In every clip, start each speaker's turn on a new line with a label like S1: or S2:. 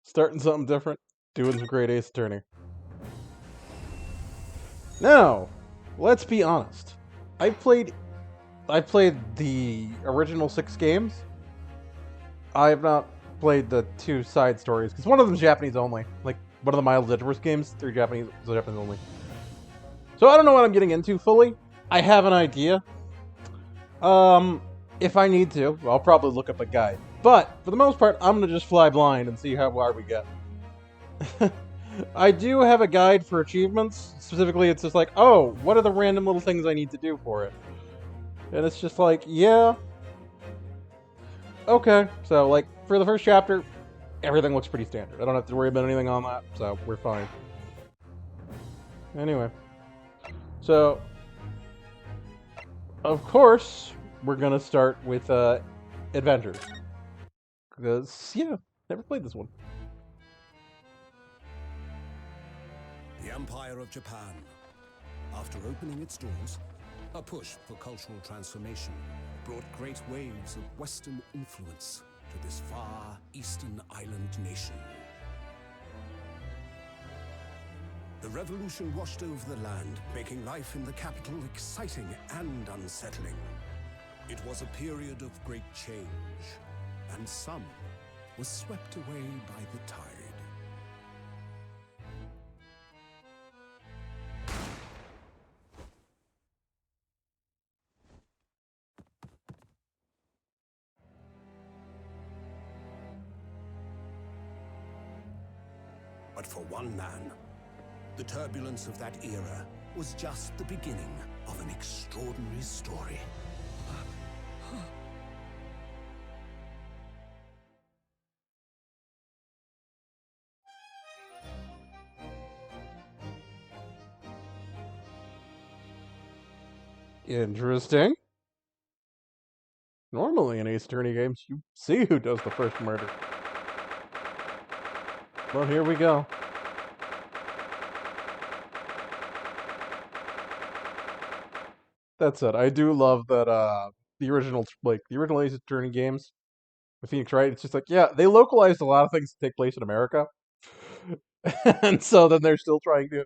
S1: Starting something different. Doing some great Ace Attorney. Now, let's be honest. I played the original 6 games. I have not played the 2 side stories because one of them's Japanese only. Like one of the Miles Edgeworth games, 3 Japanese only. So I don't know what I'm getting into fully. I have an idea. If I need to, I'll probably look up a guide. But for the most part, I'm gonna just fly blind and see how far we get. I do have a guide for achievements. Specifically, it's just like, oh, what are the random little things I need to do for it? And it's just like, yeah. Okay, so like for the first chapter, everything looks pretty standard. I don't have to worry about anything on that, so we're fine. Anyway, so of course we're gonna start with adventures because yeah, never played this one.
S2: The Empire of Japan. After opening its doors, a push for cultural transformation brought great waves of Western influence to this far eastern island nation. The revolution washed over the land, making life in the capital exciting and unsettling. It was a period of great change, and some was swept away by the tide. But for one man, the turbulence of that era was just the beginning of an extraordinary story.
S1: Interesting. Normally in Ace Attorney games, you see who does the first murder. Well, here we go. That said, I do love that the original Ace Attorney games with Phoenix Wright, it's just like, yeah, they localized a lot of things to take place in America. And so then they're still trying to,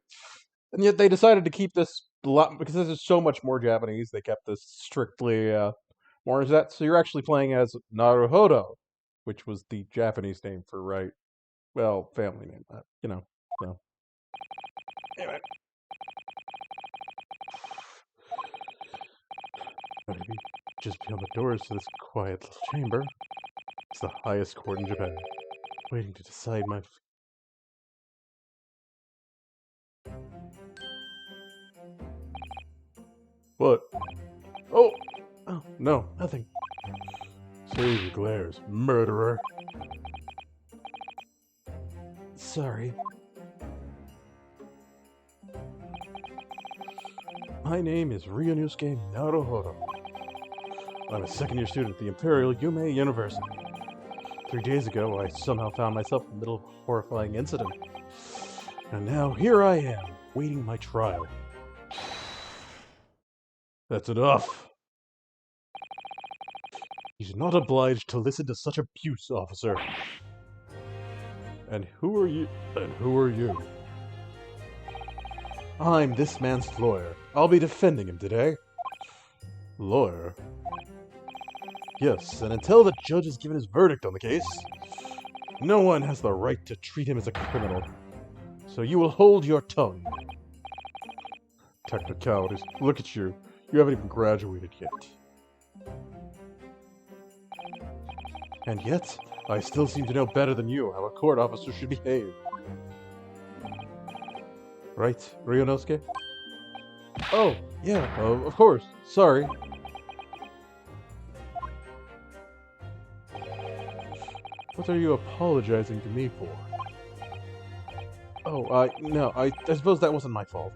S1: and yet they decided to keep this because this is so much more Japanese. They kept this strictly more as that. So you're actually playing as Naruhodo, which was the Japanese name for Wright. Well, family name, you know. So anyway, gotta be just beyond the doors to this quiet little chamber. It's the highest court in Japan, waiting to decide my. What? Oh! Oh, no, nothing. Save your glares, murderer. Sorry. My name is Ryunosuke Naruhodo. I'm a second-year student at the Imperial Yume University. 3 days ago, I somehow found myself in the middle of a horrifying incident. And now here I am, waiting my trial. That's enough. He's not obliged to listen to such abuse, officer. And who are you? I'm this man's lawyer. I'll be defending him today. Lawyer? Yes, and until the judge has given his verdict on the case, no one has the right to treat him as a criminal. So you will hold your tongue. Technicalities. Look at you. You haven't even graduated yet. And yet, I still seem to know better than you how a court officer should behave. Right, Ryunosuke? Oh, yeah, of course. Sorry. What are you apologizing to me for? Oh, no, I suppose that wasn't my fault.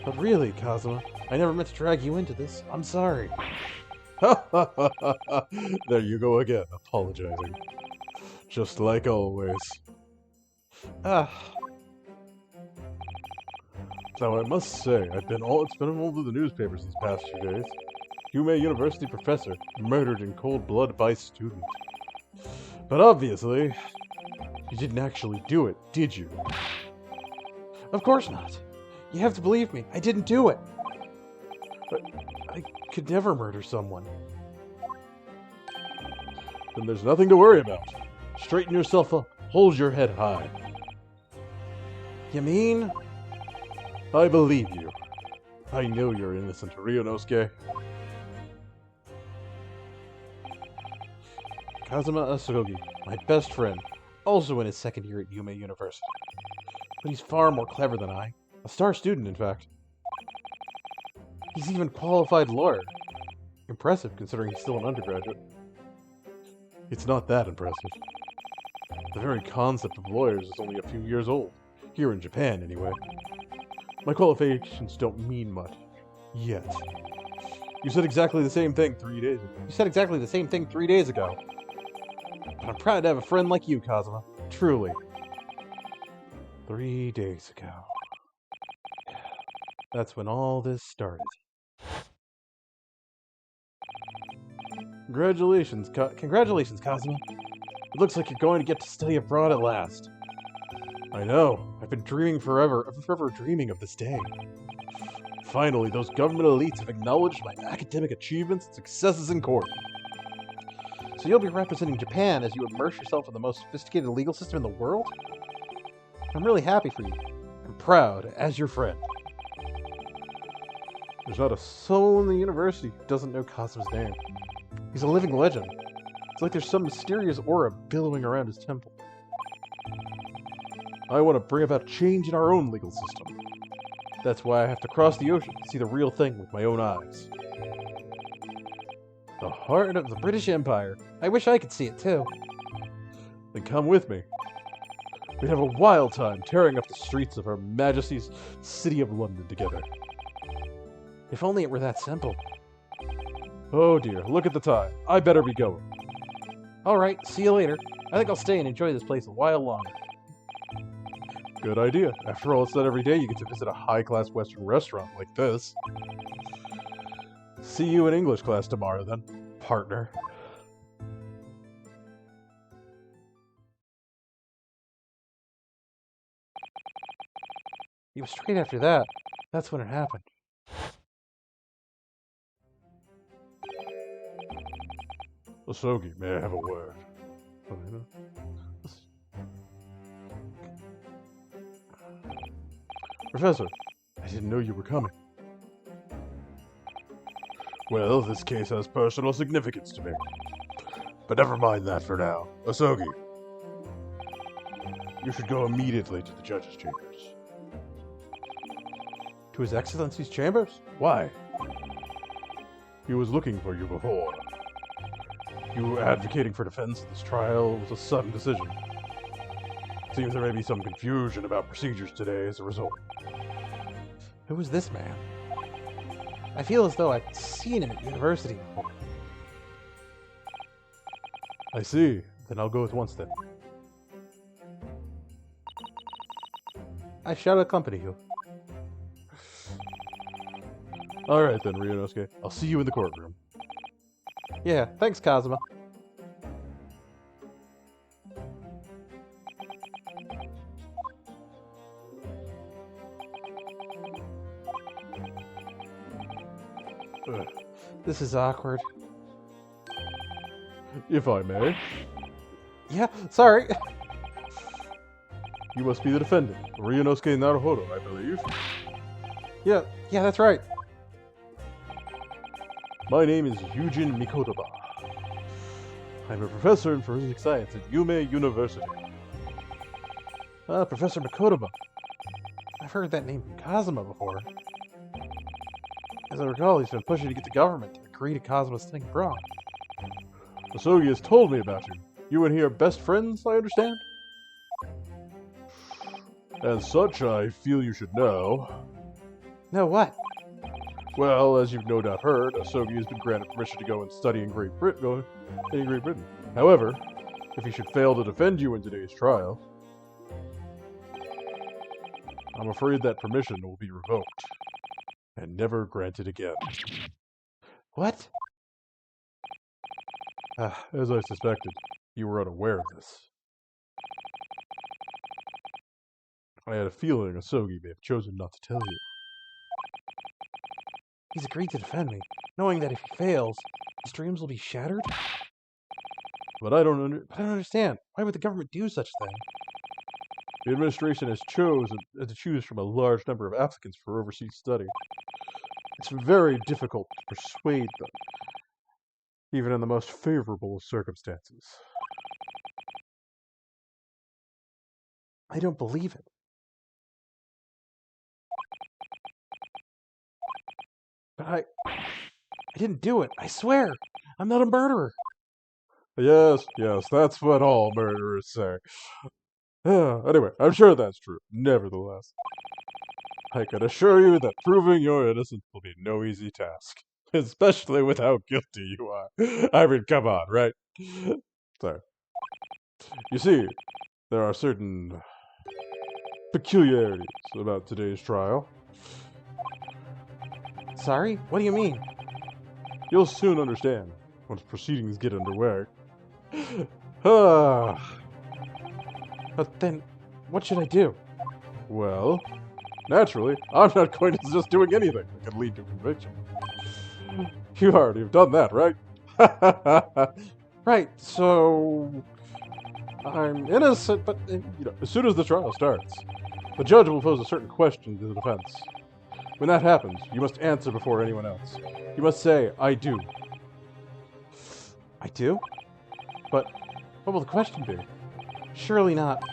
S1: But really, Kazuma, I never meant to drag you into this. I'm sorry. There you go again, apologizing. Just like always. Ah. Now I must say, it's been all over the newspapers these past few days. Yume University professor murdered in cold blood by student. But obviously, you didn't actually do it, did you? Of course not. You have to believe me. I didn't do it. But I could never murder someone. Then there's nothing to worry about. Straighten yourself up. Hold your head high. You mean? I believe you. I know you're innocent, Ryunosuke. Kazuma Asogi, my best friend, also in his second year at Yume University. But he's far more clever than I. A star student, in fact. He's even a qualified lawyer. Impressive, considering he's still an undergraduate. It's not that impressive. The very concept of lawyers is only a few years old. Here in Japan, anyway. My qualifications don't mean much. Yet. You said exactly the same thing 3 days ago. You said exactly the same thing 3 days ago. But I'm proud to have a friend like you, Kazuma. Truly. 3 days ago. That's when all this started. Congratulations, Kazuma. It looks like you're going to get to study abroad at last. I know. I've been dreaming forever. I've been forever dreaming of this day. Finally, those government elites have acknowledged my academic achievements and successes in court. So you'll be representing Japan as you immerse yourself in the most sophisticated legal system in the world? I'm really happy for you. I'm proud as your friend. There's not a soul in the university who doesn't know Kazuma's name. He's a living legend. It's like there's some mysterious aura billowing around his temple. I want to bring about change in our own legal system. That's why I have to cross the ocean to see the real thing with my own eyes. The heart of the British Empire. I wish I could see it too. Then come with me. We'd have a wild time tearing up the streets of Her Majesty's City of London together. If only it were that simple. Oh dear, look at the time. I better be going. Alright, see you later. I think I'll stay and enjoy this place a while longer. Good idea. After all, it's not every day you get to visit a high-class Western restaurant like this. See you in English class tomorrow, then, partner. It was straight after that. That's when it happened. Osogi, may I have a word? Professor, I didn't know you were coming. Well, this case has personal significance to me. But never mind that for now. Osogi, you should go immediately to the judge's chambers. To His Excellency's chambers? Why? He was looking for you before. You advocating for defense in this trial was a sudden decision. Seems there may be some confusion about procedures today as a result. Who is this man? I feel as though I've seen him at university before. I see. Then I'll go at once then. I shall accompany you. Alright then, Ryunosuke. I'll see you in the courtroom. Yeah, thanks, Kazuma. This is awkward. If I may. Yeah, sorry. You must be the defendant, Ryunosuke Naruhodo, I believe. Yeah, that's right. My name is Yujin Mikotoba. I'm a professor in forensic science at Yume University. Ah, Professor Mikotoba. I've heard that name from Kazuma before. As I recall, he's been pushing to get the government to agree to Kazuma's thing abroad. Osogi has told me about you. You and he are best friends, I understand? As such, I feel you should know. Know what? Well, as you've no doubt heard, Osogi has been granted permission to go and study in Great Britain. However, if he should fail to defend you in today's trial, I'm afraid that permission will be revoked and never granted again. What? As I suspected, You were unaware of this. I had a feeling Asogi may have chosen not to tell you.
S3: He's agreed to defend me, knowing that if he fails, his dreams will be shattered?
S1: But I don't
S3: understand. Why would the government do such a thing?
S1: The administration has to choose from a large number of applicants for overseas study. It's very difficult to persuade them, even in the most favorable of circumstances.
S3: I don't believe it. But I didn't do it. I swear. I'm not a murderer.
S1: Yes, that's what all murderers say. Anyway, I'm sure that's true. Nevertheless, I can assure you that proving your innocence will be no easy task. Especially with how guilty you are. I mean, come on, right? Sorry. You see, there are certain peculiarities about today's trial.
S3: Sorry? What do you mean?
S1: You'll soon understand once proceedings get underway. But
S3: then, what should I do?
S1: Well, naturally, I'm not going to suggest doing anything that could lead to conviction. You already have done that, right?
S3: Right, so...
S1: I'm innocent, but, as soon as the trial starts, the judge will pose a certain question to the defense. When that happens, you must answer before anyone else. You must say, I do.
S3: I do? But what will the question be? Surely not.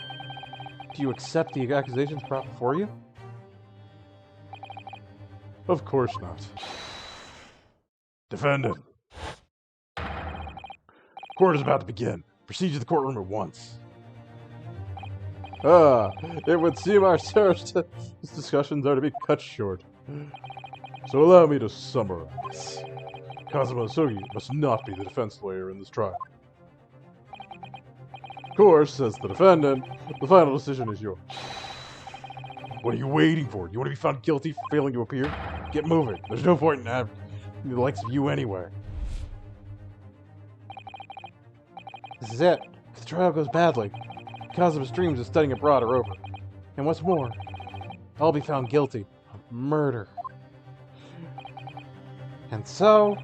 S3: Do you accept the accusations brought before you?
S1: Of course not. Defendant. Court is about to begin. Proceed to the courtroom at once. It would seem our discussions are to be cut short. So allow me to summarize. Kazuma Asogi must not be the defense lawyer in this trial. Of course, says the defendant, the final decision is yours. What are you waiting for? You want to be found guilty for failing to appear? Get moving. There's no point in having the likes of you anyway.
S3: This is it. If the trial goes badly, Kazuma's dreams of studying abroad are over. And what's more, I'll be found guilty of murder. And so,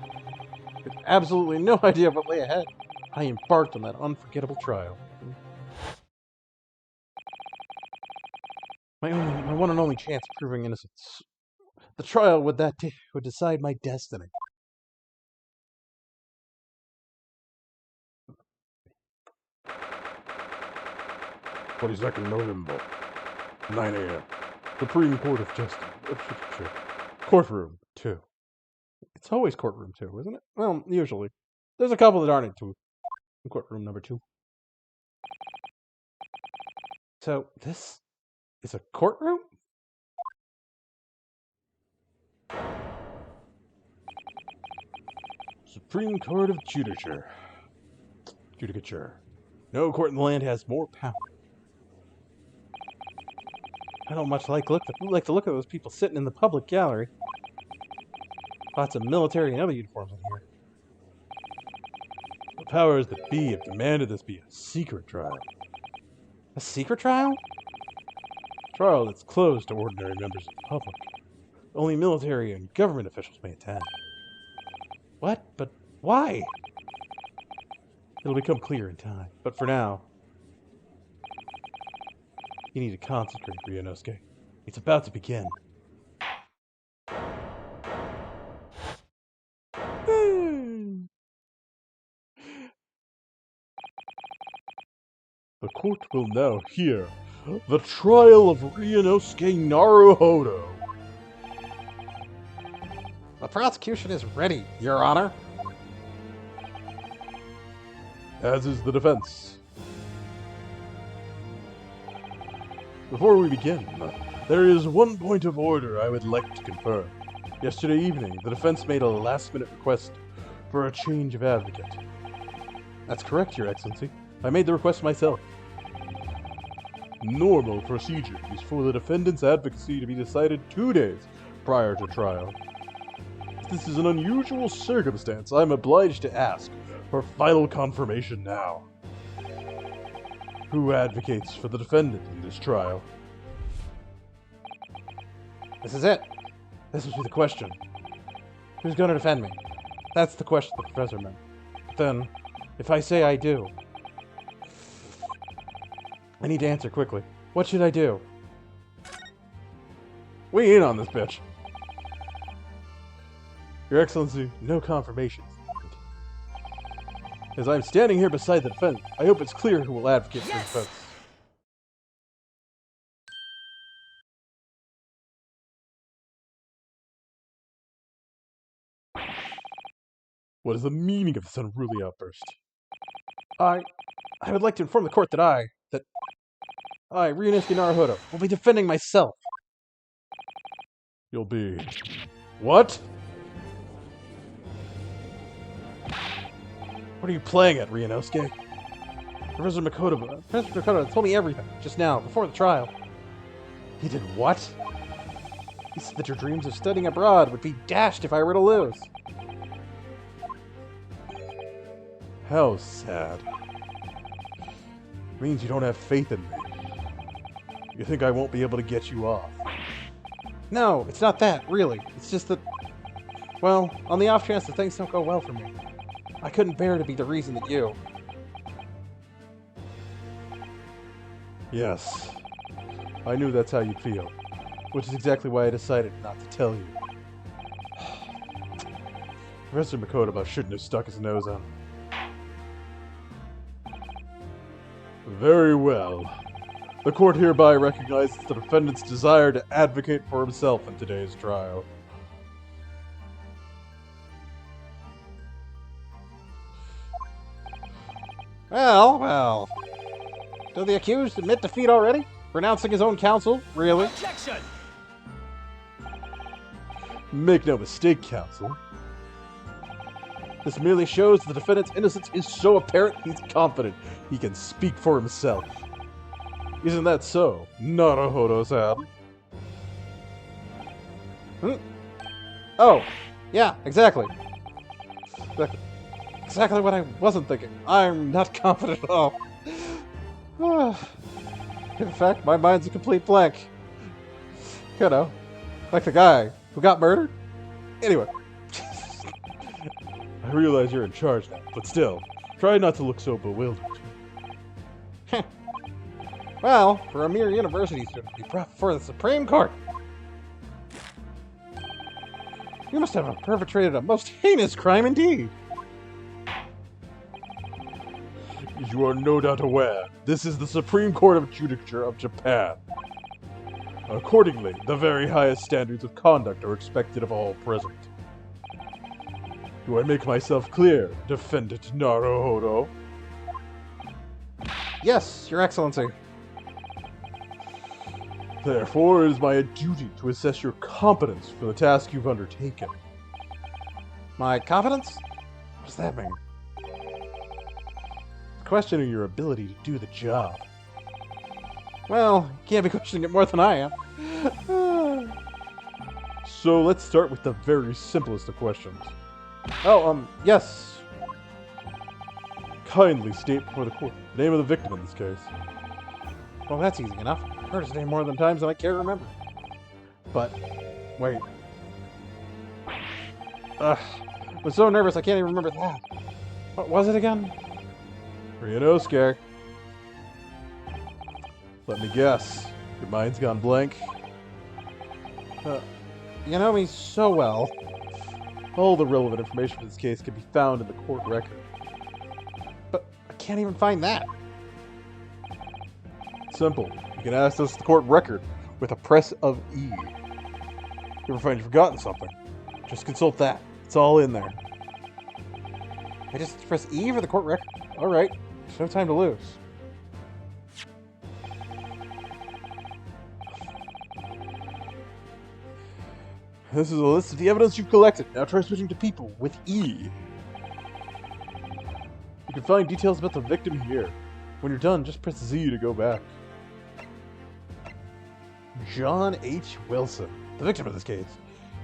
S3: with absolutely no idea of what lay ahead, I embarked on that unforgettable trial. My one and only chance of proving innocence. The trial would decide my destiny.
S1: 22nd November, 9 a.m. Supreme Court of Justice. Courtroom 2.
S3: It's always courtroom 2, isn't it? Well, usually. There's a couple that aren't in courtroom number 2. So, this is a courtroom?
S1: Supreme Court of Judicature. No court in the land has more power.
S3: I don't much like the look of those people sitting in the public gallery. Lots of military and other uniforms in here.
S1: The powers that be have demanded this be a secret trial.
S3: A secret trial?
S1: Trial that's closed to ordinary members of the public. Only military and government officials may attend.
S3: What? But why?
S1: It'll become clear in time. But for now, you need to concentrate, Ryunosuke. It's about to begin. The court will now hear the trial of Ryunosuke Naruhodo.
S3: The prosecution is ready, Your Honor.
S1: As is the defense. Before we begin, there is one point of order I would like to confirm. Yesterday evening, the defense made a last-minute request for a change of advocate. That's correct, Your Excellency. I made the request myself. Normal procedure is for the defendant's advocacy to be decided 2 days prior to trial. If this is an unusual circumstance, I'm obliged to ask for final confirmation now.
S3: Who advocates for the defendant in this trial? This is it. This must be the question. Who's going to defend me? That's the question the professor meant. But then, if I say I do, I need to answer quickly. What should I do? We in on this bitch. Your Excellency, no confirmations. As I'm standing here beside the defendant, I hope it's clear who will advocate for defense. What is the meaning of this unruly outburst? I would like to inform the court that I, Ryunosuke Naruhodo, will be defending myself. You'll be... What? What are you playing at, Ryunosuke? Professor Makoto told me everything, just now, before the trial. He did what? He said that your dreams of studying abroad would be dashed if I were to lose. How sad. It means you don't have faith in me. You think I won't be able to get you off. No, it's not that, really. It's just that... Well, on the off chance that things don't go well for me, I couldn't bear to be the reason that you... Yes. I knew that's how you'd feel. Which is exactly why I decided not to tell you. Professor Makoto shouldn't have stuck his nose out. Very well. The court hereby recognizes the defendant's desire to advocate for himself in today's trial. Well. Do the accused admit defeat already? Renouncing his own counsel? Really?
S2: Objection!
S3: Make no mistake, counsel. This merely shows the defendant's innocence is so apparent he's confident he can speak for himself. Isn't that so, Naruhodo-san? Oh, yeah, exactly. Exactly what I wasn't thinking. I'm not confident at all. In fact, my mind's a complete blank. You know, like the guy who got murdered. Anyway. I realize you're in charge now, but still, try not to look so bewildered. Well, for a mere university student to be brought before the Supreme Court. You must have perpetrated a most heinous crime indeed. As you are no doubt aware, this is the Supreme Court of Judicature of Japan. Accordingly, the very highest standards of conduct are expected of all present. Do I make myself clear, Defendant Naruhodo? Yes, Your Excellency. Therefore, it is my duty to assess your competence for the task you've undertaken. My competence? What does that mean? Questioning your ability to do the job. Well, you can't be questioning it more than I am. So let's start with the very simplest of questions. Oh, yes. Kindly state before the court the name of the victim in this case. Well, that's easy enough. I've heard his name more than times than I care to remember. But, wait. I'm so nervous I can't even remember that. What was it again? Ryunosuke. Let me guess. Your mind's gone blank. You know me so well. All the relevant information for this case can be found in the court record. But I can't even find that. Simple. You can access the court record with a press of E. You ever find you've forgotten something? Just consult that. It's all in there. I just press E for the court record? Alright. There's no time to lose. This is a list of the evidence you've collected. Now try switching to people with E. You can find details about the victim here. When you're done, just press Z to go back. John H. Wilson, the victim of this case.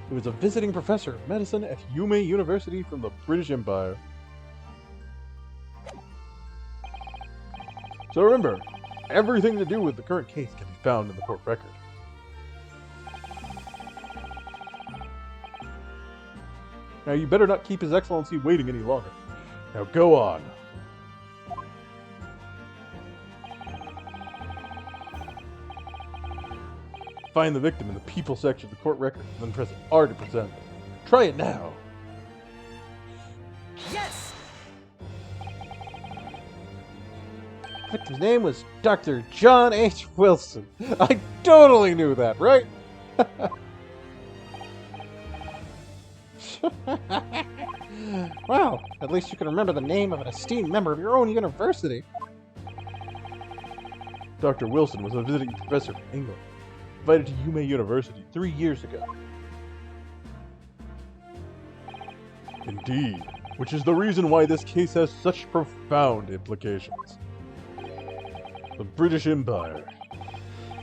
S3: He was a visiting professor of medicine at Yume University from the British Empire. So remember, everything to do with the current case can be found in the court record. Now you better not keep His Excellency waiting any longer. Now go on. Find the victim in the people section of the court record, and then press R to present. Try it now.
S4: Yes!
S1: The victim's name was Dr. John H. Wilson. I totally knew that, right? Well, at least you can remember the name of an esteemed member of your own university.
S3: Dr. Wilson was a visiting professor from England, invited to Yume University 3 years ago. Indeed, which is the reason why this case has such profound implications. The British Empire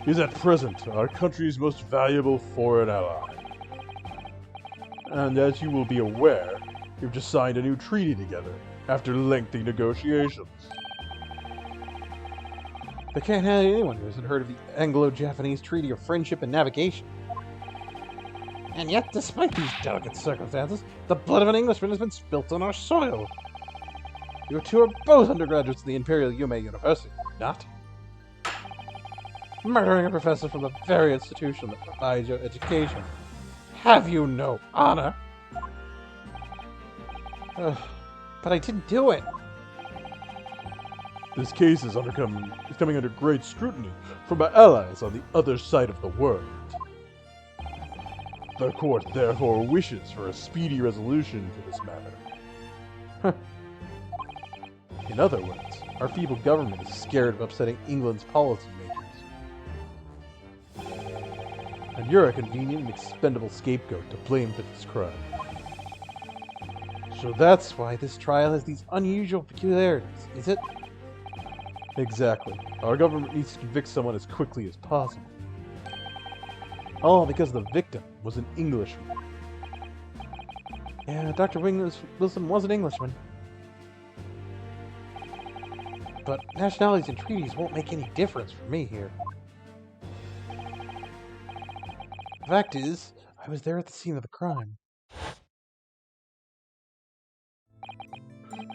S3: is at present our country's most valuable foreign ally. And as you will be aware, we've just signed a new treaty together after lengthy negotiations.
S1: They can't have anyone who hasn't heard of the Anglo-Japanese Treaty of Friendship and Navigation. And yet, despite these delicate circumstances, the blood of an Englishman has been spilt on our soil. You two are both undergraduates of the Imperial Yume University, not? Murdering a professor from the very institution that provides your education. Have you no honor? But I didn't do it.
S3: This case is coming under great scrutiny from our allies on the other side of the world. The court therefore wishes for a speedy resolution to this matter.
S1: In other words, our feeble government is scared of upsetting England's policymakers. And you're a convenient and expendable scapegoat to blame for this crime. So that's why this trial has these unusual peculiarities, is it?
S3: Exactly. Our government needs to convict someone as quickly as possible.
S1: All because the victim was an Englishman. Yeah, Dr. Wilson was an Englishman. But nationalities and treaties won't make any difference for me here. The fact is, I was there at the scene of the crime.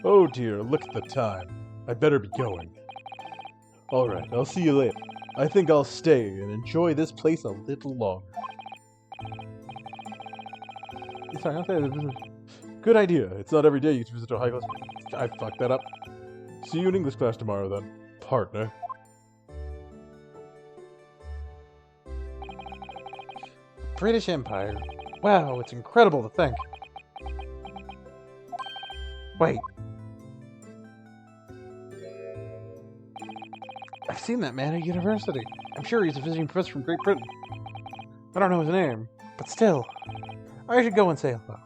S3: Oh dear, look at the time. I better be going. Alright, I'll see you later. I think I'll stay and enjoy this place a little longer.
S1: Sorry, okay. Good idea. It's not every day you visit a high class. I fucked that up.
S3: See you in English class tomorrow then, partner.
S1: British Empire. Wow, it's incredible to think. Wait. I've seen that man at university. I'm sure he's a visiting professor from Great Britain. I don't know his name, but still. I should go and say hello.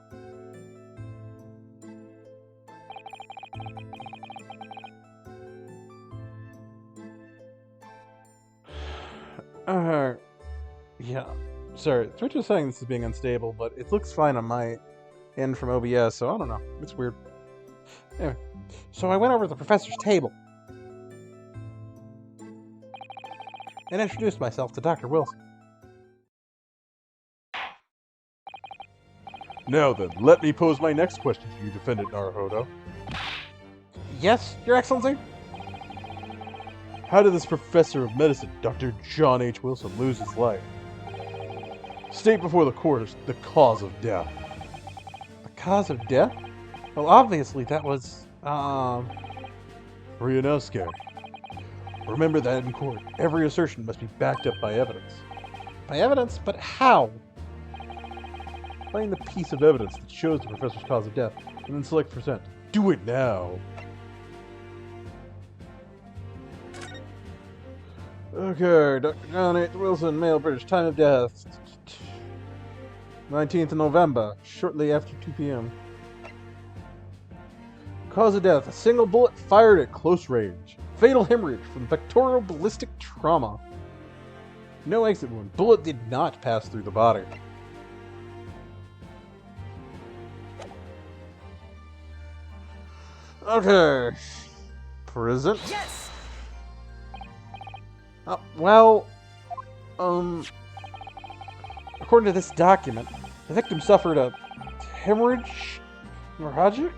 S1: Yeah. Sorry, Twitch is saying this is being unstable, but it looks fine on my end from OBS, so I don't know. It's weird. Anyway, so I went over to the professor's table and introduced myself to Dr. Wilson.
S3: Now then, let me pose my next question to you, Defendant Naruhodo.
S1: Yes, Your Excellency?
S3: How did this professor of medicine, Dr. John H. Wilson, lose his life? State before the court the cause of death.
S1: The cause of death? Well, obviously that was,
S3: Ryunosuke. Remember that in court, every assertion must be backed up by evidence.
S1: By evidence? But how?
S3: Find the piece of evidence that shows the professor's cause of death, and then select present. Do it now!
S1: Okay, Dr. John H. Wilson, male British, time of death. 19th of November, shortly after 2 p.m. Cause of death, a single bullet fired at close range. Fatal hemorrhage from pectoral ballistic trauma. No exit wound. Bullet did not pass through the body. Okay. Present.
S4: Yes!
S1: Well, according to this document, the victim suffered a hemorrhagic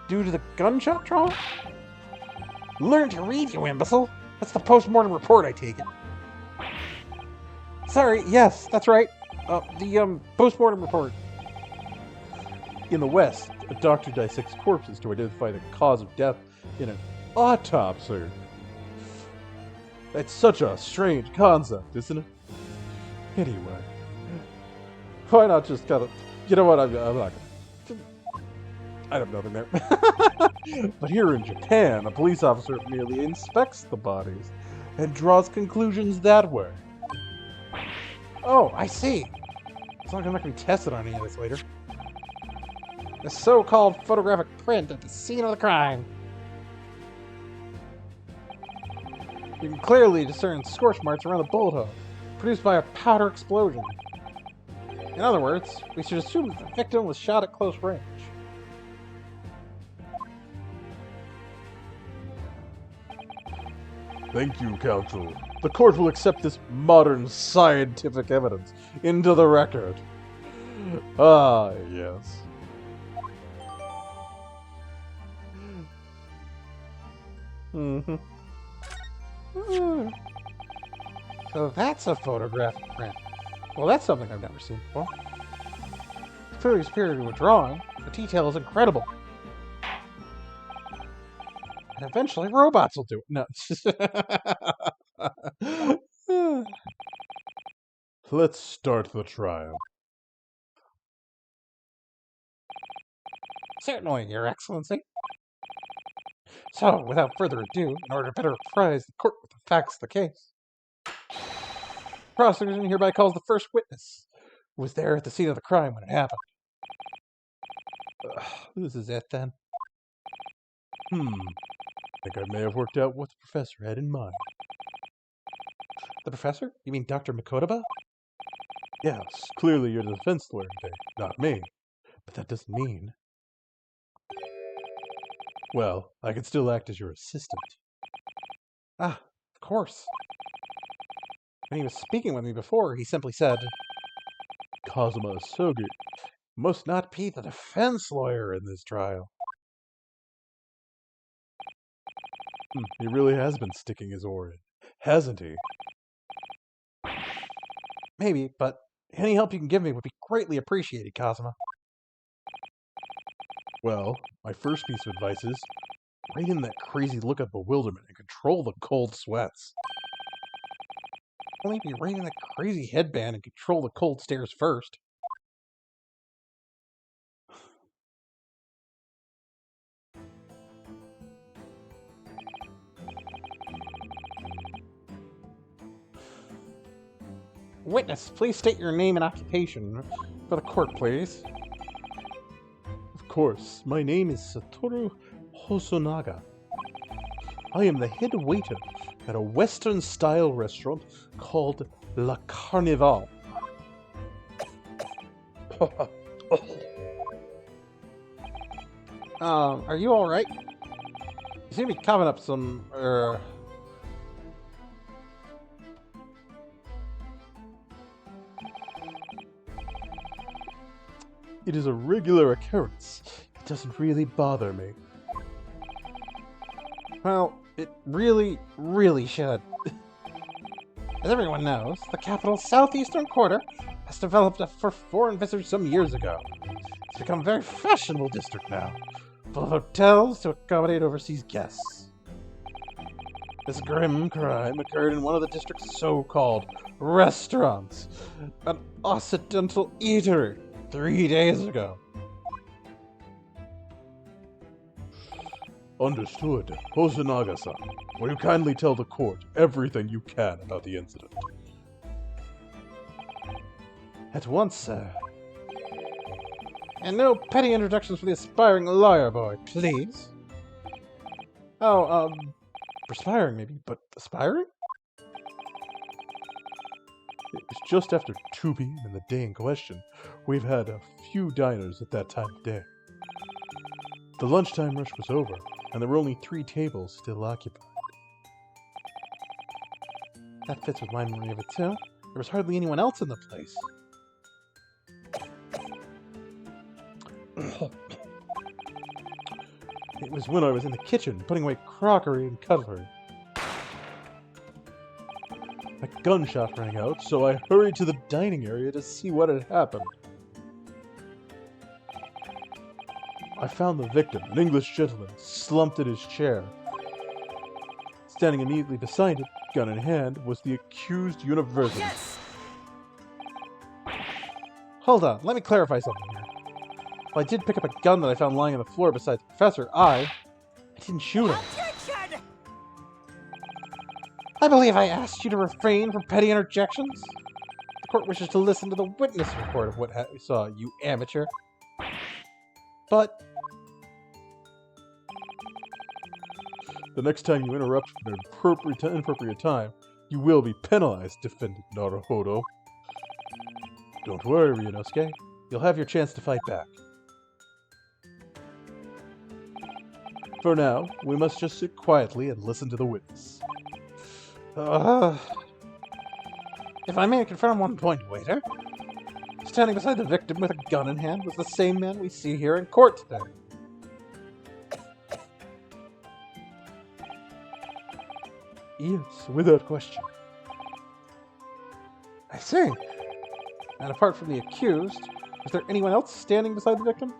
S1: due to the gunshot trauma? Learn to read, you imbecile. That's the post-mortem report, I take it. Sorry, yes, that's right. The post-mortem report.
S3: In the West, a doctor dissects corpses to identify the cause of death in an autopsy. That's such a strange concept, isn't it? Anyway, why not just kind of... You know what, I'm not gonna... I have nothing there. But here in Japan, a police officer merely inspects the bodies and draws conclusions that way.
S1: Oh, I see. It's not gonna be tested on any of this later. The so-called photographic print at the scene of the crime. You can clearly discern scorch marks around the bullet hole, produced by a powder explosion. In other words, we should assume that the victim was shot at close range.
S3: Thank you, counsel. The court will accept this modern scientific evidence into the record. Ah, yes.
S1: Mm-hmm. So that's a photographic print. Well, that's something I've never seen before. It's clearly superior to a drawing. The detail is incredible. And eventually robots will do it. No.
S3: Let's start the trial.
S1: Certainly, Your Excellency. So, without further ado, in order to better apprise the court with the facts of the case, the prosecution hereby calls the first witness, who was there at the scene of the crime when it happened. This is it, then.
S3: I think I may have worked out what the professor had in mind.
S1: The professor? You mean Dr. Makotoba?
S3: Yes, clearly you're the defense lawyer today, not me. But that doesn't mean... Well, I can still act as your assistant.
S1: Ah, of course. When he was speaking with me before, he simply said,
S3: Kazuma Asogi
S1: must not be the defense lawyer in this trial.
S3: He really has been sticking his oar in, hasn't he?
S1: Maybe, but any help you can give me would be greatly appreciated, Kazuma.
S3: Well, my first piece of advice is, rein in that crazy look of bewilderment and control the cold sweats.
S1: Only be rein in that crazy headband and control the cold stares first. Witness, please state your name and occupation for the court, please.
S3: Of course, my name is Satoru Hosonaga. I am the head waiter at a Western-style restaurant called La Carnival.
S1: Are you alright? You seem to be coughing up some,
S3: It is a regular occurrence. It doesn't really bother me.
S1: Well, it really, really should. As everyone knows, the capital's southeastern quarter has developed for foreign visitors some years ago. It's become a very fashionable district now, full of hotels to accommodate overseas guests. This grim crime occurred in one of the district's so-called restaurants, an Occidental eatery, 3 days ago.
S3: Understood. Hosonaga-san, will you kindly tell the court everything you can about the incident?
S1: At once, sir. And no petty introductions for the aspiring lawyer boy, please. Oh, perspiring maybe, but aspiring?
S3: It was just after 2 p.m. in the day in question. We've had a few diners at that time of day. The lunchtime rush was over, and there were only 3 tables still occupied. That fits with my memory of it, too. There was hardly anyone else in the place. It was when I was in the kitchen, putting away crockery and cutlery. A gunshot rang out, so I hurried to the dining area to see what had happened. I found the victim, an English gentleman, slumped in his chair. Standing immediately beside him, gun in hand, was the accused university.
S4: Yes!
S3: Hold on, let me clarify something here. While I did pick up a gun that I found lying on the floor beside the professor, I didn't shoot him.
S4: Objection!
S3: I believe I asked you to refrain from petty interjections. The court wishes to listen to the witness report of what we saw, you amateur. But the next time you interrupt at an inappropriate time, you will be penalized, defendant Naruhodo. Don't worry, Ryunosuke. You'll have your chance to fight back. For now, we must just sit quietly and listen to the witness. If I may confirm one point, waiter. Standing beside the victim with a gun in hand was the same man we see here in court today. Yes, without question. I see. And apart from the accused, was there anyone else standing beside the victim?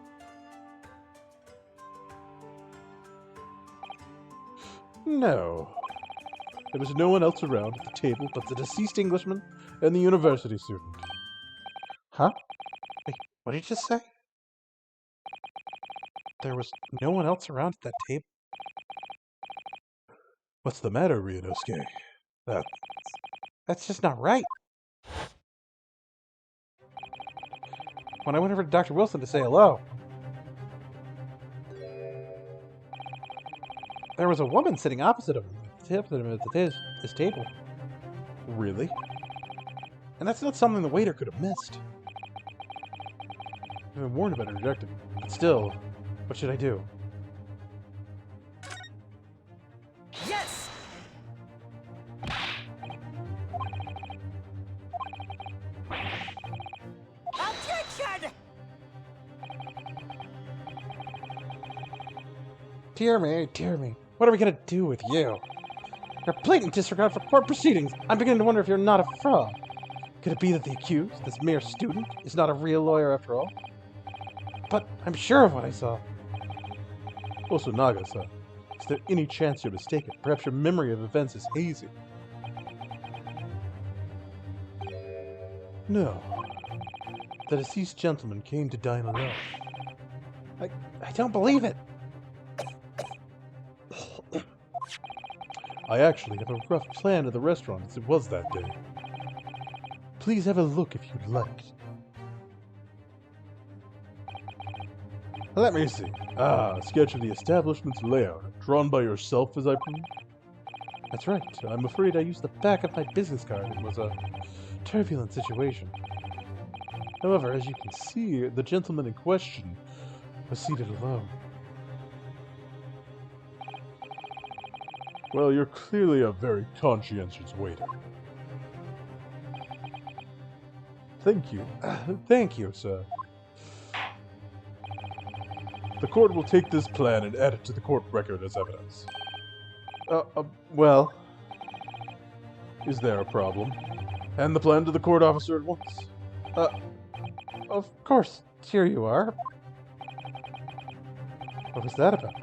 S3: No. There was no one else around at the table but the deceased Englishman and the university student. Huh? Wait, what did you just say? There was no one else around at that table? What's the matter, Ryunosuke? That's just not right. When I went over to Dr. Wilson to say hello, there was a woman sitting opposite of him at his table. Really? And that's not something the waiter could have missed. I've been warned about interjecting, but still, what should I do?
S4: Yes! Objection!
S3: Dear me. What are we gonna do with you? Your blatant disregard for court proceedings. I'm beginning to wonder if you're not a fraud. Could it be that the accused, this mere student, is not a real lawyer after all? But I'm sure of what I saw. Also, Naga-san, is there any chance you're mistaken? Perhaps your memory of events is hazy. No. The deceased gentleman came to dine alone. I don't believe it. I actually have a rough plan of the restaurant as it was that day. Please have a look if you'd like. Let me see. A sketch of the establishment's layout, drawn by yourself, as I presume? That's right. I'm afraid I used the back of my business card. It was a turbulent situation. However, as you can see, the gentleman in question was seated alone. Well, you're clearly a very conscientious waiter. Thank you. Thank you, sir. The court will take this plan and add it to the court record as evidence. Well... Is there a problem? Hand the plan to the court officer at once. Of course. Here you are. What was that about?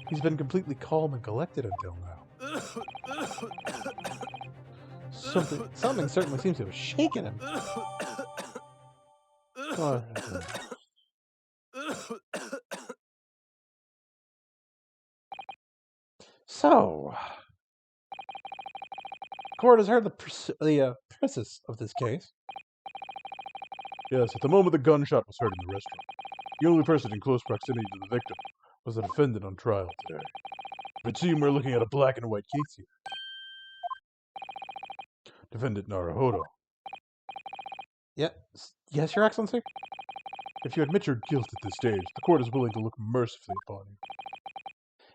S3: He's been completely calm and collected until now. Something certainly seems to have shaken him. So, court has heard the precis of this case. Yes, at the moment the gunshot was heard in the restaurant, the only person in close proximity to the victim was the defendant on trial today. It seems we're looking at a black and white case here. Defendant Naruhodo. Yes, Your Excellency? If you admit your guilt at this stage, the court is willing to look mercifully upon you.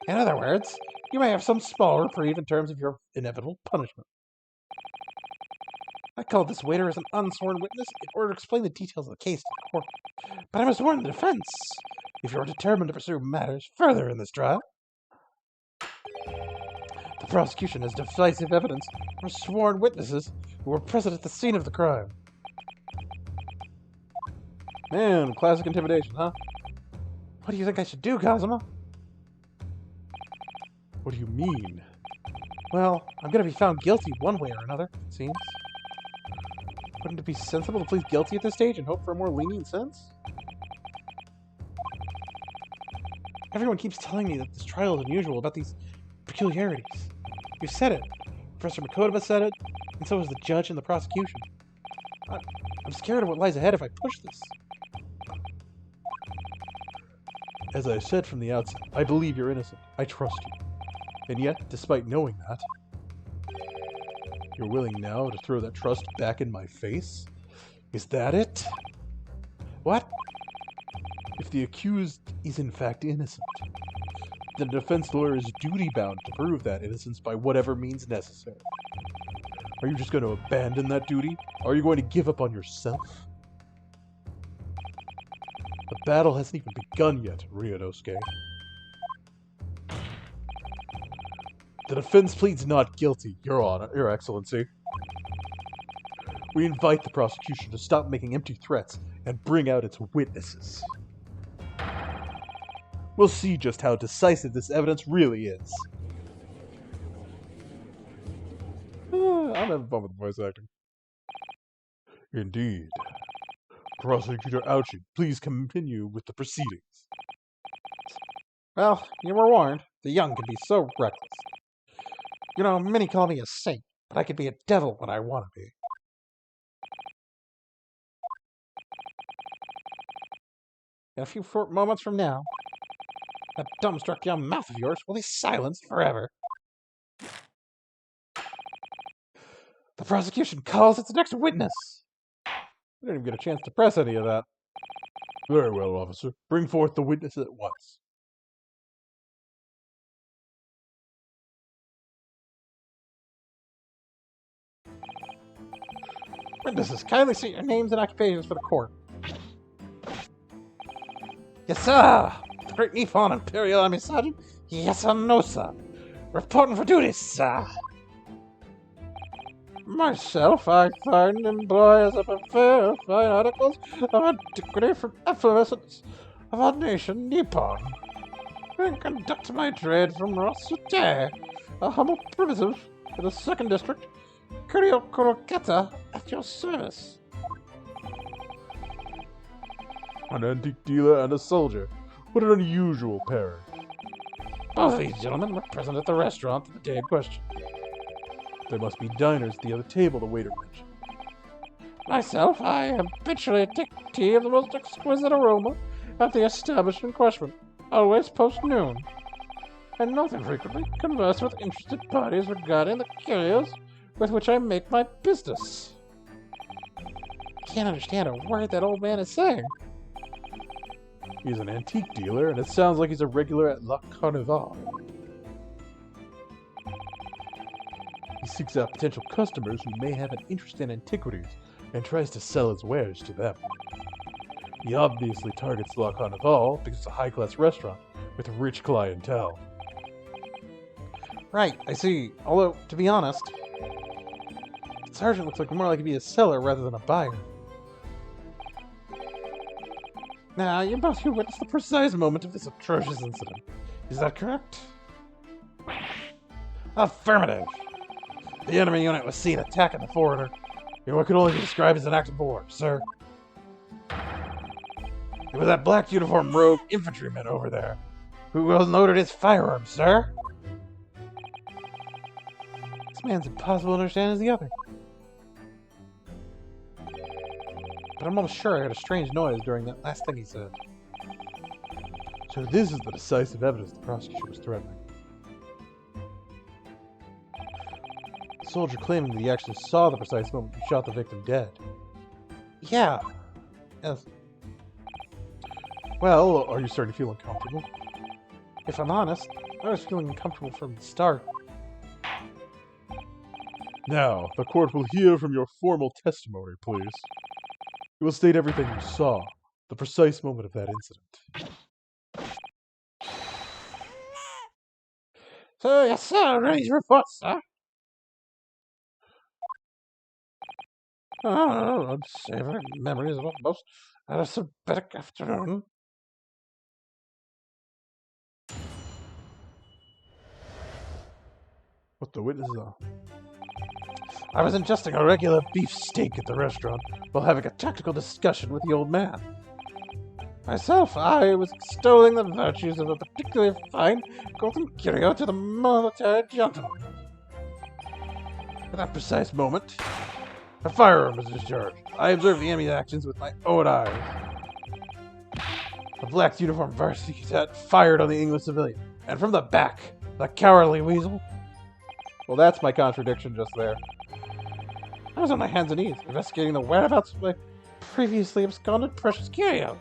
S3: In other words, you may have some small reprieve in terms of your inevitable punishment. I called this waiter as an unsworn witness in order to explain the details of the case to the court. But I was sworn in the defense. If you are determined to pursue matters further in this trial, the prosecution has decisive evidence from sworn witnesses who were present at the scene of the crime.
S1: Man, classic intimidation, huh?
S3: What do you think I should do, Kazuma?
S1: What do you mean?
S3: Well, I'm gonna be found guilty one way or another, it seems. Wouldn't it be sensible to plead guilty at this stage and hope for a more lenient sentence? Everyone keeps telling me that this trial is unusual about these peculiarities. You've said it. Professor Makodaba said it, and so has the judge and the prosecution. I'm scared of what lies ahead if I push this.
S1: As I said from the outset, I believe you're innocent. I trust you. And yet, despite knowing that, you're willing now to throw that trust back in my face? Is that it?
S3: What?
S1: If the accused is in fact innocent, then the defense lawyer is duty-bound to prove that innocence by whatever means necessary. Are you just going to abandon that duty? Are you going to give up on yourself? The battle hasn't even begun yet, Ryunosuke. The defense pleads not guilty, Your Honor, Your Excellency. We invite the prosecution to stop making empty threats and bring out its witnesses. We'll see just how decisive this evidence really is. I'm having fun with the voice acting. Indeed. Prosecutor Ouchie, please continue with the proceedings.
S3: Well, you were warned. The young can be so reckless. You know, many call me a saint, but I could be a devil when I want to be. In a few short moments from now, that dumbstruck young mouth of yours will be silenced forever. The prosecution calls its next witness.
S1: I didn't even get a chance to press any of that. Very well, officer. Bring forth the witness at once.
S3: Witnesses, kindly state your names and occupations for the court. Yes, sir! The Great Nippon Imperial Army Sergeant Yasanosa. Reporting for duty, sir. Myself, I find and employ as a purveyor of fine articles of antiquity from effervescence of our nation, Nippon, and conduct my trade from Rasute, a humble primitive in the 2nd District, Kuryokurokata, at your service.
S1: An antique dealer and a soldier. What an unusual pairing.
S3: Both these gentlemen were present at the restaurant the day in question.
S1: There must be diners at the other table, the waiter mentioned.
S3: Myself, I habitually take tea of the most exquisite aroma at the establishment in question, always post-noon, and not infrequently converse with interested parties regarding the curios with which I make my business. I can't understand a word that old man is saying.
S1: He's an antique dealer, and it sounds like he's a regular at La Carnival. He seeks out potential customers who may have an interest in antiquities and tries to sell his wares to them. He obviously targets La Carnival because it's a high-class restaurant with rich clientele.
S3: Right, I see. Although, to be honest, the sergeant looks like more like he'd be a seller rather than a buyer. Now, you both here witnessed the precise moment of this atrocious incident. Is that correct? Affirmative. The enemy unit was seen attacking the foreigner in what could only be described as an act of war, sir. It was that black uniform rogue infantryman over there who unloaded his firearm, sir. This man's impossible to understand as the other. But I'm almost sure I heard a strange noise during that last thing he said.
S1: So this is the decisive evidence the prosecution was threatening. The soldier claiming that he actually saw the precise moment he shot the victim dead.
S3: Yeah. Yes.
S1: Well, are you starting to feel uncomfortable?
S3: If I'm honest, I was feeling uncomfortable from the start. Now, the court will hear from your formal testimony, please. You will state everything you saw, the precise moment of that incident.
S1: So, yes, sir. Ready to report, sir. I'm savoring memories of a most anesthetic afternoon.
S3: What the witnesses are?
S1: I was ingesting a regular beef steak at the restaurant while having a tactical discussion with the old man. Myself, I was extolling the virtues of a particularly fine golden curio to the military gentleman. At that precise moment, a firearm was discharged. I observed the enemy's actions with my own eyes. A black uniformed varsity cadet fired on the English civilian, and from the back, the cowardly weasel. Well, that's my contradiction just there. I was on my hands and knees, investigating the whereabouts of my previously absconded precious curio.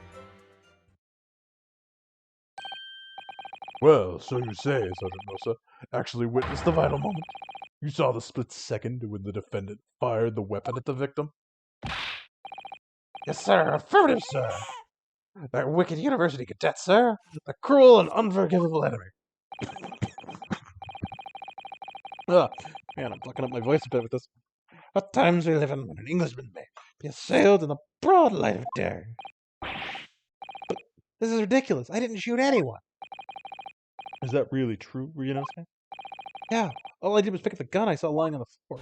S3: Well, so you say, Sergeant Nosa, actually witnessed the vital moment. You saw the split second when the defendant fired the weapon at the victim?
S1: Yes, sir. Affirmative, sir. That wicked university cadet, sir. The cruel and unforgivable enemy. Ugh, man, I'm plucking up my voice a bit with this. What times we live in when an Englishman may be assailed in the broad light of day. But this is ridiculous. I didn't shoot anyone.
S3: Is that really true, Ryunosuke?
S1: Yeah, all I did was pick up the gun I saw lying on the floor.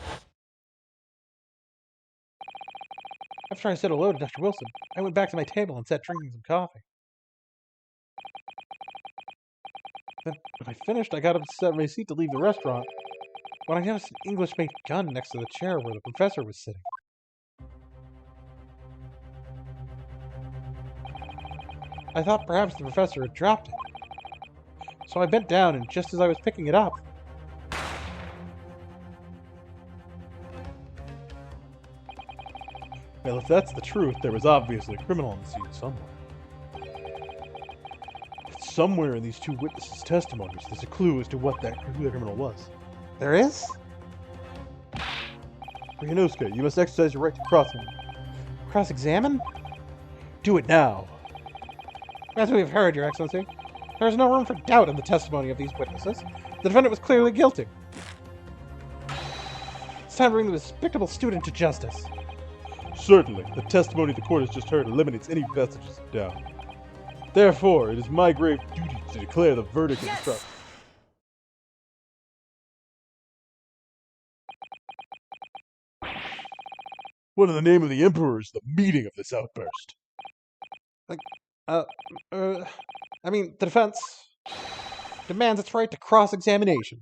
S1: After I said hello to Dr. Wilson, I went back to my table and sat drinking some coffee. Then, when I finished, I got up to sit in my seat to leave the restaurant when I noticed an English-made gun next to the chair where the professor was sitting. I thought perhaps the professor had dropped it. So I bent down, and just as I was picking it up,
S3: Well, if that's the truth, there was obviously a criminal on the scene somewhere. Somewhere in these two witnesses' testimonies, there's a clue as to who the criminal was.
S1: there is?
S3: Ryunosuke, you must exercise your right to
S1: Cross-examine? Do it now. As we have heard, Your Excellency, there is no room for doubt in the testimony of these witnesses. The defendant was clearly guilty. It's time to bring the despicable student to justice.
S3: Certainly, the testimony the court has just heard eliminates any vestiges of doubt. Therefore, it is my grave duty to declare the verdict of the trial. What in the name of the Emperor is the meaning of this outburst?
S1: The defense demands its right to cross-examination.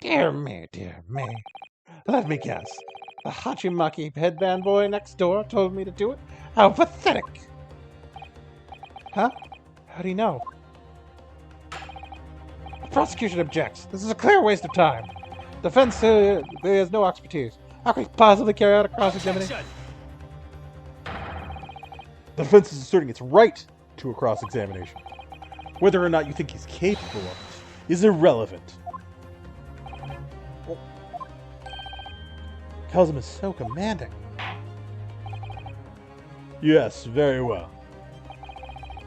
S1: Dear me, dear me. Let me guess. The Hachimaki headband boy next door told me to do it? How pathetic! Huh? How do you know? The prosecution objects. This is a clear waste of time. Defense has no expertise. How can he possibly carry out a cross-examination?
S3: The defense is asserting its right to a cross-examination. Whether or not you think he's capable of it is irrelevant.
S1: Kazuma is so commanding.
S3: Yes, very well.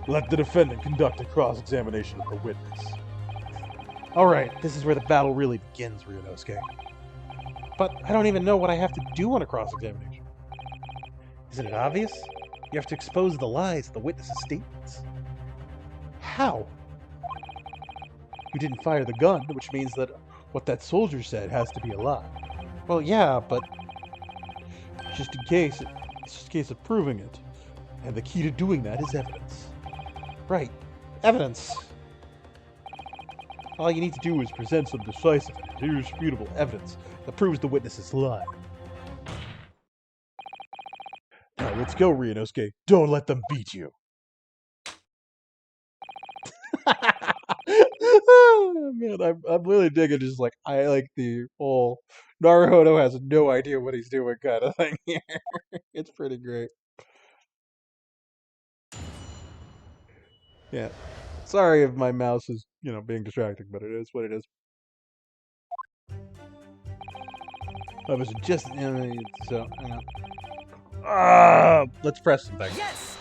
S3: Let the defendant conduct a cross-examination of the witness.
S1: Alright, this is where the battle really begins, Ryunosuke. But I don't even know what I have to do on a cross-examination. Isn't it obvious? You have to expose the lies of the witness's statements. How?
S3: You didn't fire the gun, which means that what that soldier said has to be a lie.
S1: Well, yeah, but
S3: It's just a case of proving it. And the key to doing that is evidence.
S1: right. Evidence.
S3: All you need to do is present some decisive and irrefutable evidence that proves the witness's lie. Now let's go, Ryunosuke. Don't let them beat you.
S1: Oh, man, I'm really digging just like, I like the whole Naruto has no idea what he's doing kind of thing here. It's pretty great. Yeah. Sorry if my mouse is, being distracting, but it is what it is. I was just so hang on. Let's press something.
S4: Yes!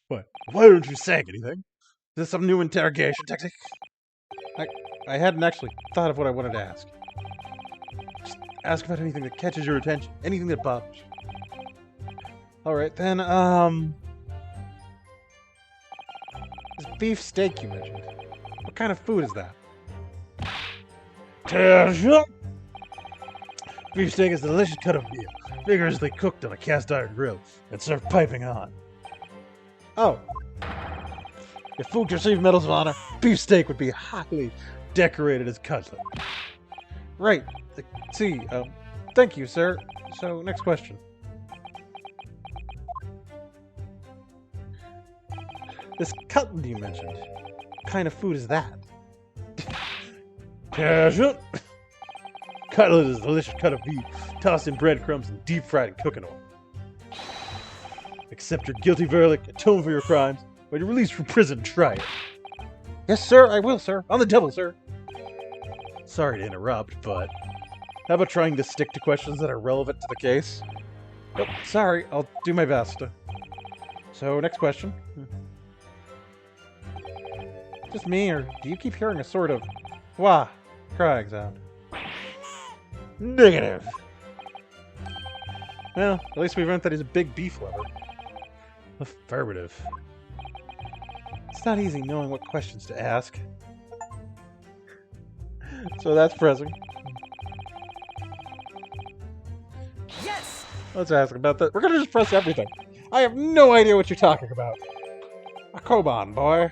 S1: What? Why aren't you saying anything? Is this some new interrogation tactic? I hadn't actually thought of what I wanted to ask. Just ask about anything that catches your attention, anything that bothers you. All right then. This beef steak you mentioned. What kind of food is that? Beef steak is a delicious cut of veal, vigorously cooked on a cast iron grill and served piping hot. Oh. If food received medals of honor, beef steak would be highly decorated as cutlet. Right. See, thank you, sir. So, next question. This cutlet you mentioned, what kind of food is that? Casual. Cutlet is a delicious cut of beef, tossed in breadcrumbs and deep fried in cooking oil. Accept your guilty verdict, atone for your crimes. When you're released from prison, try it. Yes, sir, I will, sir. On the double, sir. Sorry to interrupt, but how about trying to stick to questions that are relevant to the case? Oh, sorry, I'll do my best. So, next question. Just me, or do you keep hearing a sort of wah crying sound? Negative. Well, at least we've learned that he's a big beef lover. Affirmative. It's not easy knowing what questions to ask. So that's pressing.
S4: Yes!
S1: Let's ask about that. We're gonna just press everything. I have no idea what you're talking about. A koban, boy.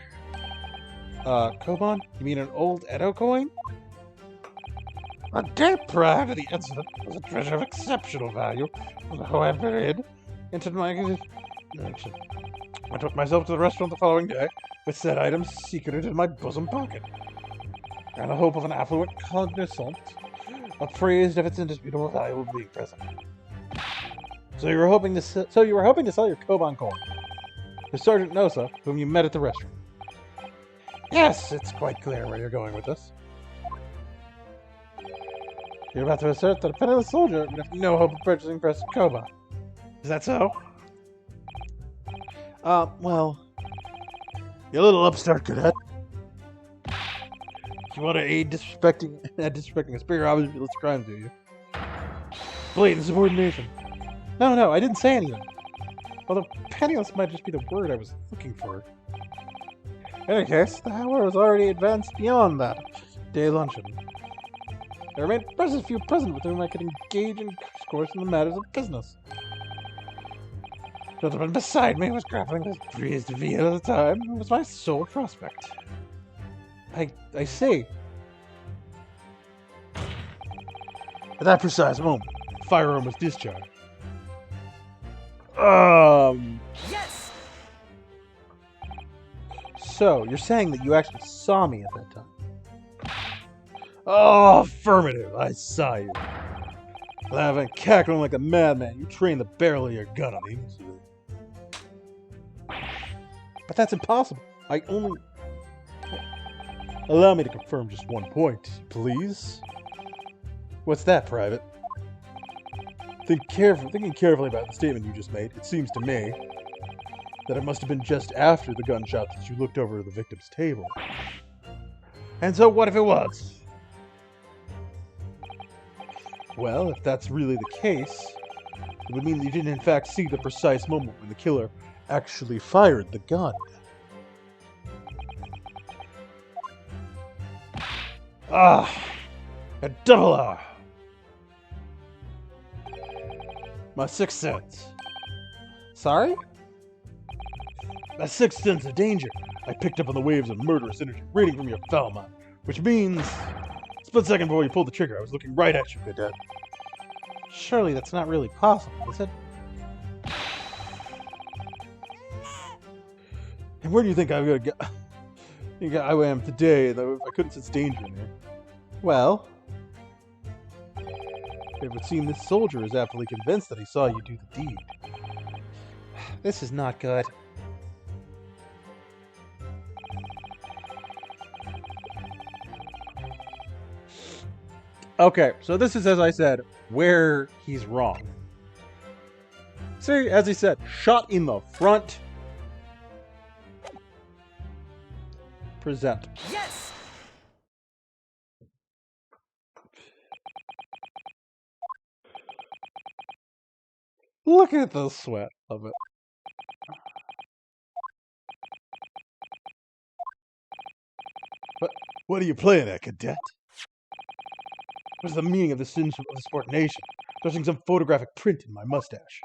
S1: Koban? You mean an old Edo coin? A day prior to the incident was a treasure of exceptional value, however hid into my collection. I took myself to the restaurant the following day with said items secreted in my bosom pocket. And the hope of an affluent cognizant appraised of its indisputable value being present. So you were hoping to sell your Koban coin to Sergeant Nosa, whom you met at the restaurant. Yes, it's quite clear where you're going with this. You're about to assert that a penniless soldier would have no hope of purchasing precious Koban. Is that so? Well, you little upstart cadet. You want to aid disrespecting a superior officer for crimes, do you? Blatant subordination. No, I didn't say anything. Although penniless might just be the word I was looking for. In any case, the hour was already advanced beyond that day luncheon. There remained a few present with whom I could engage in discourse in the matters of business. The gentleman beside me was grappling with bruised veal at the time, and was my sole prospect. I see. At that precise moment, the firearm was discharged.
S4: Yes!
S1: So, you're saying that you actually saw me at that time? Oh, affirmative, I saw you. Laughing, cackling like a madman, you trained the barrel of your gun on the incident. But that's impossible. I only... Allow me to confirm just one point, please. What's that, Private? Thinking carefully about the statement you just made, it seems to me that it must have been just after the gunshot that you looked over the victim's table. And so what if it was? Well, if that's really the case, it would mean that you didn't in fact see the precise moment when the killer actually fired the gun. Ah, a double R. My sixth sense. Sorry? My sixth sense of danger. I picked up on the waves of murderous energy radiating from your foul mind, which means, split second before you pulled the trigger, I was looking right at you, cadet. Surely that's not really possible, is it? And where do you think I'm gonna go? I am today, though I couldn't sense danger in here. Well, it would seem this soldier is aptly convinced that he saw you do the deed.
S3: This is not good. Okay, so this is, as I said, where he's wrong. See, as he said, shot in the front. Present.
S4: Yes!
S3: Look at the sweat of it. What are you playing at, cadet? What is the meaning of this insubordination? Touching some photographic print in my mustache.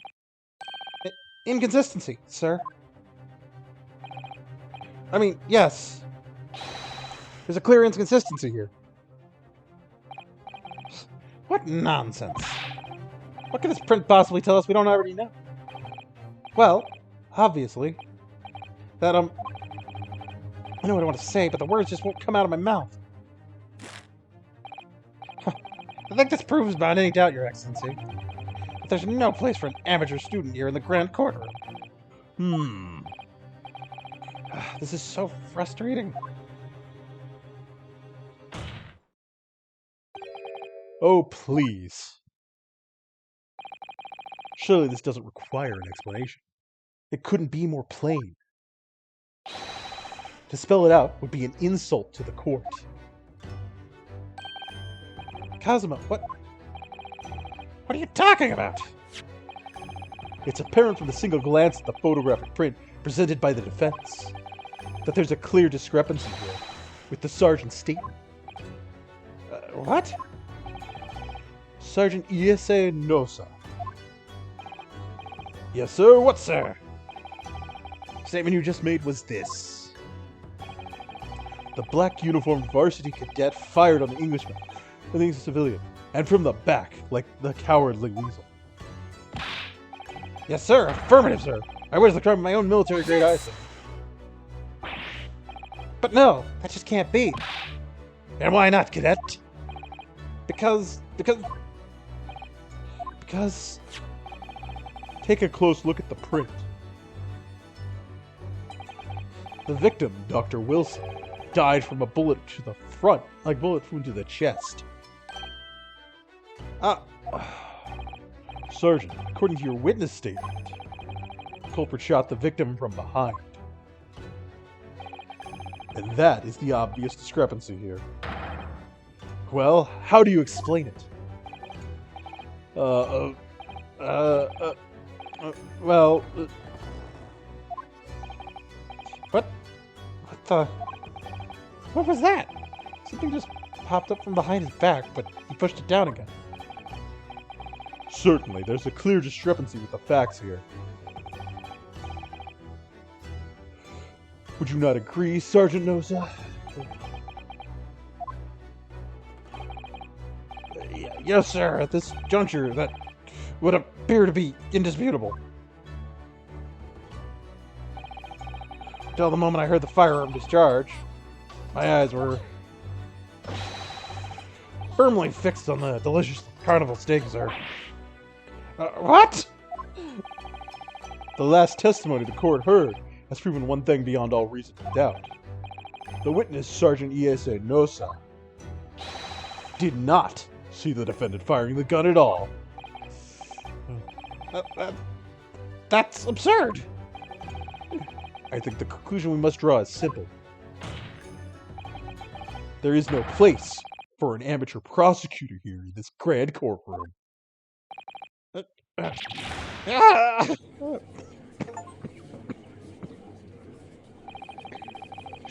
S3: Inconsistency, sir. I mean, yes. There's a clear inconsistency here. What nonsense. What can this print possibly tell us we don't already know? Well, obviously, that, I know what I want to say, but the words just won't come out of my mouth. I think this proves beyond any doubt, Your Excellency, that there's no place for an amateur student here in the Grand Courtroom. This is so frustrating. Oh, please. Surely this doesn't require an explanation. It couldn't be more plain. To spell it out would be an insult to the court. Kazuma, what are you talking about? It's apparent from the single glance at the photographic print presented by the defense that there's a clear discrepancy here with the sergeant's statement. What? Sergeant Iese Nosa. Yes, sir. What, sir? The statement you just made was this. The black uniformed varsity cadet fired on the Englishman, I think he's a civilian, and from the back, like the cowardly weasel. Yes, sir. Affirmative, sir. I wear the crown of my own military grade eyesight. But no, that just can't be. And why not, cadet? Because... Take a close look at the print. The victim, Dr. Wilson, died from a bullet to the front, like bullet wound to the chest. Sergeant, according to your witness statement, the culprit shot the victim from behind. And that is the obvious discrepancy here. Well, how do you explain it? What was that? Something just popped up from behind his back, but he pushed it down again. Certainly, there's a clear discrepancy with the facts here. Would you not agree, Sergeant Nosa? Yes, sir. At this juncture, that would appear to be indisputable. Till the moment I heard the firearm discharge, my eyes were firmly fixed on the delicious carnival steak, sir. What? The last testimony the court heard has proven one thing beyond all reason to doubt. The witness, Sergeant Iese Nosa, did not see the defendant firing the gun at all. That's absurd. I think the conclusion we must draw is simple. There is no place for an amateur prosecutor here in this grand courtroom. There's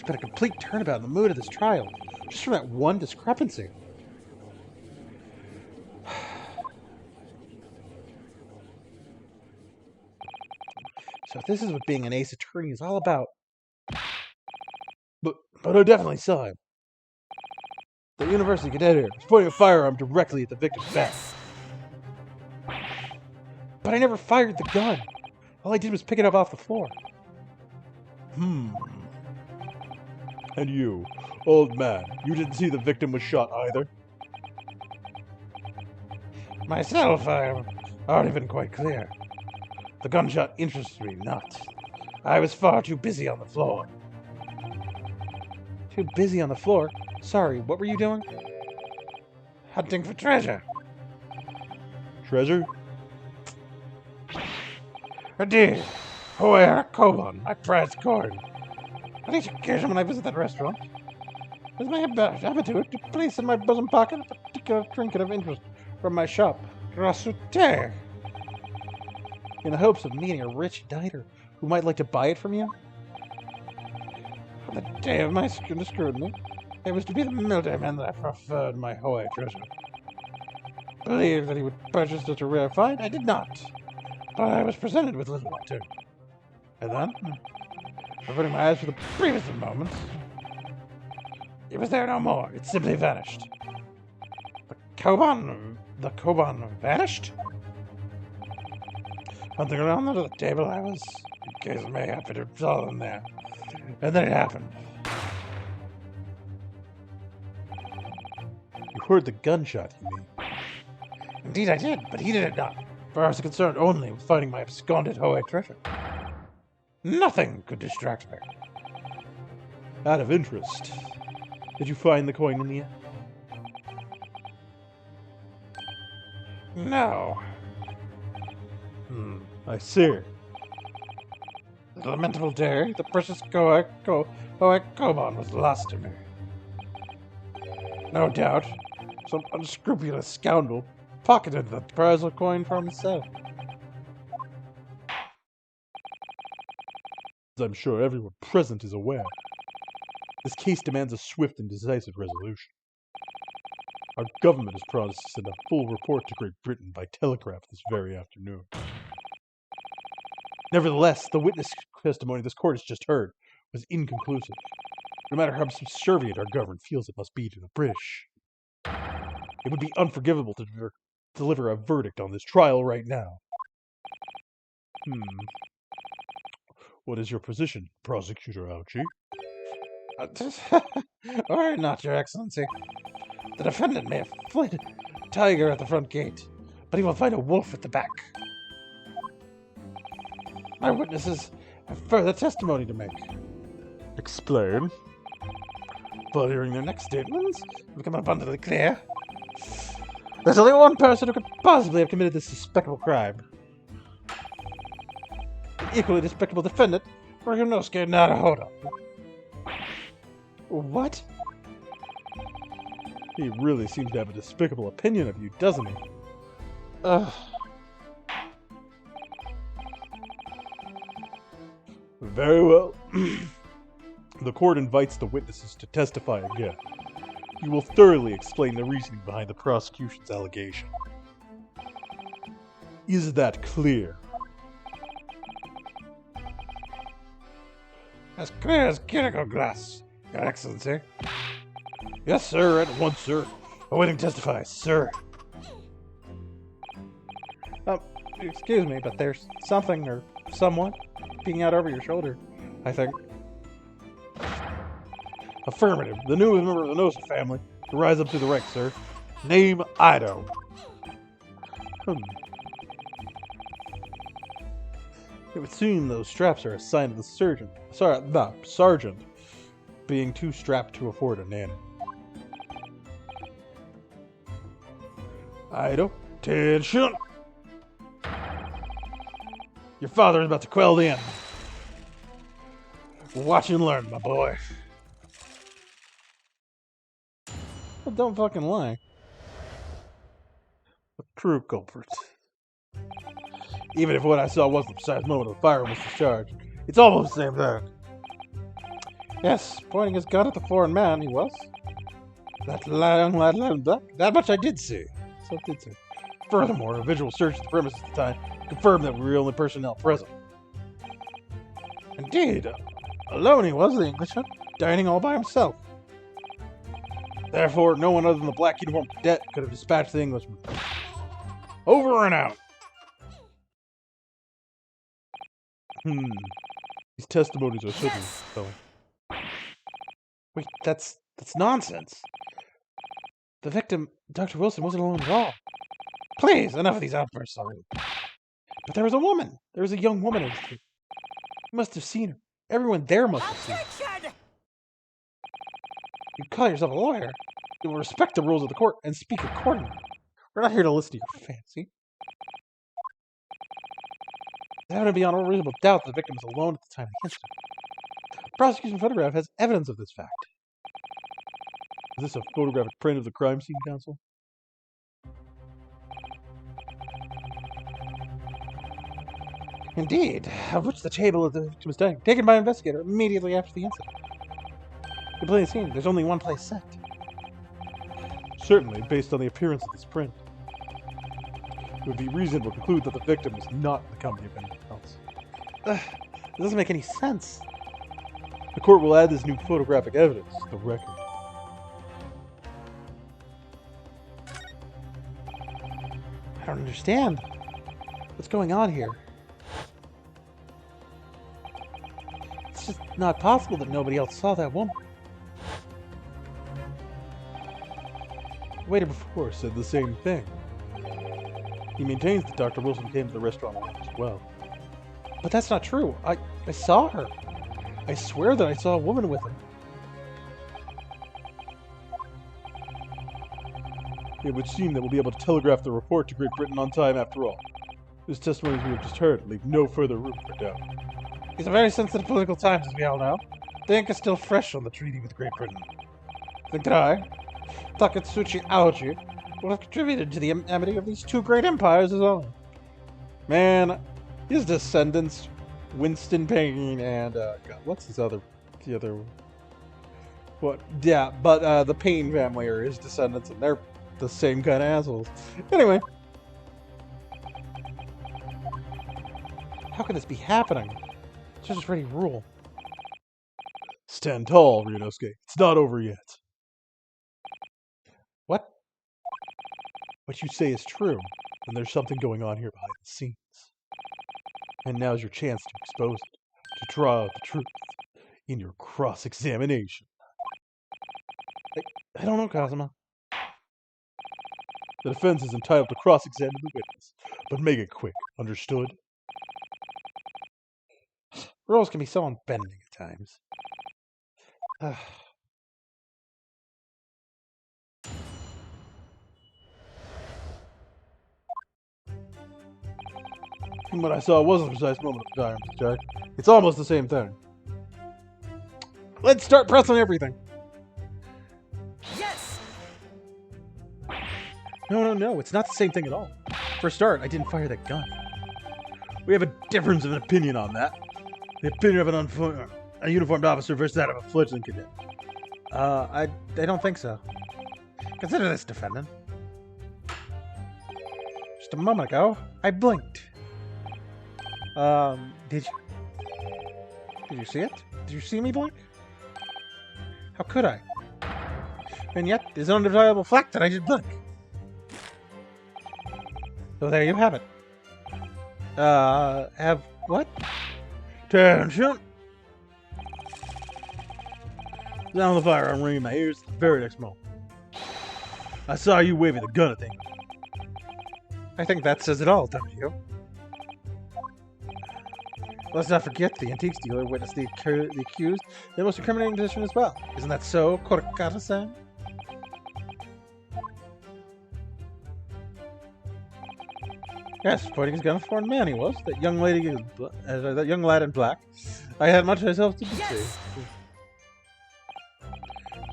S3: been a complete turnabout in the mood of this trial, just from that one discrepancy. So if this is what being an ace attorney is all about... But I definitely saw him. The university cadet here was pointing a firearm directly at the victim's back. But I never fired the gun. All I did was pick it up off the floor. And you, old man, you didn't see the victim was shot either? Myself, I've already been quite clear. The gunshot interested me not. I was far too busy on the floor. Too busy on the floor? Sorry, what were you doing? Hunting for treasure. Treasure? Indeed. Hoer Koban, my prized coin. On each occasion when I visit that restaurant, it is my habitude to place in my bosom pocket a particular trinket of interest from my shop, Grasute, in the hopes of meeting a rich diner who might like to buy it from you. On the day of my scrutiny, it was to be the military man that I preferred my Hawaii treasure. Believed that he would purchase such a rare find, I did not, but I was presented with little alternative. And then, averting my eyes for the briefest of moments, it was there no more. It simply vanished. The Koban vanished? Hunting around under the table, I was, in case of mayhap, it was all in there. And then it happened. You heard the gunshot, you mean? Indeed I did, but he did it not, for I was concerned only with finding my absconded Hohe treasure. Nothing could distract me. Out of interest, did you find the coin in the end? No. I see. The lamentable day, the precious Hohe Koban was lost to me. No doubt, some unscrupulous scoundrel pocketed the prize coin for himself. As I'm sure everyone present is aware, this case demands a swift and decisive resolution. Our government has promised to send a full report to Great Britain by telegraph this very afternoon. Nevertheless, the witness testimony this court has just heard was inconclusive, no matter how subservient our government feels it must be to the British. It would be unforgivable to deliver a verdict on this trial right now. What is your position, Prosecutor Ouchie? Or not, Your Excellency. The defendant may have fled a tiger at the front gate, but he will find a wolf at the back. My witnesses have further testimony to make. Explain. Following their next statements, it become abundantly clear. There's only one person who could possibly have committed this despicable crime. The equally despicable defendant, Ryunosuke Naruhodo. What? He really seems to have a despicable opinion of you, doesn't he? Very well. The court invites the witnesses to testify again. You will thoroughly explain the reasoning behind the prosecution's allegation. Is that clear? As clear as cuticle glass, Your Excellency. Yes, sir, at once, sir. Awaiting testify, sir. Excuse me, but there's something or someone peeking out over your shoulder, I think. Affirmative. The newest member of the Nosa family to rise up to the rank, sir. Name Ido. It would seem those straps are a sign of the sergeant being too strapped to afford a nanny. Ido, attention! Your father is about to quell the enemy. Watch and learn, my boy. Well, don't fucking lie. The true culprit. Even if what I saw wasn't the precise moment of the fire was discharged, it's almost the same thing. Yes, pointing his gun at the foreign man, he was. That young lad in black. That much I did see. So I did see. Furthermore, a visual search of the premises at the time confirmed that we were the only personnel present. Indeed, alone he was, the Englishman, dining all by himself. Therefore, no one other than the black uniformed cadet could have dispatched the Englishman. Over and out. These testimonies are certain, so. Wait, that's nonsense. The victim, Dr. Wilson, wasn't alone at all. Please, enough of these outbursts already. But there was a woman. There was a young woman in the street. You must have seen her. Everyone there must have seen her.
S4: Objection!
S3: You call yourself a lawyer. You will respect the rules of the court and speak accordingly. We're not here to listen to your fancy. It's evident beyond all reasonable doubt that the victim was alone at the time of the incident. The prosecution photograph has evidence of this fact. Is this a photographic print of the crime scene, counsel? Indeed, of which the table of the victim was taken by an investigator immediately after the incident. You plainly seen, there's only one place set. Certainly, based on the appearance of this print, it would be reasonable to conclude that the victim was not in the company of anyone else. It doesn't make any sense. The court will add this new photographic evidence to the record. I don't understand. What's going on here? It's just not possible that nobody else saw that woman. The waiter before said the same thing. He maintains that Dr. Wilson came to the restaurant alone as well. But that's not true. I saw her. I swear that I saw a woman with him. It would seem that we'll be able to telegraph the report to Great Britain on time after all. This testimony we have just heard leave no further room for doubt. These are very sensitive political times, as we all know. The ink is still fresh on the treaty with Great Britain. Think that I, Takatsuchi Aoji, will have contributed to the amity of these two great empires as well. Man, his descendants, Winston Payne and, God, what's the other one? What? Yeah, but the Payne family are his descendants, and they're the same kind of assholes. Anyway. How could this be happening? It's just ready rule. Stand tall, Ryunosuke. It's not over yet. What? What you say is true, and there's something going on here behind the scenes. And now's your chance to expose it, to draw out the truth in your cross-examination. I don't know, Kazuma. The defense is entitled to cross-examine the witness, but make it quick, understood? Rules can be so unbending at times. What I saw wasn't the precise moment of time, Jack. It's almost the same thing. Let's start pressing everything.
S4: Yes!
S3: No, it's not the same thing at all. For a start, I didn't fire that gun. We have a difference of opinion on that. The opinion of a uniformed officer versus that of a fledgling cadet. I don't think so. Consider this, defendant. Just a moment ago, I blinked. Did you see it? Did you see me blink? How could I? And yet, there's an undeniable fact that I did blink. So there you have it. Have what? Attention! Sound of the firearm ringing in my ears the very next moment. I saw you waving the gun at me. I think that says it all, don't you? Let's not forget the antiques dealer witnessed the accused in the most incriminating position as well. Isn't that so, Korokata-san? Yes, pointing his gun at a foreign man he was. That young lady, that young lad in black. I had much myself to say.
S4: Yes!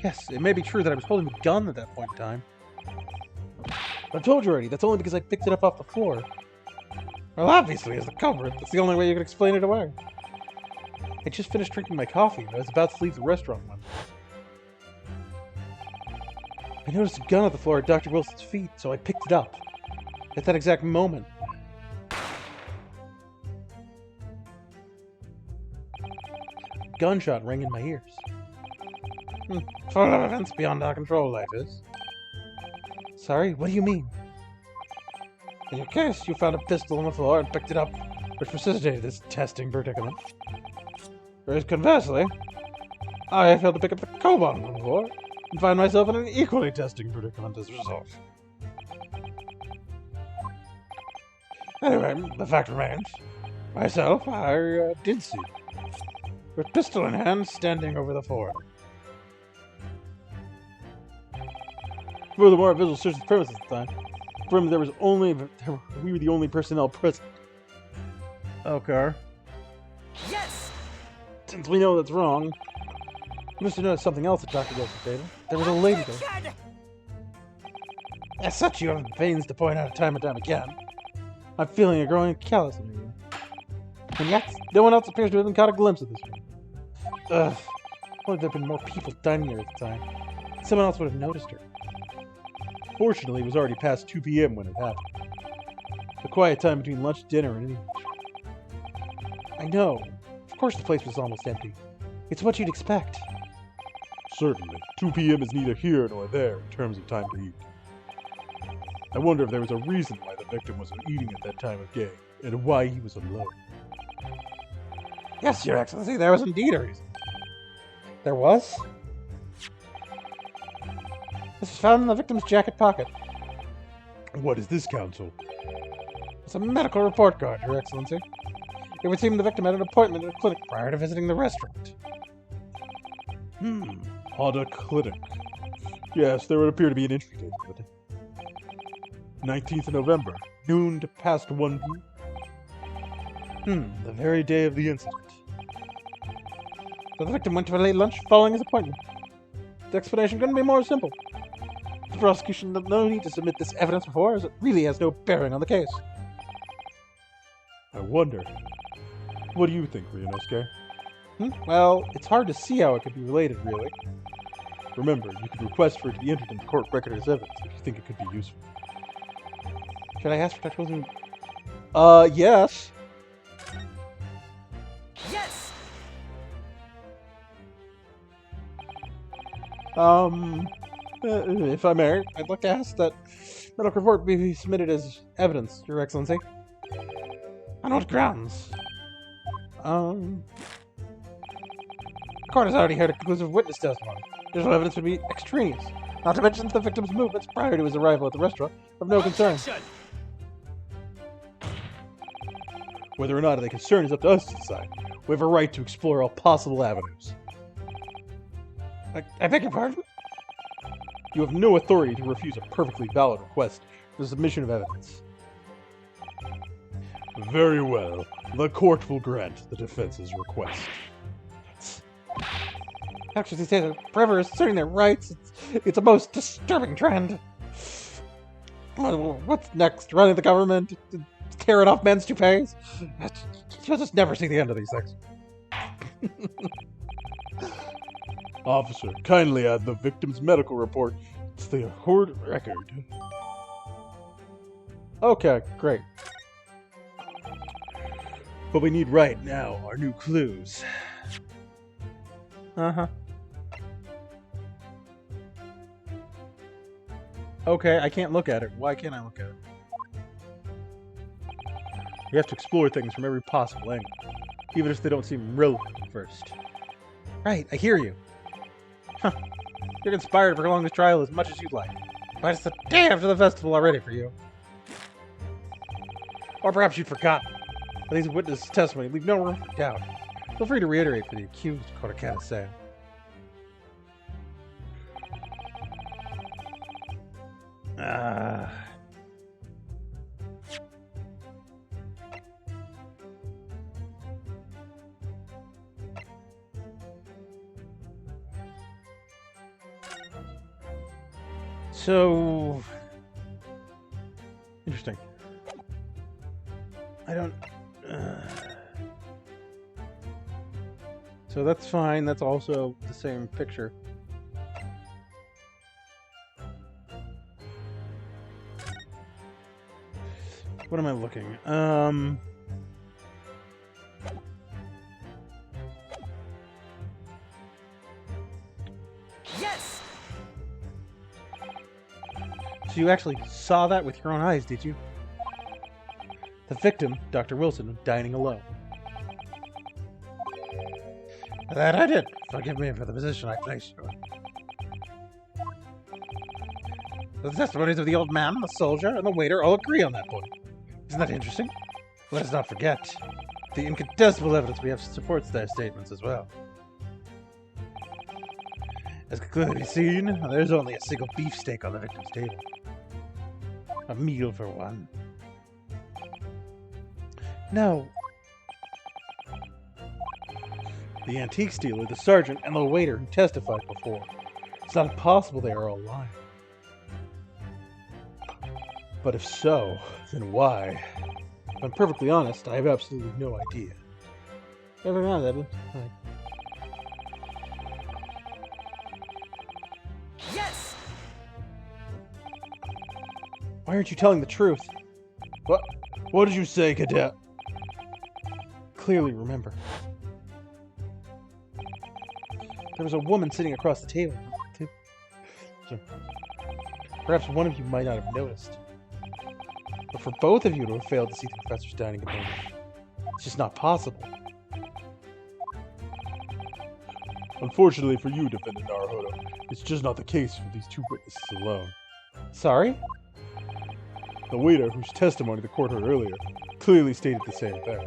S3: Yes, it may be true that I was holding the gun at that point in time. But I told you already, that's only because I picked it up off the floor. Well, obviously, as the culprit, that's the only way you can explain it away. I just finished drinking my coffee, and I was about to leave the restaurant when I noticed a gun on the floor at Dr. Wilson's feet, so I picked it up. At that exact moment. A gunshot rang in my ears. Full of events beyond our control, life is. Sorry, what do you mean? In your case, you found a pistol on the floor and picked it up, which necessitated this testing predicament. Whereas conversely, I failed to pick up the Koban on the floor and find myself in an equally testing predicament as a result. Anyway, the fact remains, myself, I did see you, with pistol in hand, standing over the foreigner. Furthermore, a visual search of the premises at the time confirmed we were the only personnel present. Okay.
S4: Yes!
S3: Since we know that's wrong, you must have noticed something else at Dr. Wilson's table. There was a lady there.
S4: Kid!
S3: As such, you have pains to point out time and time again. I'm feeling a growing callous in you. And yet, no one else appears to have even caught a glimpse of this room. Ugh. Only there have been more people dining here at the time. Someone else would have noticed her. Fortunately, it was already past 2 p.m. when it happened. The quiet time between lunch, dinner, and eating. I know. Of course the place was almost empty. It's what you'd expect. Certainly. 2 p.m. is neither here nor there in terms of time to eat. I wonder if there was a reason why the victim was eating at that time of day, and why he was alone. Yes, Your Excellency, there was indeed a reason. There was? This was found in the victim's jacket pocket. What is this, Counsel? It's a medical report card, Your Excellency. It would seem the victim had an appointment at a clinic prior to visiting the restaurant. At a clinic. Yes, there would appear to be an entry date for it. 19th of November, noon to past 1 p.m. The very day of the incident. So the victim went to a late lunch following his appointment. The explanation couldn't be more simple. The prosecution had no need to submit this evidence before, as it really has no bearing on the case. I wonder. What do you think, Ryunosuke? Well, it's hard to see how it could be related, really. Remember, you could request for it to be entered into court record as evidence if you think it could be useful. Should I ask for Dr. Wilson? Yes.
S4: Yes!
S3: If I may, I'd like to ask that medical report be submitted as evidence, Your Excellency. On what grounds? The court has already heard a conclusive witness testimony. Additional evidence would be extraneous. Not to mention the victim's movements prior to his arrival at the restaurant of no concern. Whether or not they concern is up to us to decide. We have a right to explore all possible avenues. I beg your pardon? You have no authority to refuse a perfectly valid request for the submission of evidence. Very well. The court will grant the defense's request. Actually, they say that forever asserting their rights. It's a most disturbing trend. What's next? Running the government? Tearing off men's toupees? You'll just never see the end of these things. Officer, kindly add the victim's medical report to the court record. Okay, great. What we need right now are new clues. Uh-huh. Okay, I can't look at it. Why can't I look at it? You have to explore things from every possible angle, even if they don't seem relevant at first. Right, I hear you. Huh. You're inspired to prolong this trial as much as you'd like, but it's the day after the festival already for you. Or perhaps you'd forgotten. But these witness testimony leave no room for doubt. Feel free to reiterate for the accused, Kodakata-san. So... interesting. I don't... So that's fine. That's also the same picture. What am I looking?
S4: Yes!
S3: So you actually saw that with your own eyes, did you? The victim, Dr. Wilson, dining alone. That I did. Forgive me for the position I placed you in. The testimonies of the old man, the soldier, and the waiter all agree on that point. Isn't that interesting? Let us not forget, the incontestable evidence we have supports their statements as well. As can clearly be seen, there's only a single beefsteak on the victim's table. A meal for one. No. The antiques dealer, the sergeant, and the waiter who testified before. It's not impossible they are all lying. But if so, then why? If I'm perfectly honest, I have absolutely no idea. Never mind, Evan.
S4: Yes!
S3: Why aren't you telling the truth? What did you say, Cadet? Clearly remember. There was a woman sitting across the table. Perhaps one of you might not have noticed. But for both of you to have failed to see the professor's dining companion, it's just not possible.
S1: Unfortunately for you, Defendant Naruhodo, it's just not the case for these two witnesses alone.
S3: Sorry?
S1: The waiter, whose testimony the court heard earlier, clearly stated the same thing.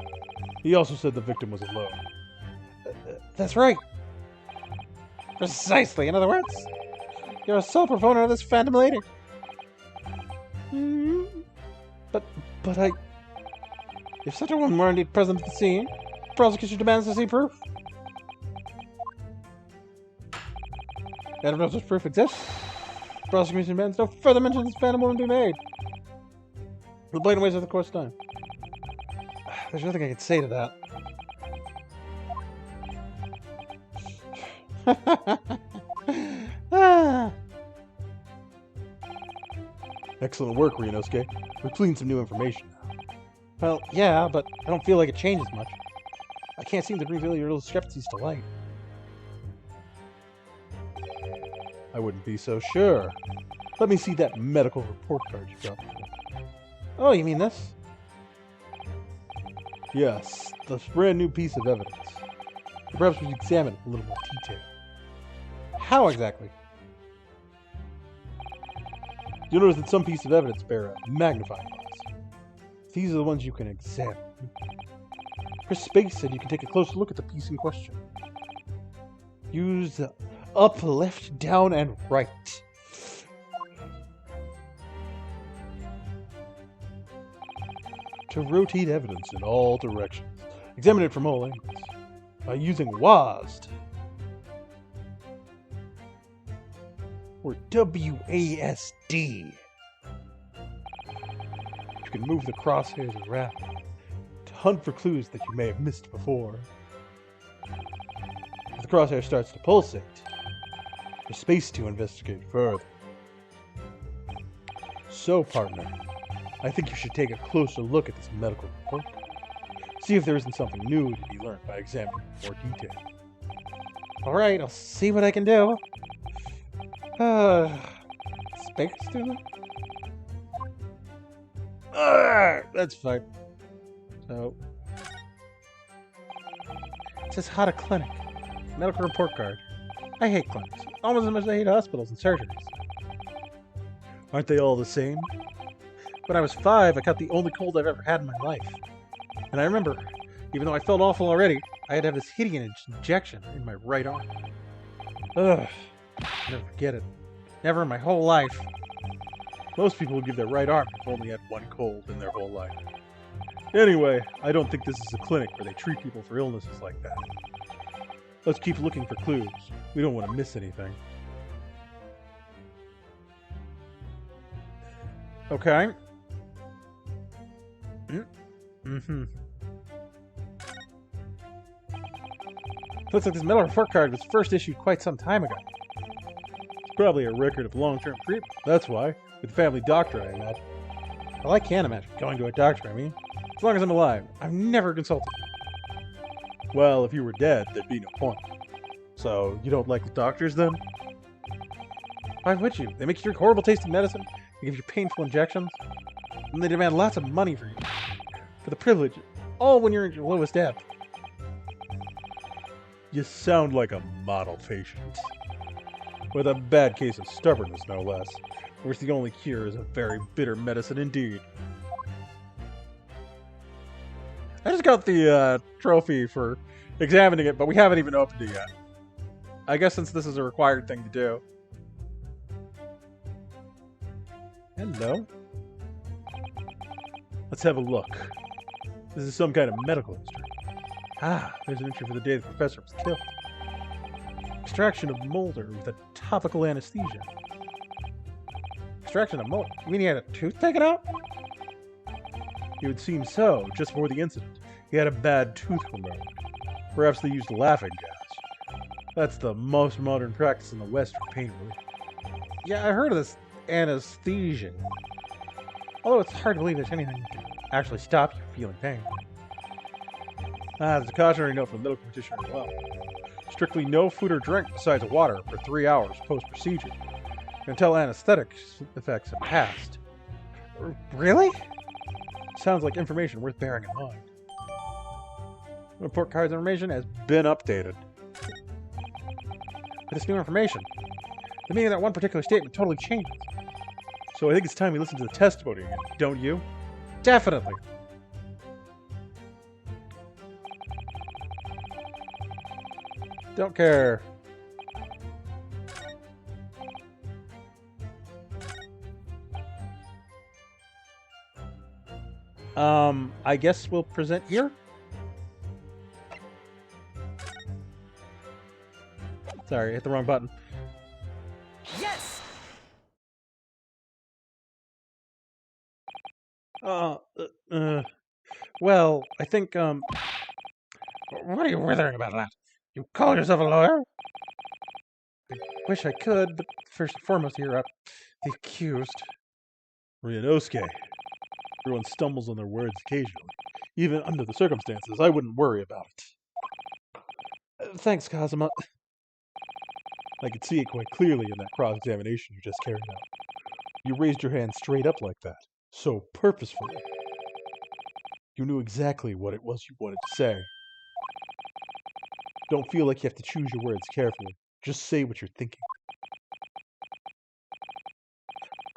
S1: He also said the victim was alone.
S3: That's right. Precisely. In other words, you're a sole proponent of this phantom lady. But I... If such a woman were indeed present at the scene, the prosecution demands to see proof. And if no such proof exists, the prosecution demands no further mention of this phantom woman be made. The blatant waste of the court's time. There's nothing I can say to that.
S1: Excellent work, Ryunosuke. We've gleaned some new information now.
S3: Well, yeah, but I don't feel like it changes much. I can't seem to bring really your discrepancies to light.
S1: I wouldn't be so sure. Let me see that medical report card you got before.
S3: Oh, you mean this?
S1: Yes, this brand new piece of evidence. Perhaps we should examine it in a little more detail.
S3: How exactly?
S1: You'll notice that some pieces of evidence bear a magnifying glass. These are the ones you can examine. Chris Space said you can take a closer look at the piece in question.
S3: Use the up, left, down, and right.
S1: To rotate evidence in all directions. Examine it from all angles. By using WASD.
S3: Or WASD.
S1: You can move the crosshairs around to hunt for clues that you may have missed before. If the crosshair starts to pulsate, there's space to investigate further. So, partner, I think you should take a closer look at this medical report. See if there isn't something new to be learned by examining in more detail.
S3: Alright, I'll see what I can do. Space student? That's fine. So, it says how to clinic. Medical report card. I hate clinics. Almost as much as I hate hospitals and surgeries.
S1: Aren't they all the same?
S3: When I was 5, I caught the only cold I've ever had in my life. And I remember, even though I felt awful already, I had to have this hideous injection in my right arm. Ugh. I'll never forget it. Never in my whole life.
S1: Most people would give their right arm if they've only had one cold in their whole life. Anyway, I don't think this is a clinic where they treat people for illnesses like that. Let's keep looking for clues. We don't want to miss anything.
S3: Okay. Looks like this medical report card was first issued quite some time ago.
S1: It's probably a record of long-term treatment. That's why. With the family doctor, I imagine.
S3: Well, I can't imagine going to a doctor, I mean. As long as I'm alive, I've never consulted.
S1: Well, if you were dead, there'd be no point. So, you don't like the doctors, then?
S3: Why would you? They make you drink horrible tasting medicine, they give you painful injections, and they demand lots of money for you. For the privilege, all when you're at your lowest ebb.
S1: You sound like a model patient. With a bad case of stubbornness, no less. For which the only cure is a very bitter medicine indeed. out the trophy for examining it, but we haven't even opened it yet. I guess since this is a required thing to do. Hello. Let's have a look. This is some kind of medical history. Ah, there's an entry for the day the professor was killed. Extraction of molder with a topical anesthesia. Extraction of molder? You mean he had a tooth taken out? It would seem so, just before the incident. He had a bad tooth removed. Perhaps they used laughing gas. That's the most modern practice in the West for pain relief. Yeah, I heard of this anesthesia. Although it's hard to believe there's anything that can actually stop you from feeling pain. Ah, there's a cautionary note from the medical practitioner as well. Strictly no food or drink besides water for 3 hours post-procedure until anesthetic effects have passed. Really? Sounds like information worth bearing in mind. Report card's information has been updated. With this new information, the meaning of that one particular statement totally changes. So I think it's time we listen to the testimony again, don't you? Definitely. Don't care. I guess we'll present here. Sorry, I hit the wrong button.
S4: Yes!
S1: Well, I think, what are you withering about that? You call yourself a lawyer? I wish I could, but first and foremost here, the accused. Ryanosuke. Everyone stumbles on their words occasionally. Even under the circumstances, I wouldn't worry about it. Thanks, Kazuma. I could see it quite clearly in that cross-examination you just carried out. You raised your hand straight up like that, so purposefully. You knew exactly what it was you wanted to say. Don't feel like you have to choose your words carefully. Just say what you're thinking.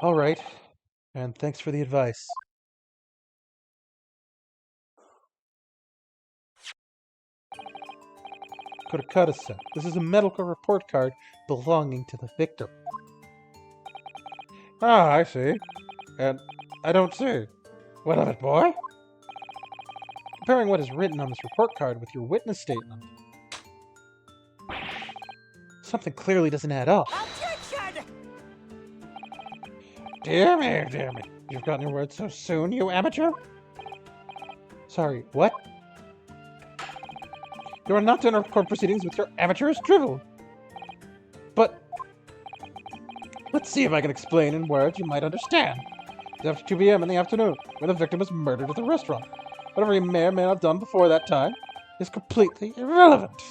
S1: All right, and thanks for the advice. Kurakata-san, this is a medical report card belonging to the victim. Ah, I see. And I don't see. What of it, boy? Comparing what is written on this report card with your witness statement, something clearly doesn't add up.
S4: Objection!
S1: Dear me, dear me. You've gotten your words so soon, you amateur? Sorry, what? You are not to enter court proceedings with your amateurish drivel. But let's see if I can explain in words you might understand. It's after 2 p.m. in the afternoon, when the victim was murdered at the restaurant. Whatever he may or may not have done before that time is completely irrelevant.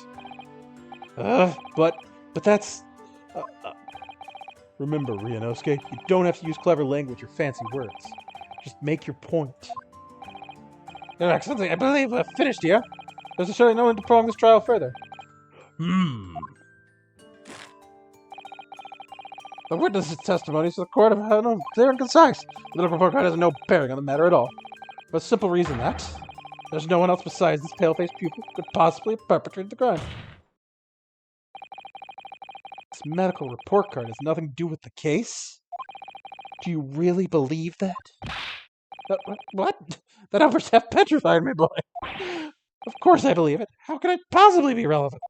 S1: But that's... Remember, Ryanosuke, you don't have to use clever language or fancy words. Just make your point. Your Excellency, I believe we're finished here. There's certainly no one to prolong this trial further. The witness's testimony to the court of had no clear and concise. The medical report card has no bearing on the matter at all. For the simple reason that there's no one else besides this pale-faced pupil who could possibly have perpetrated the crime. This medical report card has nothing to do with the case? Do you really believe that? What? That almost half petrified me, boy. Of course I believe it. How could it possibly be relevant?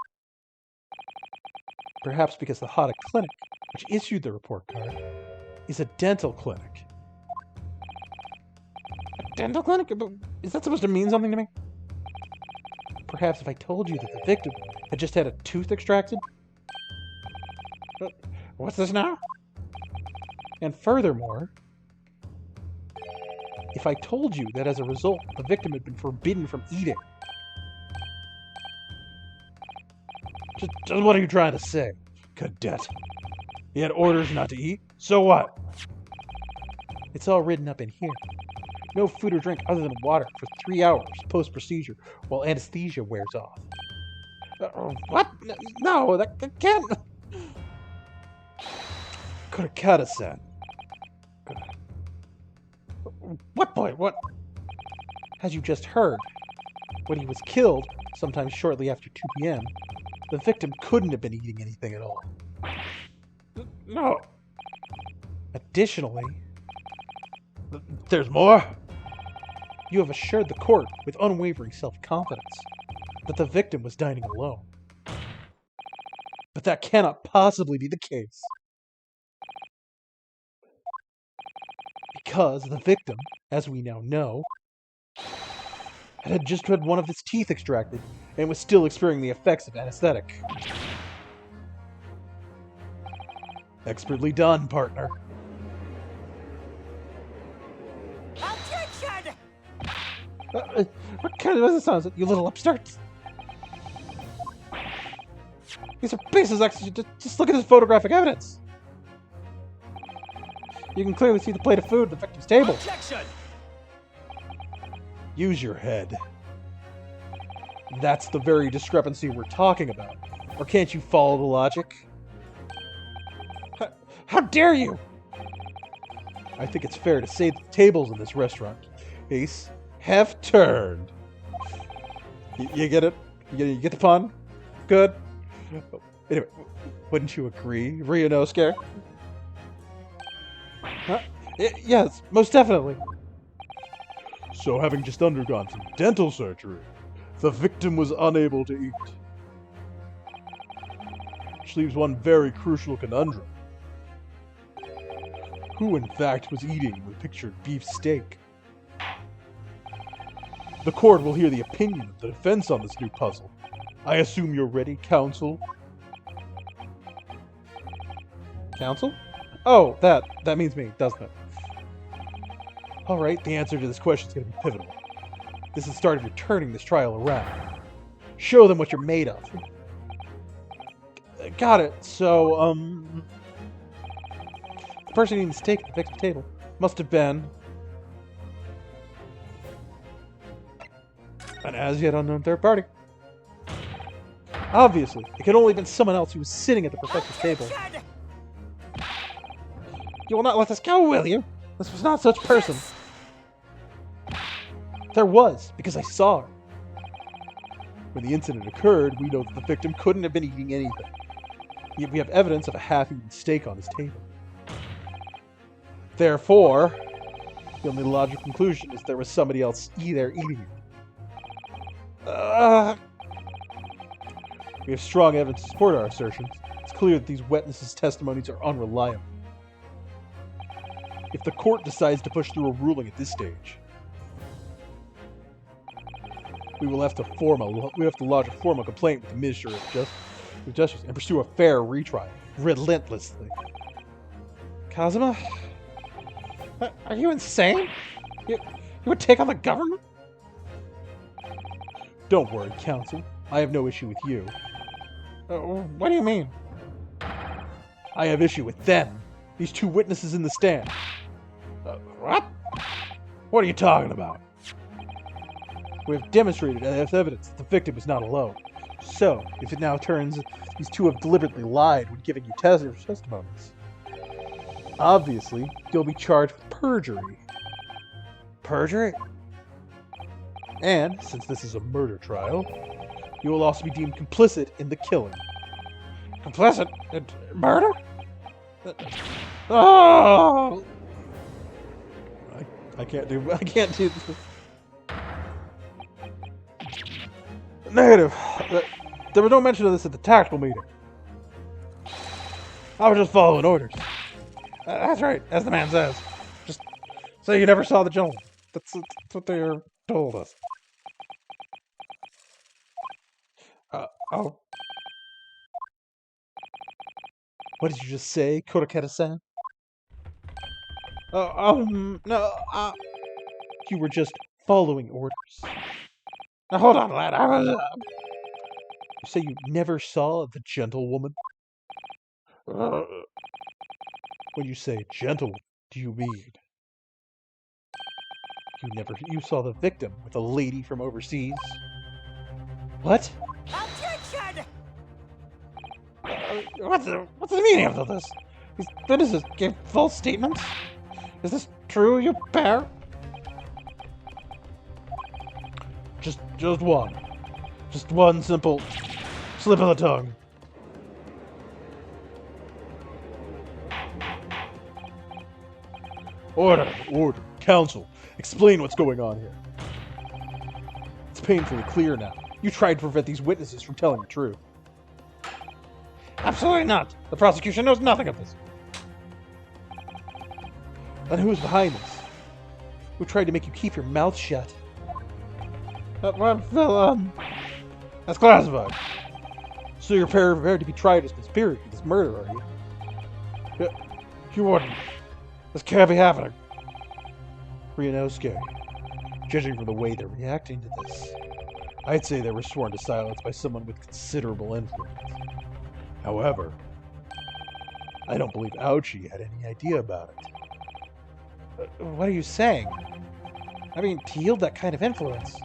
S1: Perhaps because the Hada Clinic, which issued the report card, is a dental clinic. A dental clinic? Is that supposed to mean something to me? Perhaps if I told you that the victim had just had a tooth extracted? What's this now? And furthermore, if I told you that as a result, the victim had been forbidden from eating. Just what are you trying to say, cadet? He had orders not to eat? So what? It's all written up in here. No food or drink other than water for 3 hours post-procedure while anesthesia wears off. What? No, that can't... Kurakata-san. What boy? What? As you just heard,
S3: When he was killed, sometime shortly after 2 p.m., the victim couldn't have been eating anything at all.
S1: No.
S3: Additionally,
S1: There's more?
S3: you have assured the court with unwavering self-confidence that the victim was dining alone. But that cannot possibly be the case. Because the victim, as we now know, had just had one of his teeth extracted and was still experiencing the effects of anesthetic. Expertly done, partner.
S4: Objection!
S3: What kind of business sounds it, you little upstarts? These are pieces, actually. Just look at his photographic evidence. You can clearly see the plate of food at the victim's table.
S4: Objection!
S3: Use your head. That's the very discrepancy we're talking about. Or can't you follow the logic? How dare you! I think it's fair to say that the tables in this restaurant, Ace, have turned. You get it? You get the pun? Good. Anyway, wouldn't you agree, Ryunosuke? Huh? Yes, most definitely. So, having just undergone some dental surgery, the victim was unable to eat. Which leaves one very crucial conundrum. Who, in fact, was eating the pictured beef steak? The court will hear the opinion of the defense on this new puzzle. I assume you're ready, counsel? Counsel? Oh, that means me, doesn't it? Alright, the answer to this question is going to be pivotal. This is the start of your turning this trial around. Show them what you're made of. Got it. So, the person eating the steak at the victim's table must have been an as-yet unknown third party. Obviously, it could only have been someone else who was sitting at the perfected table.
S4: Objection!
S3: You will not let this go, will you? This was not such person. There was, because I saw her. When the incident occurred, we know that the victim couldn't have been eating anything. Yet we have evidence of a half-eaten steak on his table. Therefore, the only logical conclusion is there was somebody else there eating it. We have strong evidence to support our assertions. It's clear that these witnesses' testimonies are unreliable. If the court decides to push through a ruling at this stage, we will have to lodge a formal complaint with the Ministry of Justice and pursue a fair retrial, relentlessly. Kazuma? Are you insane? You would take on the government? Don't worry, counsel. I have no issue with you. What do you mean? I have issue with them. These two witnesses in the stand. What? What are you talking about? We have demonstrated as evidence that the victim is not alone. So, if it now turns these two have deliberately lied when giving you testimonies, obviously, you'll be charged with perjury. Perjury? And, since this is a murder trial, you will also be deemed complicit in the killing. Complicit? In murder? Oh! I can't do this. Negative. There was no mention of this at the tactical meeting. I was just following orders. That's right, as the man says. Just say you never saw the gentleman. That's what they told us. Oh. What did you just say, Kodaketa-san? No, you were just following orders. Now hold on, lad. You say you never saw the gentlewoman? When you say gentle, do you mean you saw the victim with a lady from overseas? What?
S4: Objection!
S3: What's the meaning of all this? These witnesses gave false statements? Is this true, you pair? Just one. Just one simple slip of the tongue. Order, order, counsel. Explain what's going on here. It's painfully clear now. You tried to prevent these witnesses from telling the truth. Absolutely not. The prosecution knows nothing of this. And who's behind this? Who tried to make you keep your mouth shut? That's classified. So you're prepared to be tried as conspiracy, this murder, are you? Yeah, you wouldn't. This can't be happening. Ryunosuke, judging from the way they're reacting to this, I'd say they were sworn to silence by someone with considerable influence. However, I don't believe Aochi had any idea about it. What are you saying? I mean, to yield that kind of influence,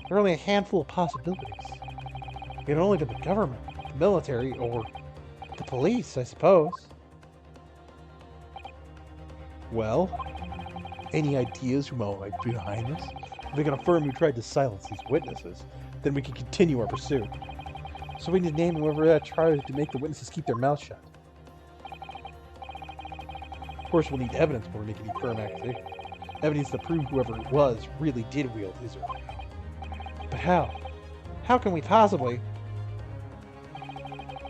S3: there are only a handful of possibilities. It can only be the government, the military, or the police, I suppose. Well, any ideas who might be behind this? If they can affirm who tried to silence these witnesses, then we can continue our pursuit. So we need to name whoever that tries to make the witnesses keep their mouths shut. Of course, we'll need evidence before we make any firm accusation. Evidence to prove whoever it was really did wield his or her power. But how? How can we possibly...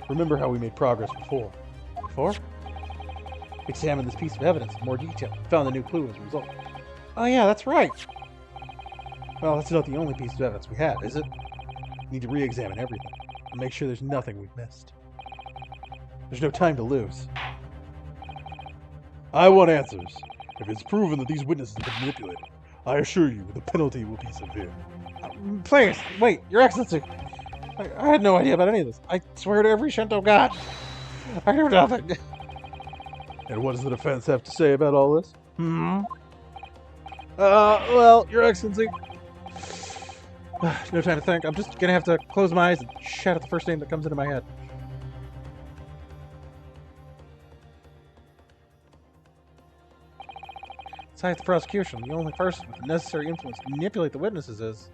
S3: Remember how we made progress before. Before? Examined this piece of evidence in more detail. Found a new clue as a result. Oh yeah, that's right. Well, that's not the only piece of evidence we have, is it? We need to re-examine everything and make sure there's nothing we've missed. There's no time to lose. I want answers. If it's proven that these witnesses have been manipulated, I assure you the penalty will be severe. Please, wait, Your Excellency. I had no idea about any of this. I swear to every Shinto god. I knew nothing. And what does the defense have to say about all this? Well, Your Excellency. No time to think. I'm just gonna have to close my eyes and shout out the first name that comes into my head. Besides the prosecution, the only person with the necessary influence to manipulate the witnesses is...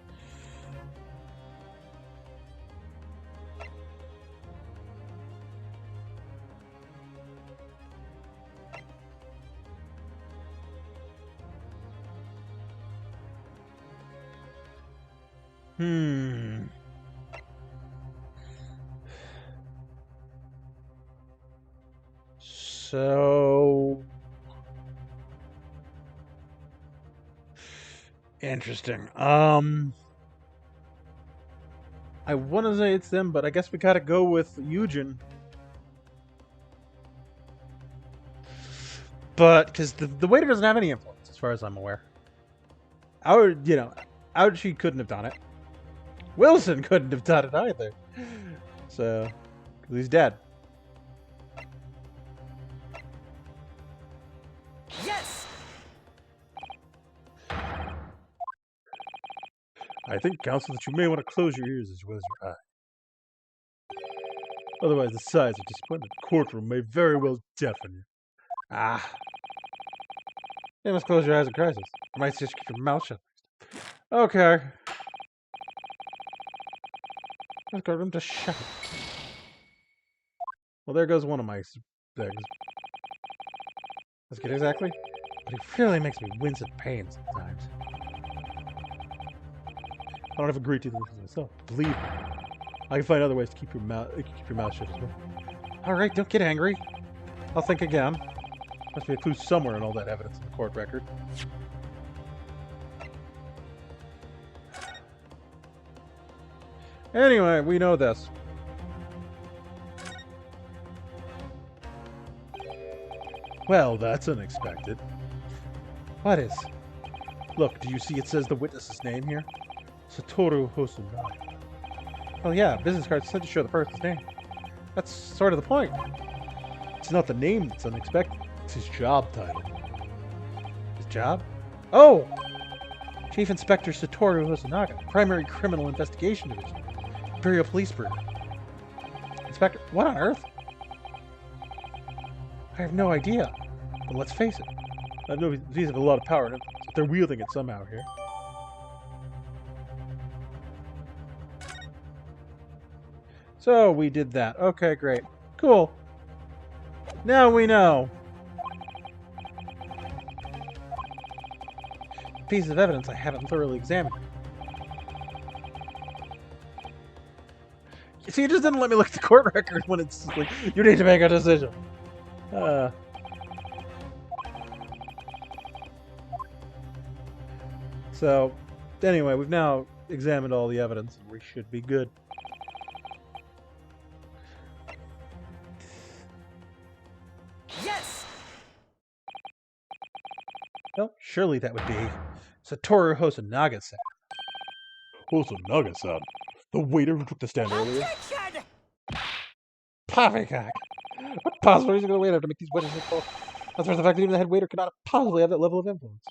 S3: So... Interesting. I want to say it's them, but I guess we gotta go with Eugen. But, because the waiter doesn't have any influence, as far as I'm aware. Aochi couldn't have done it. Wilson couldn't have done it either. So, because he's dead.
S4: Yes!
S3: I think, Counsel, that you may want to close your ears as well as your eye. Otherwise, the size of disappointment in the courtroom may very well deafen you. Ah. You must close your eyes in crisis. You might just keep your mouth shut. Okay. Let's go room to shut it. Well, there goes one of my things. That's good, exactly. But it really makes me wince in pain sometimes. I don't have a great deal of influence myself. Believe me, I can find other ways to keep your mouth shut as well. All right, don't get angry. I'll think again. Must be a clue somewhere in all that evidence in the court record. Anyway, we know this. Well, that's unexpected. What is? Look, do you see it says the witness's name here? Satoru Hosonaga. Oh yeah, business cards said to show the person's name. That's sort of the point. It's not the name that's unexpected. It's his job title. His job? Oh! Chief Inspector Satoru Hosonaga, Primary Criminal Investigation Division, Imperial Police Bureau. Inspector, what on earth? I have no idea. But let's face it, I know these have a lot of power, and they're wielding it somehow here.
S1: So we did that. Okay, great. Cool. Now we know. Pieces of evidence I haven't thoroughly examined. See, it just didn't let me look at the court record when it's like, you need to make a decision. So, anyway, we've now examined all the evidence and we should be good.
S4: Yes!
S1: Well, surely that would be Satoru Hosonaga-san.
S3: Hosonaga-san, the waiter who took the stand earlier.
S4: Attention!
S1: Poppycock! What possible reason could the waiter to make these waiters look false? That's the fact that even the head waiter could not possibly have that level of influence.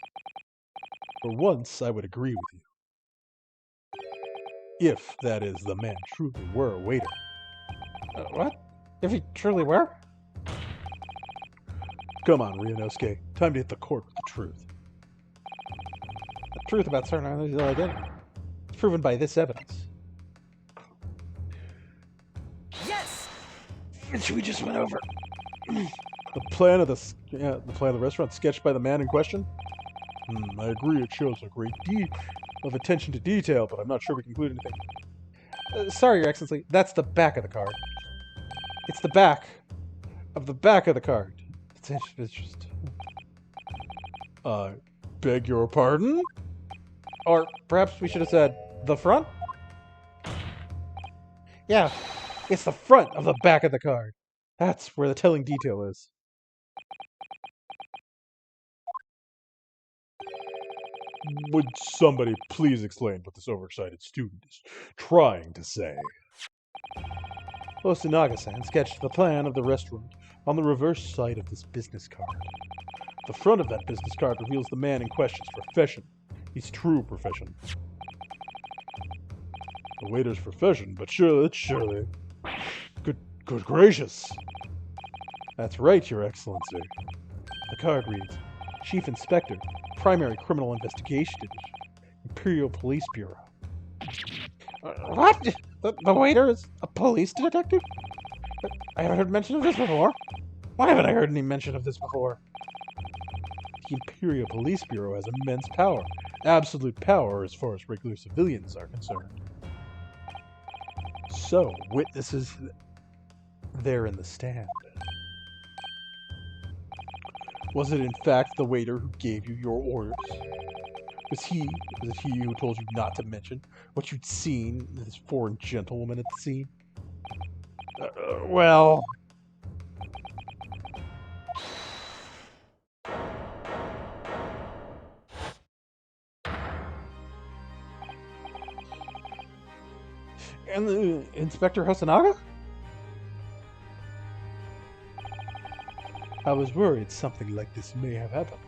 S3: For once, I would agree with you. If, that is, the man truly were a waiter.
S1: What? If he truly were?
S3: Come on, Ryunosuke. Time to hit the court with the truth.
S1: The truth about certain items' identity. It's proven by this evidence.
S4: Yes!
S1: Which we just went over.
S3: The plan of the restaurant sketched by the man in question? I agree it shows a great deal of attention to detail, but I'm not sure we can include anything.
S1: Sorry, Your Excellency. That's the back of the card. It's the back of the back of the card. It's just...
S3: I beg your pardon?
S1: Or perhaps we should have said the front? Yeah, it's the front of the back of the card. That's where the telling detail is.
S3: Would somebody please explain what this overexcited student is trying to say?
S1: Hosonaga-san sketched the plan of the restaurant on the reverse side of this business card.
S3: The front of that business card reveals the man in question's profession, his true profession. The waiter's profession, but surely. Good gracious.
S1: That's right, Your Excellency. The card reads, Chief Inspector, Primary Criminal Investigation Division, Imperial Police Bureau. What? The waiter is a police detective? I haven't heard mention of this before. Why haven't I heard any mention of this before?
S3: The Imperial Police Bureau has immense power. Absolute power as far as regular civilians are concerned.
S1: So, witnesses there in the stand.
S3: Was it in fact the waiter who gave you your orders? Was it he who told you not to mention what you'd seen in this foreign gentlewoman at the scene?
S1: Well... And Inspector Hosonaga?
S3: I was worried something like this may have happened.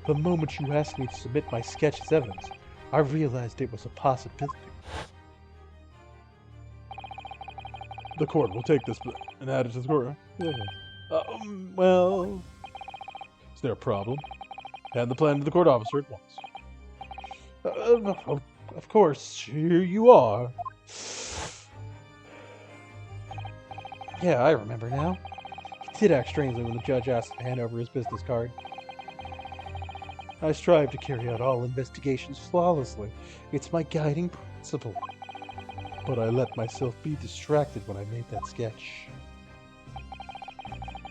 S3: The moment you asked me to submit my sketch as evidence, I realized it was a possibility. The court will take this and add it to the court. Yeah. Well... Is there a problem? Hand the plan to the court officer at once. Of course, here you are.
S1: Yeah, I remember now. He did act strangely when the judge asked to hand over his business card.
S3: I strive to carry out all investigations flawlessly. It's my guiding principle. But I let myself be distracted when I made that sketch.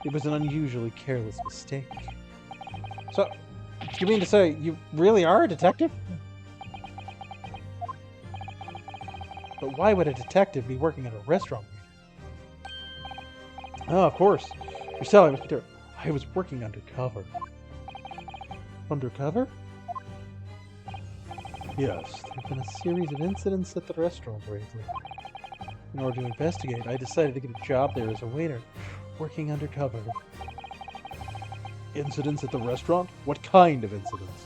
S1: It was an unusually careless mistake. So, you mean to say you really are a detective? But why would a detective be working at a restaurant? Oh, of course. You're selling Mr. I was working undercover.
S3: Undercover? Yes.
S1: There have been a series of incidents at the restaurant lately. In order to investigate, I decided to get a job there as a waiter, working undercover.
S3: Incidents at the restaurant? What kind of incidents?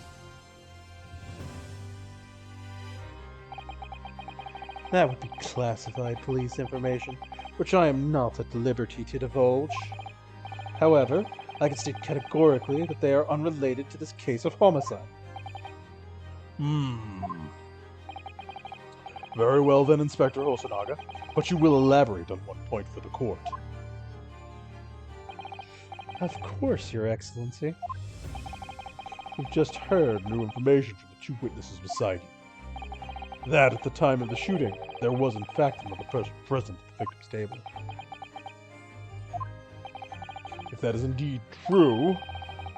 S1: That would be classified police information, which I am not at liberty to divulge. However, I can state categorically that they are unrelated to this case of homicide.
S3: Very well then, Inspector Hosonaga. but you will elaborate on one point for the court.
S1: Of course, Your Excellency.
S3: We've just heard new information from the two witnesses beside you. That at the time of the shooting, there was in fact another person present at the victim's table. If that is indeed true,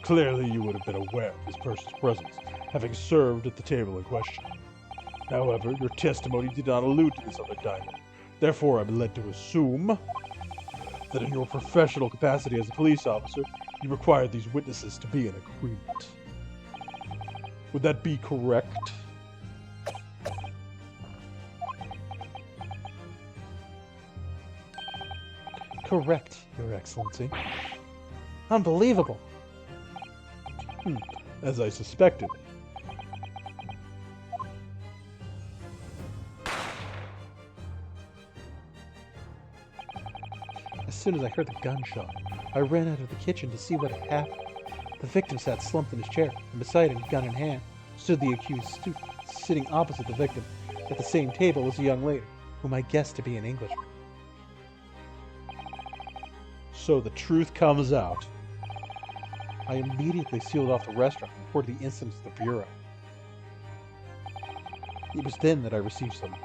S3: clearly you would have been aware of this person's presence, having served at the table in question. However, your testimony did not allude to this other diamond. Therefore, I'm led to assume that in your professional capacity as a police officer, you required these witnesses to be in agreement. Would that be correct?
S1: Correct, Your Excellency. Unbelievable.
S3: As I suspected.
S1: As soon as I heard the gunshot, I ran out of the kitchen to see what had happened. The victim sat slumped in his chair, and beside him, gun in hand, stood the accused sitting opposite the victim. At the same table was a young lady, whom I guessed to be an Englishman.
S3: So the truth comes out.
S1: I immediately sealed off the restaurant and reported the incident to the Bureau. It was then that I received some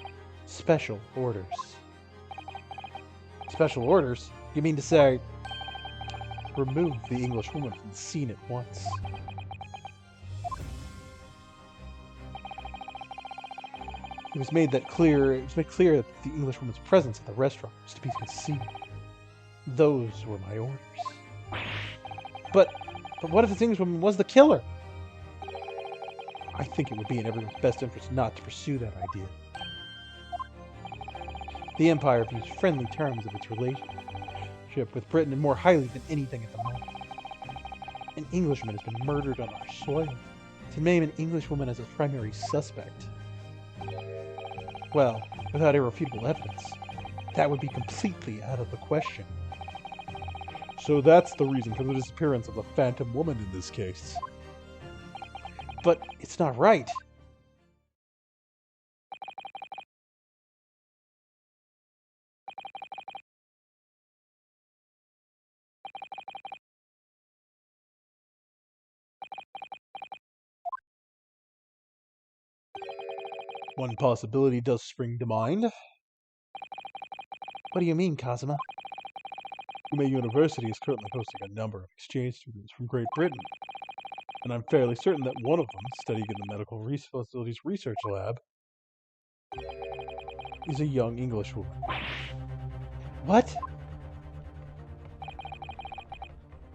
S1: special orders. Special orders? You mean to say, remove the English woman from the scene at once? It was made clear that the English woman's presence at the restaurant was to be concealed. Those were my orders. But what if this Englishwoman was the killer? I think it would be in everyone's best interest not to pursue that idea. The Empire views friendly terms of its relationship with Britain and more highly than anything at the moment. An Englishman has been murdered on our soil. To name an Englishwoman as a primary suspect, well, without irrefutable evidence, that would be completely out of the question.
S3: So that's the reason for the disappearance of the Phantom Woman in this case.
S1: But it's not right.
S3: One possibility does spring to mind.
S1: What do you mean, Kazuma?
S3: Ume University is currently hosting a number of exchange students from Great Britain, and I'm fairly certain that one of them, studying in the Medical Facilities Research Lab, is a young Englishwoman.
S1: What?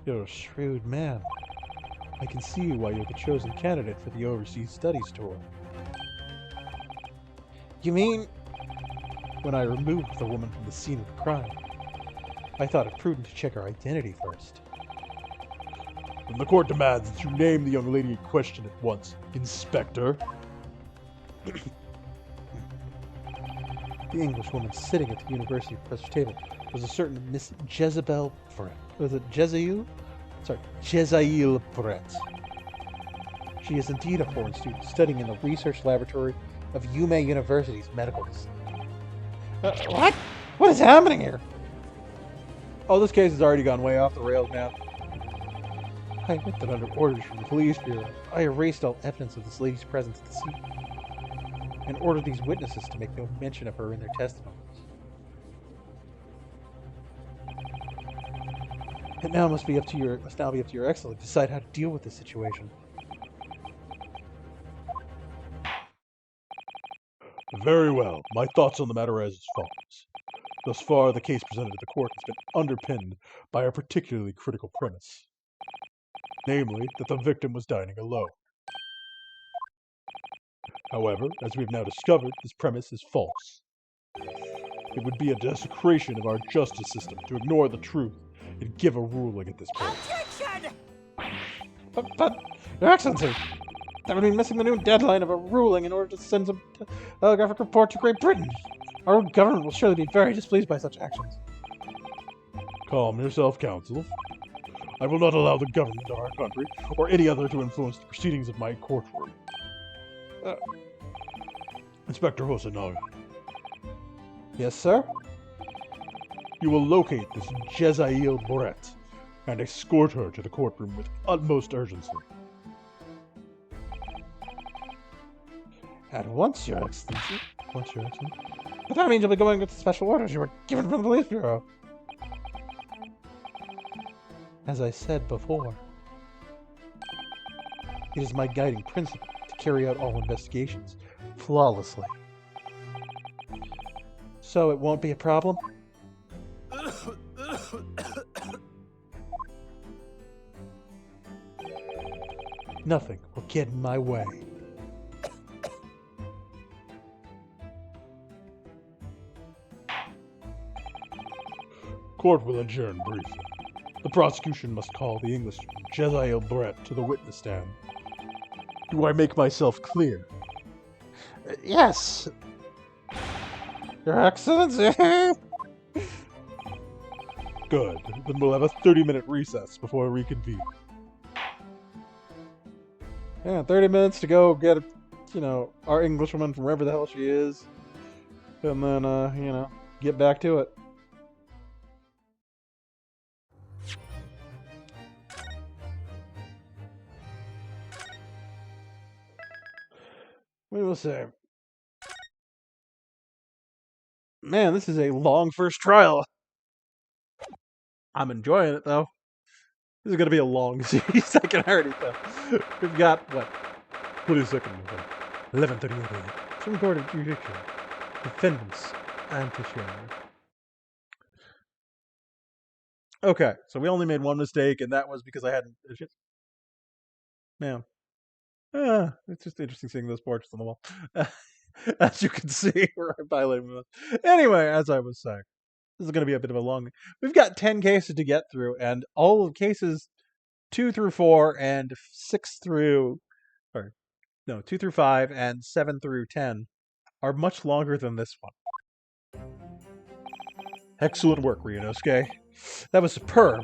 S1: You're a shrewd man.
S3: I can see why you're the chosen candidate for the Overseas Studies Tour.
S1: You mean...
S3: When I removed the woman from the scene of the crime, I thought it prudent to check her identity first. And the court demands that you name the young lady in question at once, Inspector.
S1: The Englishwoman sitting at the university professor's table was a certain Miss Jezebel Brett. Was it Jezeel? Sorry, Jezail Brett. She is indeed a foreign student studying in the research laboratory of Yume University's medical facility. What? What is happening here?
S3: Oh, this case has already gone way off the rails, man.
S1: I admit that under orders from the police bureau, I erased all evidence of this lady's presence at the scene, and ordered these witnesses to make no mention of her in their testimonies. It now must be up to your Excellency to decide how to deal with this situation.
S3: Very well. My thoughts on the matter are as follows. Thus far, the case presented at the court has been underpinned by a particularly critical premise. Namely, that the victim was dining alone. However, as we have now discovered, this premise is false. It would be a desecration of our justice system to ignore the truth and give a ruling at this point.
S4: Objection!
S1: But Your Excellency, that would mean missing the noon deadline of a ruling in order to send some telegraphic report to Great Britain. Our own government will surely be very displeased by such actions.
S3: Calm yourself, Counsel. I will not allow the government of our country or any other to influence the proceedings of my courtroom. Inspector Hosanaga.
S1: Yes, sir?
S3: You will locate this Jezzael Brett and escort her to the courtroom with utmost urgency.
S1: At once, Your Excellency. Once, Your Excellency. But that means you'll be going with the special orders you were given from the police bureau. As I said before, it is my guiding principle to carry out all investigations flawlessly. So it won't be a problem? Nothing will get in my way.
S3: Court will adjourn briefly. The prosecution must call the Englishman Jezzael Brett to the witness stand. Do I make myself clear?
S1: Yes! Your Excellency!
S3: Good. Then we'll have a 30-minute recess before we reconvene.
S1: Yeah, 30 minutes to go get, our Englishwoman from wherever the hell she is. And then, get back to it. We will say. Man, this is a long first trial. I'm enjoying it, though. This is going to be a long series, I can already tell. We've got, what?
S3: 22nd November.
S1: 11:38. Supreme Court of Jurisdiction. Defendants. Anti-share. Okay, so we only made one mistake, and that was because I hadn't... Man. It's just interesting seeing those portraits on the wall. As you can see, where I'm highlighting them. Anyway, as I was saying, this is going to be a bit of a long... We've got 10 cases to get through, and all of cases 2 through 4 and 6 through... 2 through 5 and 7 through 10 are much longer than this one.
S3: Excellent work, Ryunosuke.
S1: That was superb.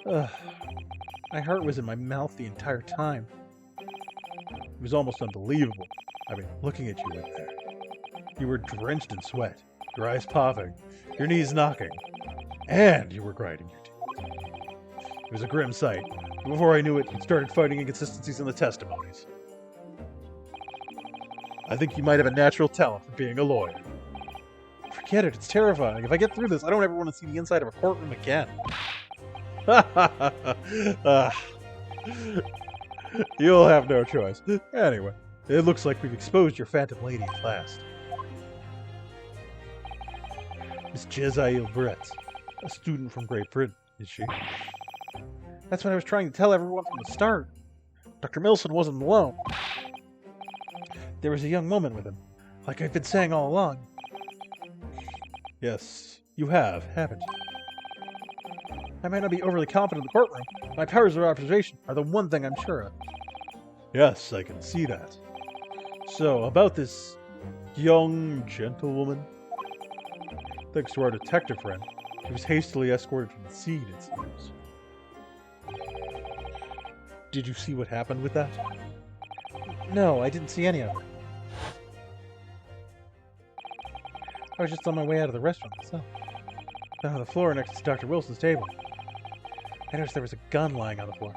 S1: My heart was in my mouth the entire time.
S3: It was almost unbelievable. I mean, looking at you in there. You were drenched in sweat, your eyes popping, your knees knocking, and you were grinding your teeth. It was a grim sight. Before I knew it, you'd started finding inconsistencies in the testimonies. I think you might have a natural talent for being a lawyer.
S1: Forget it, it's terrifying. If I get through this, I don't ever want to see the inside of a courtroom again.
S3: You'll have no choice. Anyway, it looks like we've exposed your phantom lady at last. Miss Jezzael Brett, a student from Great Britain, is she?
S1: That's what I was trying to tell everyone from the start. Dr. Milson wasn't alone. There was a young woman with him, like I've been saying all along.
S3: Yes, you have, haven't you?
S1: I might not be overly confident in the courtroom. My powers of observation are the one thing I'm sure of.
S3: Yes, I can see that. So, about this young gentlewoman? Thanks to our detective friend, she was hastily escorted from the scene, it seems. Did you see what happened with that?
S1: No, I didn't see any of it. I was just on my way out of the restaurant myself. Down on the floor next to Dr. Wilson's table. I noticed there was a gun lying on the floor.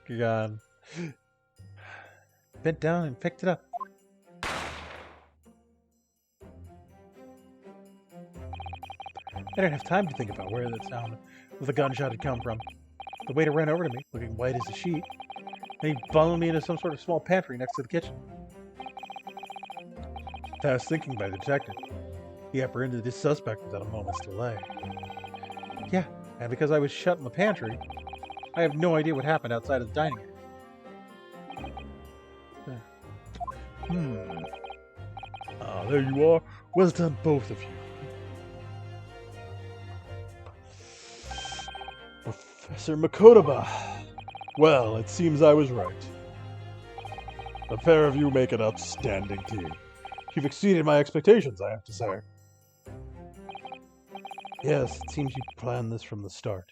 S3: God.
S1: Bent down and picked it up. I didn't have time to think about where the sound of the gunshot had come from. The waiter ran over to me, looking white as a sheet, and he followed me into some sort of small pantry next to the kitchen.
S3: Fast thinking by the detective. He apprehended his suspect without a moment's delay.
S1: Yeah, and because I was shut in the pantry, I have no idea what happened outside of the dining area.
S3: Ah, there you are. Well done, both of you. Professor Makotoba. Well, it seems I was right. The pair of you make an outstanding team. You've exceeded my expectations, I have to say.
S1: Yes, it seems you planned this from the start.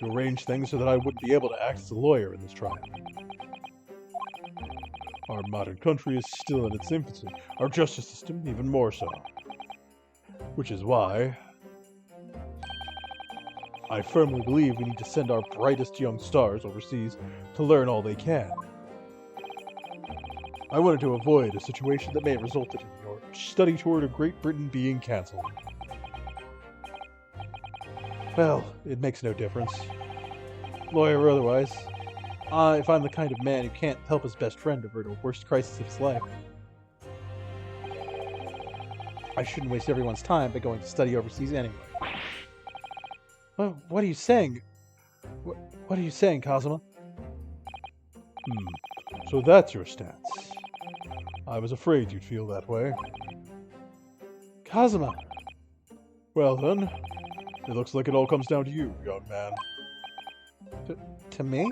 S3: You arranged things so that I wouldn't be able to act as a lawyer in this trial. Our modern country is still in its infancy. Our justice system, even more so. Which is why I firmly believe we need to send our brightest young stars overseas to learn all they can. I wanted to avoid a situation that may have resulted in your study tour to Great Britain being cancelled. Well, it makes no difference. Lawyer or otherwise, if I'm the kind of man who can't help his best friend avert a worst crisis of his life, I shouldn't waste everyone's time by going to study overseas anyway. What are you saying? What are you saying, Kazuma? So that's your stance. I was afraid you'd feel that way. Kazuma! Well then, it looks like it all comes down to you, young man. To me?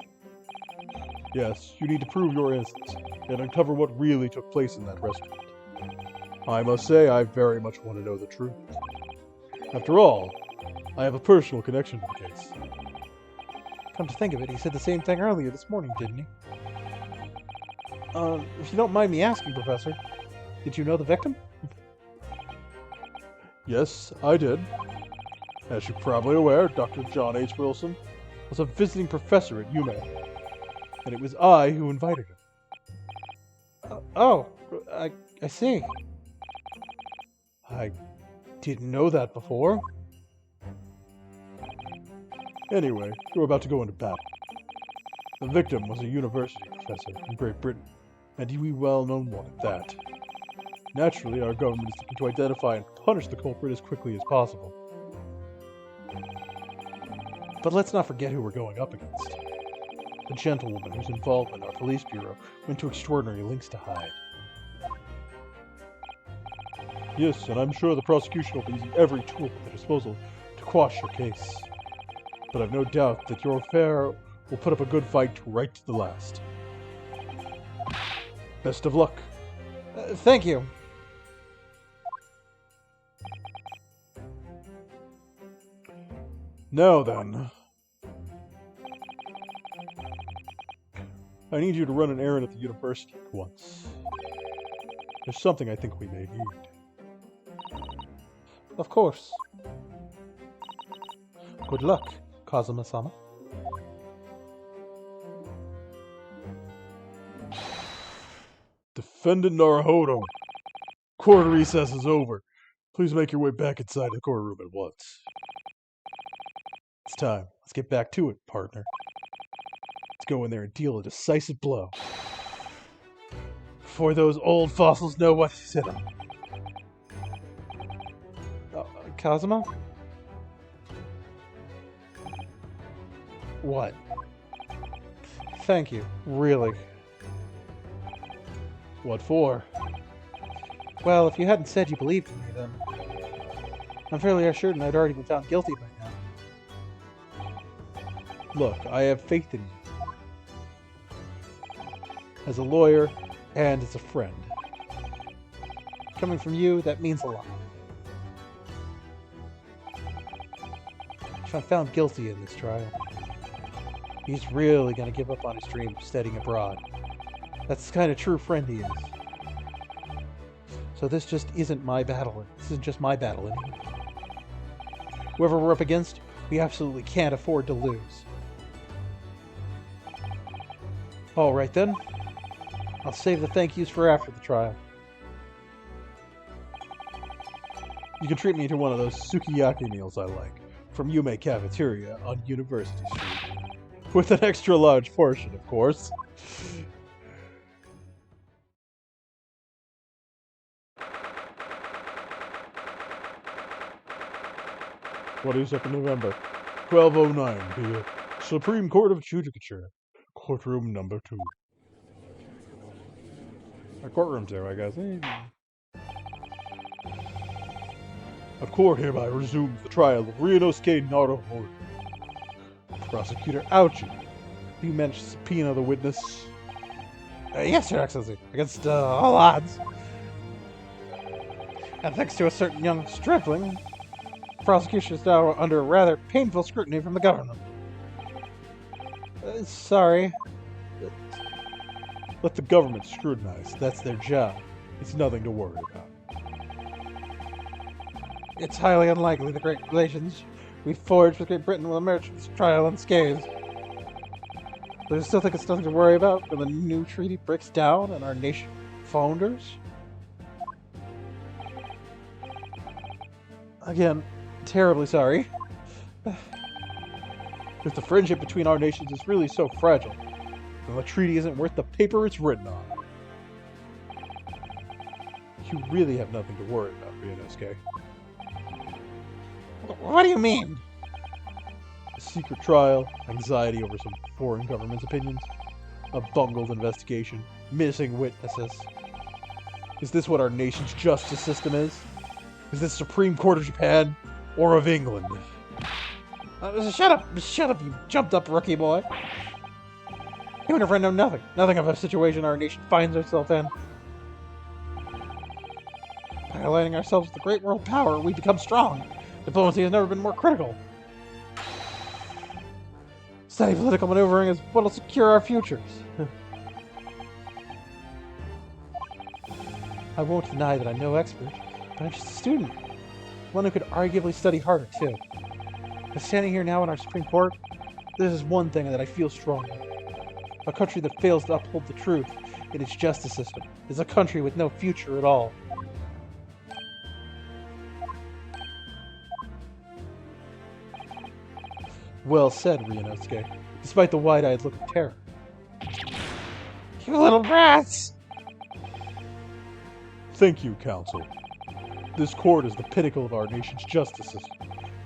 S3: Yes, you need to prove your innocence and uncover what really took place in that restaurant. I must say, I very much want to know the truth. After all, I have a personal connection to the case. Come to think of it, he said the same thing earlier this morning, didn't he? If you don't mind me asking, Professor, did you know the victim? Yes, I did. As you're probably aware, Dr. John H. Wilson was a visiting professor at UMass, and it was I who invited him. I see. I didn't know that before. Anyway, you're about to go into battle. The victim was a university professor in Great Britain, and he was well known one at that. Naturally, our government is looking to identify and punish the culprit as quickly as possible. But let's not forget who we're going up against. A gentlewoman whose involvement in our police bureau went to extraordinary lengths to hide. Yes, and I'm sure the prosecution will be using every tool at their disposal to quash your case. But I've no doubt that your affair will put up a good fight right to the last. Best of luck. Thank you. Now then, I need you to run an errand at the university at once. There's something I think we may need. Of course. Good luck, Kazuma-sama. Defendant Naruhodo, court recess is over. Please make your way back inside the courtroom at once. It's time. Let's get back to it, partner. Let's go in there and deal a decisive blow. Before those old fossils know what hit them. Kazuma? What? Thank you, really. What for? Well, if you hadn't said you believed in me, then I'm fairly certain I'd already been found guilty by now. Look, I have faith in you. As a lawyer and as a friend. Coming from you, that means a lot. If I'm found guilty in this trial, he's really going to give up on his dream of studying abroad. That's the kind of true friend he is. So this just isn't my battle. This isn't just my battle anymore. Whoever we're up against, we absolutely can't afford to lose. Alright then. I'll save the thank yous for after the trial. You can treat me to one of those sukiyaki meals I like, from Yume Cafeteria on University Street. With an extra large portion, of course. (22nd November, 12:09 p.m. Supreme Court of Judicature, courtroom number 2. Our courtroom's there, I guess. A court hereby resumes the trial of Ryunosuke Naruhodo. Prosecutor Ouchie, you managed to subpoena the witness. Yes, Your Excellency, against all odds. And thanks to a certain young stripling, the prosecution is now under rather painful scrutiny from the government. Sorry. Let the government scrutinize. That's their job. It's nothing to worry about.
S1: It's highly unlikely the great relations we forged with Great Britain will emerge from this trial unscathed. But I still think it's nothing to worry about when the new treaty breaks down and our nation founders. Again, terribly sorry. If the friendship between our nations is really so fragile, then the treaty isn't worth the paper it's written on. You really have nothing to worry about, Ryunosuke. What do you mean? A secret trial, anxiety over some foreign government's opinions, a bungled investigation, missing witnesses. Is this what our nation's justice system is? Is this Supreme Court of Japan or of England? Shut up, you jumped up rookie boy. You and your friend know nothing of a situation our nation finds itself in. By aligning ourselves with the great world power, we become strong. Diplomacy has never been more critical. Steady political maneuvering is what will secure our futures. I won't deny that I'm no expert, but I'm just a student. One who could arguably study harder, too. But standing here now in our Supreme Court, this is one thing that I feel strongly. A country that fails to uphold the truth in its justice system is a country with no future at all. Well said, Ryunosuke, despite the wide-eyed look of terror. You little brats!
S3: Thank you, Counsel. This court is the pinnacle of our nation's justice system,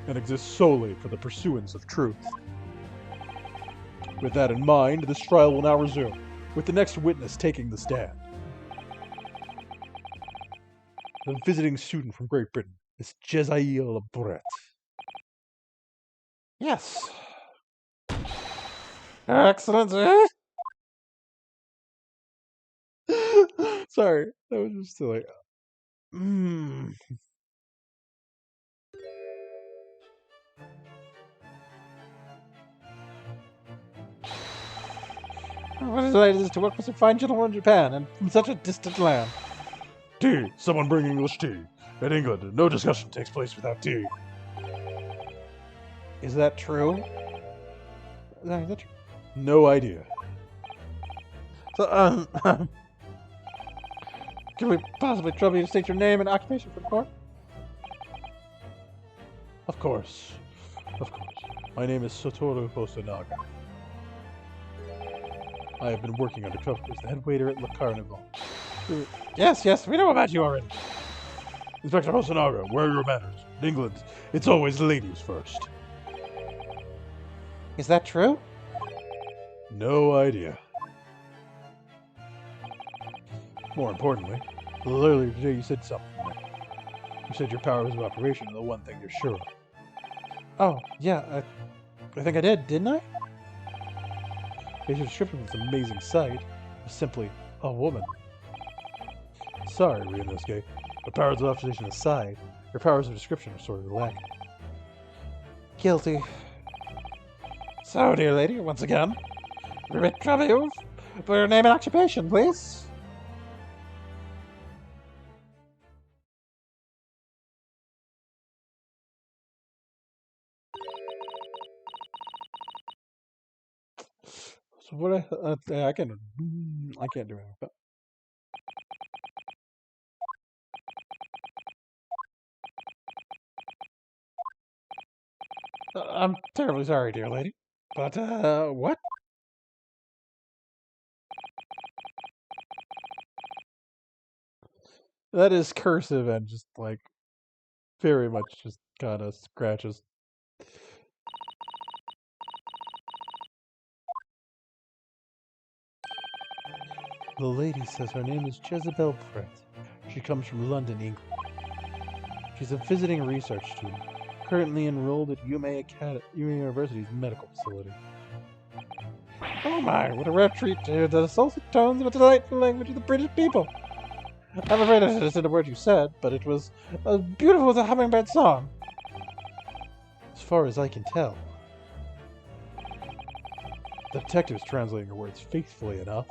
S3: and exists solely for the pursuance of truth. With that in mind, this trial will now resume, with the next witness taking the stand. The visiting student from Great Britain is Jezail Brett.
S1: Yes. Excellency! Sorry, that was just silly. What a delight it is to work with a fine gentleman in Japan, and from such a distant land.
S3: Tea! Someone bring English tea. In England, no discussion takes place without tea.
S1: Is that true? Is that true?
S3: No idea.
S1: So, can we possibly trouble you to state your name and occupation for the court?
S3: Of course. My name is Satoru Hosonaga. I have been working undercover as the head waiter at Le Carnival.
S1: Yes, we know about you already.
S3: Inspector Hosonaga, where are your manners? In England, it's always ladies first.
S1: Is that true?
S3: No idea. More importantly, a little earlier today you said something to me. You said your powers of operation are the one thing you're sure of.
S1: Oh, yeah, I think I did, didn't I?
S3: Your description of this amazing sight was simply a woman. Sorry, Ryunosuke, but powers of observation aside, your powers of description are sort of lacking.
S1: Guilty. So, dear lady, once again, we trouble you for your name and occupation, please. So what I can't do anything. But I'm terribly sorry, dear lady. But what? That is cursive and just like very much just kind of scratches.
S3: The lady says her name is Jezebel Pratt. She comes from London, England. She's a visiting research student, currently enrolled at Yume University's medical facility.
S1: Oh my, what a rare treat to hear the dulcet tones of a delightful language of the British people. I'm afraid I understood a word you said, but it was as beautiful as a hummingbird song.
S3: As far as I can tell. The detective's translating her words faithfully enough.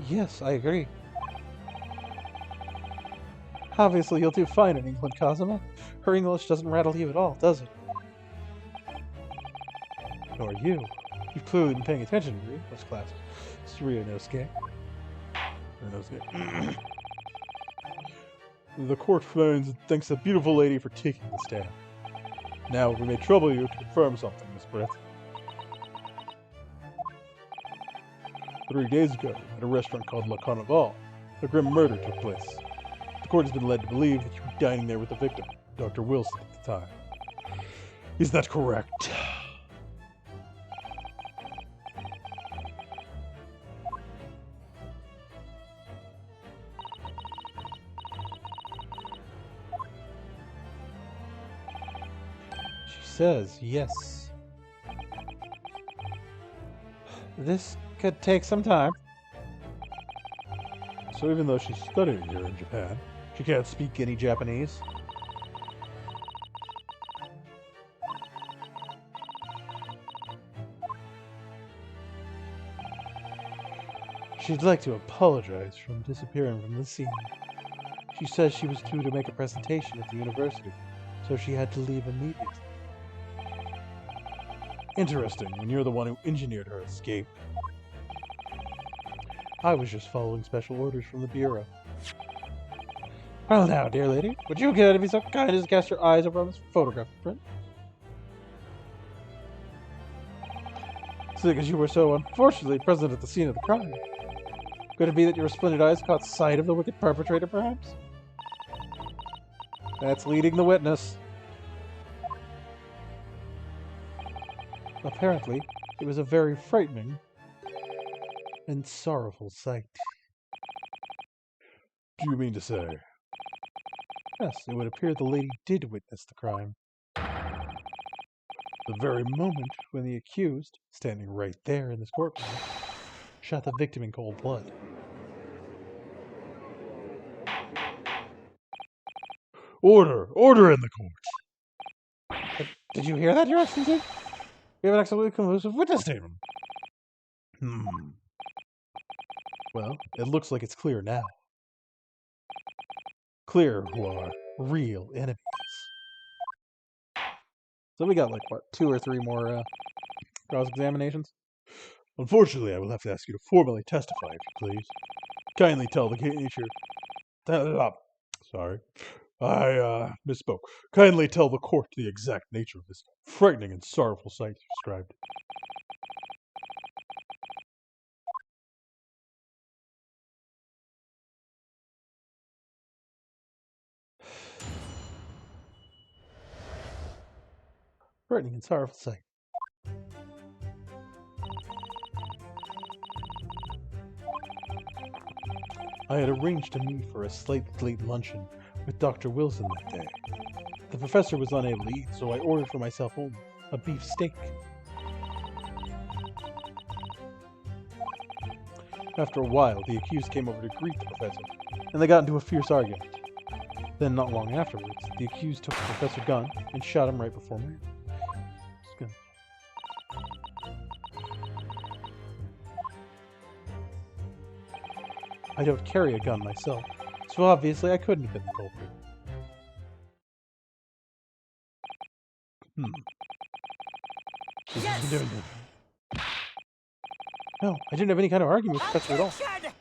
S1: Yes, I agree.
S3: Obviously, you'll do fine in England, Cosima. Her English doesn't rattle you at all, does it? Nor you. You've clearly been paying attention, Marie. What's class? Ryunosuke. The court finds and thanks the beautiful lady for taking the stand. Now, we may trouble you to confirm something, Miss Brett. 3 days ago, at a restaurant called Le Carnival, a grim murder took place. The court has been led to believe that you were dining there with the victim, Dr. Wilson, at the time. Is that correct? She says yes. This could take some time. So even though she's studying here in Japan, she can't speak any Japanese? She'd like to apologize for disappearing from the scene. She says she was due to make a presentation at the university, so she had to leave immediately. Interesting, when you're the one who engineered her escape. I was just following special orders from the Bureau. Well now, dear lady, would you care to be so kind as to cast your eyes over on this photograph print? Seeing as you were so unfortunately present at the scene of the crime, could it be that your splendid eyes caught sight of the wicked perpetrator, perhaps? That's leading the witness. Apparently, it was a very frightening and sorrowful sight. Do you mean to say? Yes, it would appear the lady did witness the crime. The very moment when the accused, standing right there in this courtroom, shot the victim in cold blood. Order! Order in the court! Did you hear that, Your Excellency? We have an absolutely conclusive witness statement. Well, it looks like it's clear now. Clear who are real enemies. So we got like, what, 2 or 3 more cross-examinations? Unfortunately, I will have to ask you to formally testify, if you please. Kindly tell the nature... Sorry. I misspoke. Kindly tell the court the exact nature of this frightening and sorrowful sight you described. Frightening and sorrowful sight. I had arranged to meet for a slightly late luncheon with Dr. Wilson that day. The professor was unable to eat, so I ordered for myself only a beef steak. After a while, the accused came over to greet the professor, and they got into a fierce argument. Then, not long afterwards, the accused took the professor's gun and shot him right before me. I don't carry a gun myself, so obviously I couldn't have been the culprit.
S4: Yes!
S3: No, I didn't have any kind of argument with the professor at all.
S4: Attention!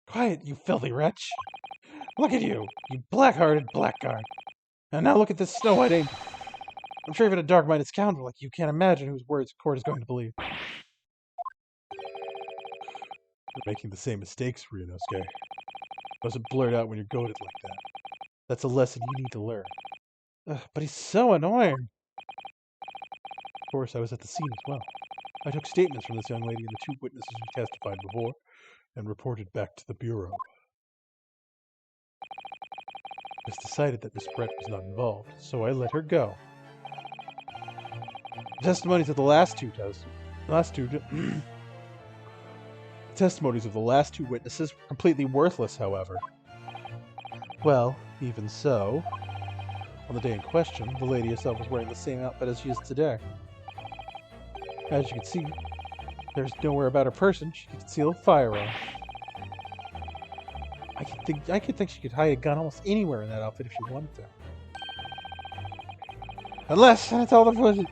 S3: Quiet, you filthy wretch! Look at you, you black-hearted blackguard! And now look at this snow-white angel. I'm sure even a dark-minded scoundrel like you can't imagine whose words the court is going to believe. You're making the same mistakes, Ryunosuke. Doesn't blurt out when you're goaded like that. That's a lesson you need to learn. But he's so annoying. Of course, I was at the scene as well. I took statements from this young lady and the 2 witnesses who testified before, and reported back to the Bureau. It was decided that Miss Brett was not involved, so I let her go. The testimonies of the last two witnesses were completely worthless, however. Well, even so, on the day in question, the lady herself was wearing the same outfit as she is today. As you can see, there's nowhere about her person she could conceal a firearm. I can I could think she could hide a gun almost anywhere in that outfit if she wanted to. Unless, that's all the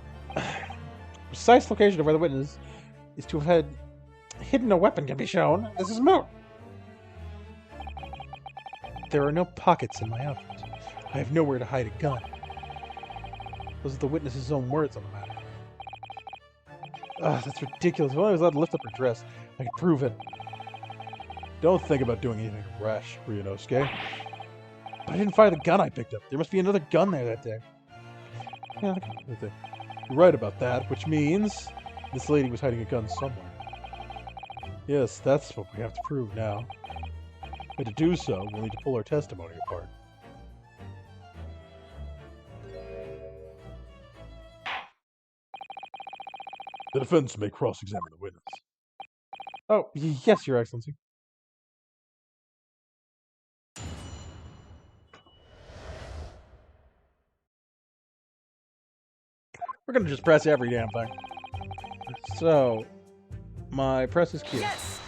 S3: precise location of where the witness is to have had hidden a weapon can be shown. This is moot. There are no pockets in my outfit. I have nowhere to hide a gun. Those are the witness's own words on the matter. Ugh, that's ridiculous. If I was allowed to lift up her dress, I could prove it.
S1: Don't think about doing anything rash, Ryunosuke.
S3: But I didn't fire the gun I picked up. There must be another gun there that day.
S1: Yeah, you're right about that, which means this lady was hiding a gun somewhere. Yes, that's what we have to prove now. But to do so, we'll need to pull our testimony apart. The defense may cross-examine the witness.
S3: Oh, yes, Your Excellency. We're gonna just press every damn thing. So, my press is queued.
S4: Yes!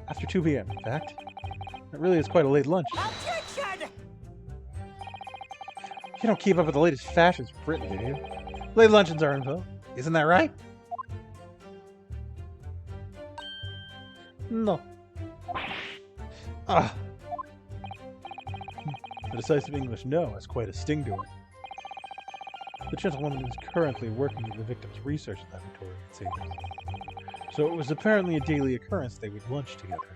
S3: After 2 p.m., in fact. It really is quite a late lunch.
S4: Objection!
S3: You don't keep up with the latest fashions from Britain, do you? Late luncheons are in vogue. Isn't that right? No. Ah.
S1: The decisive English no has quite a sting to it.
S3: The gentlewoman is currently working in the victim's research laboratory, it seems. So it was apparently a daily occurrence they would lunch together.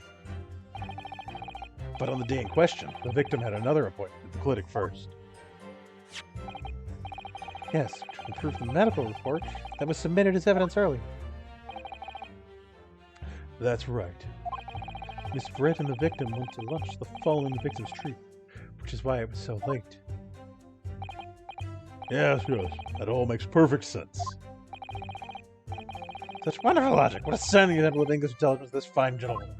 S1: But on the day in question, the victim had another appointment at the clinic first.
S3: Yes, which would prove the medical report that was submitted as evidence earlier.
S1: That's right.
S3: Miss Brett and the victim went to lunch following the victim's treatment, which is why it was so late.
S1: Yes, that all makes perfect sense.
S3: Such wonderful logic. What a stunning example of English intelligence this fine gentleman.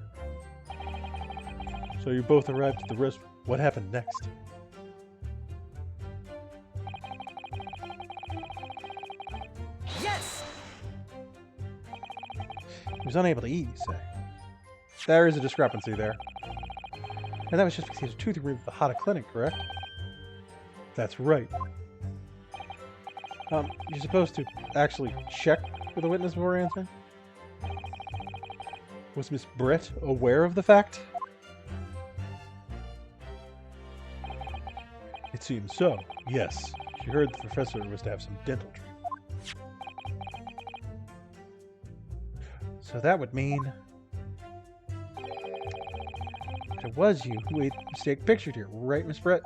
S1: So you both arrived at the restaurant. What happened next?
S4: Yes!
S3: He was unable to eat, you say. There is a discrepancy there. And that was just because he had a tooth removed at the Hada Clinic, correct?
S1: That's right.
S3: You're supposed to actually check with the witness before answering? Was Miss Brett aware of the fact?
S1: It seems so, yes. She heard the professor was to have some dental treatment.
S3: So that would mean that it was you who ate the mistake pictured here, right, Miss Brett?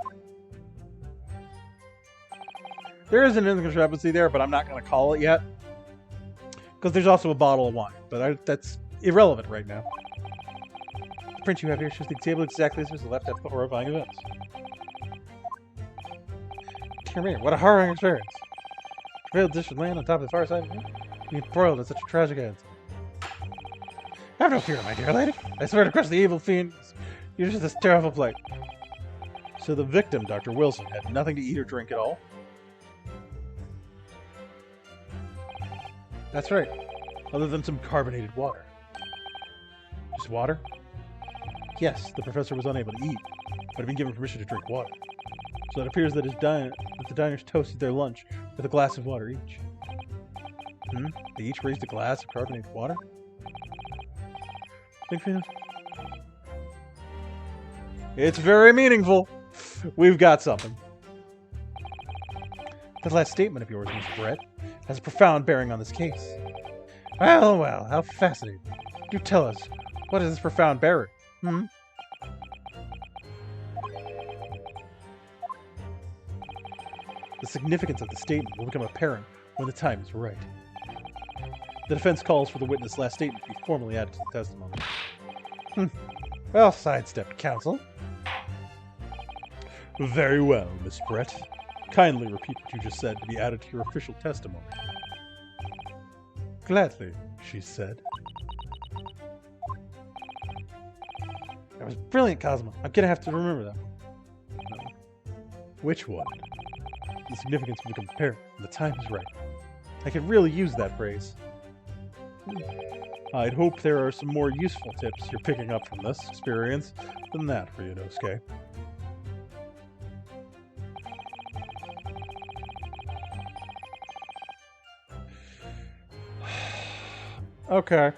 S3: There is an discrepancy there, but I'm not going to call it yet. Because there's also a bottle of wine, but that's irrelevant right now. The print you have here shows the table exactly as was left after the horrifying events. Dear me, what a horrifying experience. Trailed dish of land on top of the far side of me, being broiled at such a tragic end. Have no fear, my dear lady. I swear to crush the evil fiend. You're just this terrible plight.
S1: So the victim, Dr. Wilson, had nothing to eat or drink at all?
S3: That's right.
S1: Other than some carbonated water. Just water?
S3: Yes, the professor was unable to eat,
S1: but had been given permission to drink water. So it appears that the diners toasted their lunch with a glass of water each.
S3: They each raised a glass of carbonated water? It's very meaningful. We've got something. That last statement of yours, Miss Brett, has a profound bearing on this case. Well, well, how fascinating. Do tell us, what is this profound bearing?
S1: The significance of the statement will become apparent when the time is right. The defense calls for the witness' last statement to be formally added to the testimony.
S3: Well sidestepped, counsel.
S1: Very well, Miss Brett. Kindly repeat what you just said to be added to your official testimony.
S3: Gladly,
S1: she said.
S3: That was brilliant, Cosmo. I'm gonna have to remember that.
S1: Which one? The significance will become apparent when the time is right.
S3: I could really use that phrase. I'd hope there are some more useful tips you're picking up from this experience than that for Ryunosuke. Okay.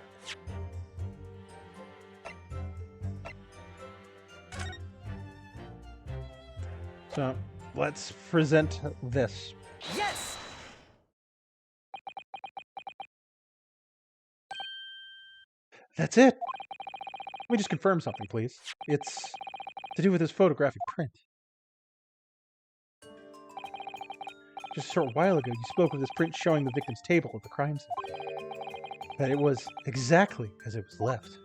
S3: So, let's present this.
S4: Yes!
S3: That's it! Let me just confirm something, please. It's to do with this photographic print. Just a short while ago, you spoke of this print showing the victim's table at the crime scene. That it was exactly as it was left.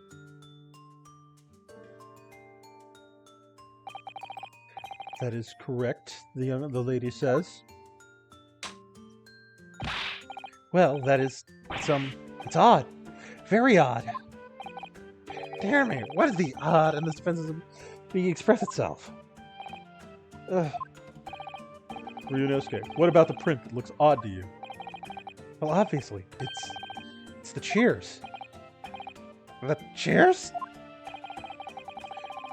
S3: That is correct, the lady says. Well, that is it's odd. Very odd. Dear me, what is the odd in this defense being express itself? Ryunosuke, what about the print that looks odd to you? Well, obviously, it's the cheers. The cheers?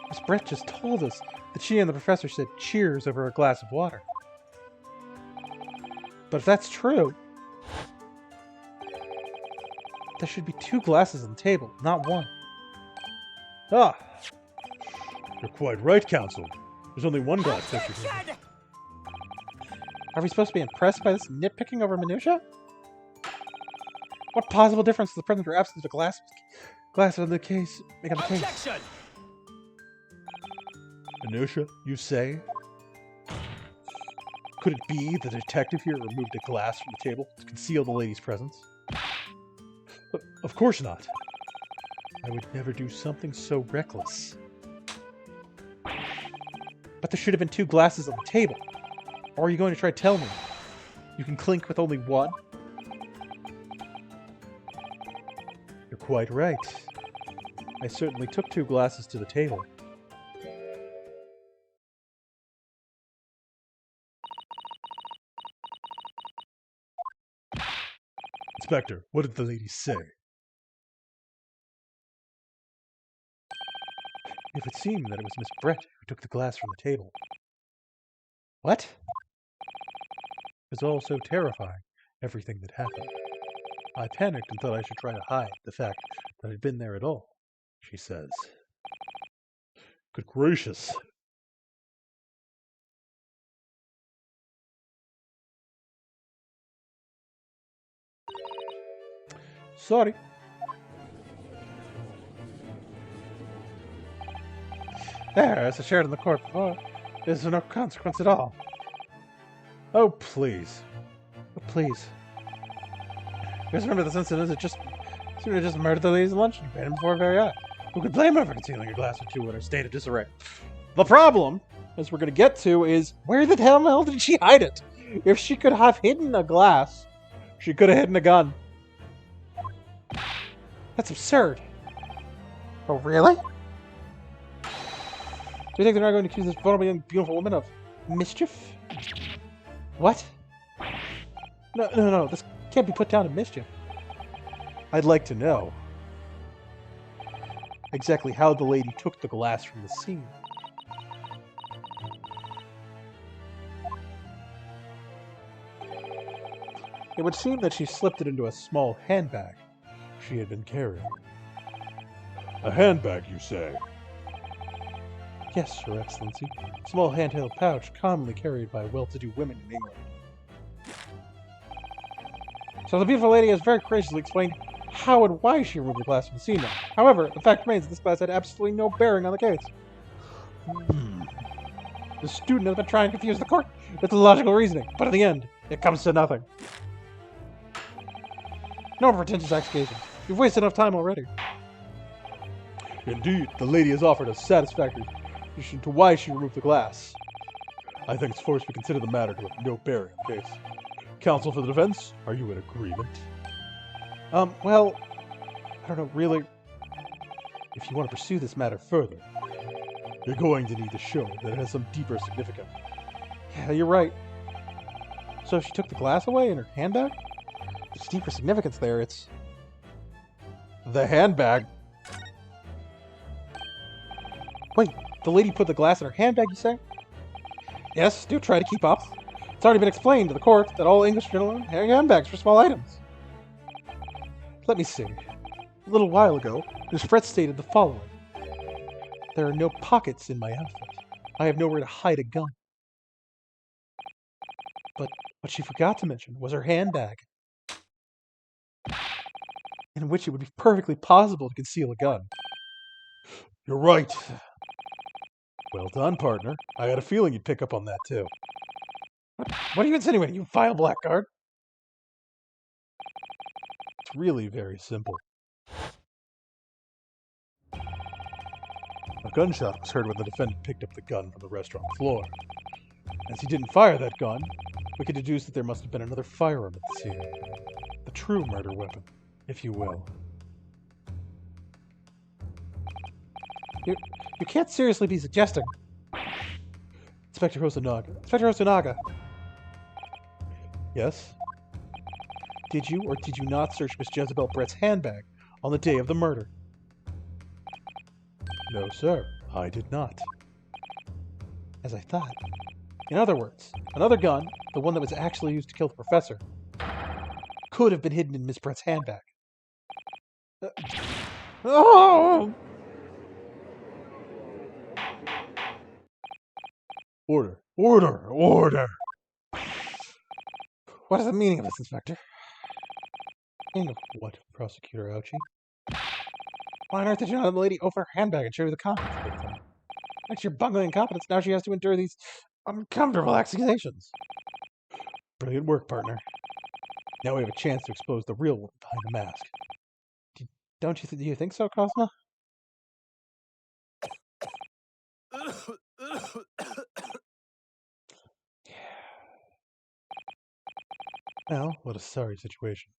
S3: Miss Brett just told us that she and the professor said cheers over a glass of water. But if that's true, there should be 2 glasses on the table, not 1. Ah! You're quite right, Counsel. There's only 1 glass picture here.
S4: Objection!
S3: Are we supposed to be impressed by this nitpicking over minutia? What possible difference does the presence or absence of a glass of the case make on the case?
S4: Objection!
S3: Minutia, you say? Could it be the detective here removed a glass from the table to conceal the lady's presence? Of course not. I would never do something so reckless. But there should have been 2 glasses on the table. Or are you going to try to tell me you can clink with only 1? You're quite right. I certainly took 2 glasses to the table. Inspector, what did the lady say? It would seem that it was Miss Brett who took the glass from the table. What? It was all so terrifying, everything that happened. I panicked and thought I should try to hide the fact that I'd been there at all, she says. Good gracious. Sorry. There, as I shared in the court before, there's no consequence at all. Oh, please. Oh, please. You guys remember this incident? It just murdered the lady's lunch and banned him before her very eye. Who could blame her for concealing a glass or 2 in her state of disarray? The problem, as we're going to get to, is where the hell did she hide it? If she could have hidden a glass, she could have hidden a gun. That's absurd. Oh, really? Do you think they're not going to accuse this vulnerable young beautiful woman of mischief? What? No, this can't be put down to mischief. I'd like to know exactly how the lady took the glass from the scene. It would seem that she slipped it into a small handbag she had been carrying. A handbag, you say? Yes, Your Excellency. A small handheld pouch commonly carried by well-to-do women in England. So the beautiful lady has very graciously explained how and why she removed the glass from the scene. However, the fact remains that this glass had absolutely no bearing on the case. The student has been trying to confuse the court with logical reasoning, but in the end, it comes to nothing. No pretentious accusations. You've wasted enough time already. Indeed, the lady has offered a satisfactory explanation to why she removed the glass. I think it's forced to consider the matter to have no bearing on the case. Counsel for the defense, are you in agreement? Well, I don't know, really. If you want to pursue this matter further, you're going to need to show that it has some deeper significance. Yeah, you're right. So if she took the glass away in her handbag? There's deeper significance there, it's...
S1: The handbag?
S3: Wait, the lady put the glass in her handbag, you say? Yes, do try to keep up. It's already been explained to the court that all English gentlemen carry handbags for small items. Let me see. A little while ago, Miss Brett stated the following. There are no pockets in my outfit. I have nowhere to hide a gun. But what she forgot to mention was her handbag, in which it would be perfectly possible to conceal a gun.
S1: You're right. Well done, partner. I had a feeling you'd pick up on that, too.
S3: What are you insinuating, you vile blackguard?
S1: It's really very simple. A gunshot was heard when the defendant picked up the gun from the restaurant floor. As he didn't fire that gun, we could deduce that there must have been another firearm at the scene. The true murder weapon, if you will.
S3: You can't seriously be suggesting. Inspector Hosonaga.
S1: Yes?
S3: Did you or did you not search Miss Jezebel Brett's handbag on the day of the murder?
S1: No, sir. I did not.
S3: As I thought. In other words, another gun, the one that was actually used to kill the professor, could have been hidden in Miss Brett's handbag.
S1: Oh! Order. Order! Order!
S3: What is the meaning of this, Inspector?
S1: Meaning of what, Prosecutor Ouchie?
S3: Why on earth did you not let the lady open her handbag and show you the contents? Next to your bungling incompetence, now she has to endure these uncomfortable accusations.
S1: Brilliant work, partner. Now we have a chance to expose the real one behind the mask.
S3: Do you think so, Cosmo?
S1: Well, what a sorry situation.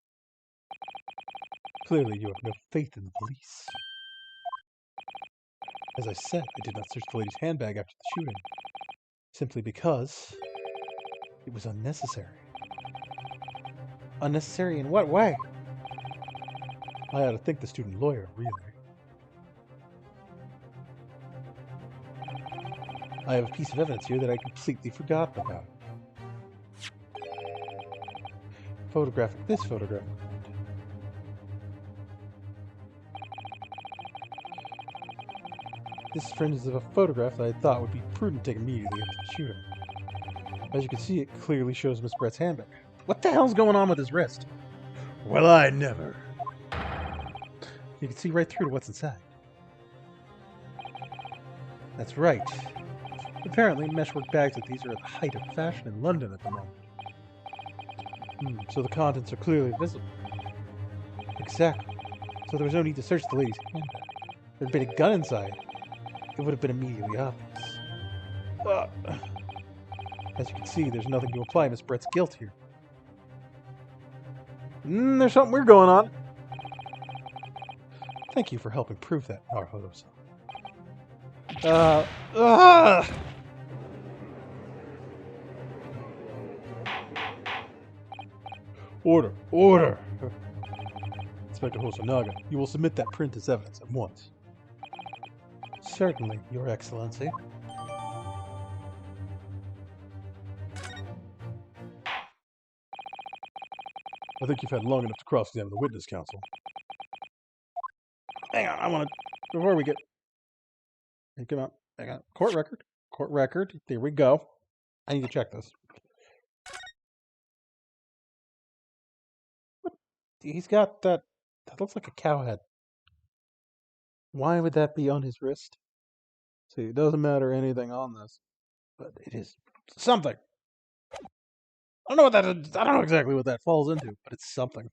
S1: Clearly you have no faith in the police. As I said, I did not search the lady's handbag after the shooting, simply because it was unnecessary.
S3: Unnecessary in what way?
S1: I ought to thank the student lawyer, really. I have a piece of evidence here that I completely forgot about.
S3: This photograph. This fringes of a photograph that I thought would be prudent to take immediately after the shooting. As you can see, it clearly shows Miss Brett's handbag. What the hell's going on with his wrist?
S1: Well, I never.
S3: You can see right through to what's inside. That's right. Apparently, meshwork bags like these are at the height of fashion in London at the moment.
S1: So the contents are clearly visible.
S3: Exactly. So there was no need to search the lady's handbag. If there had been a gun inside, it would have been immediately obvious. As you can see, there's nothing to imply Miss Brett's guilt here.
S1: There's something weird going on.
S3: Thank you for helping prove that, Naruhodo-san.
S1: Order! Order! Inspector Hosonaga, you will submit that print as evidence at once.
S3: Certainly, Your Excellency.
S1: I think you've had long enough to cross-examine the witness, counsel.
S3: Hang on, I want to... Before we get... Come on. Hang on. Court record. Court record. There we go. I need to check this. What? He's got that... That looks like a cow head. Why would that be on his wrist? See, it doesn't matter anything on this. But it is something. I don't know what that is. I don't know exactly what that falls into, but it's something.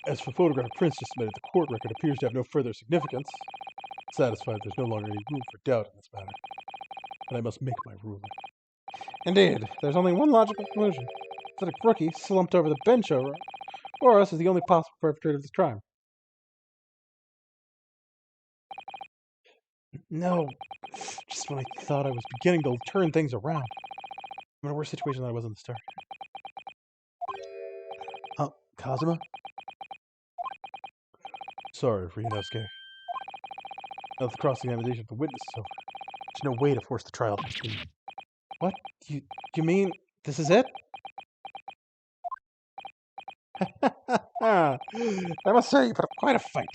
S1: As for photographic prints just submitted, the court record appears to have no further significance. Satisfied there's no longer any room for doubt in this matter, and I must make my ruling.
S3: Indeed, there's only one logical conclusion. That a rookie slumped over the bench over or us is the only possible perpetrator of this crime. No, just when I thought I was beginning to turn things around. I'm in a worse situation than I was in the start. Cosmo? sorry, Ryunosuke. Now that the cross-examination of the witness is over, there's no way to force the trial to continue. What? You mean this is it? I must say you put up quite a fight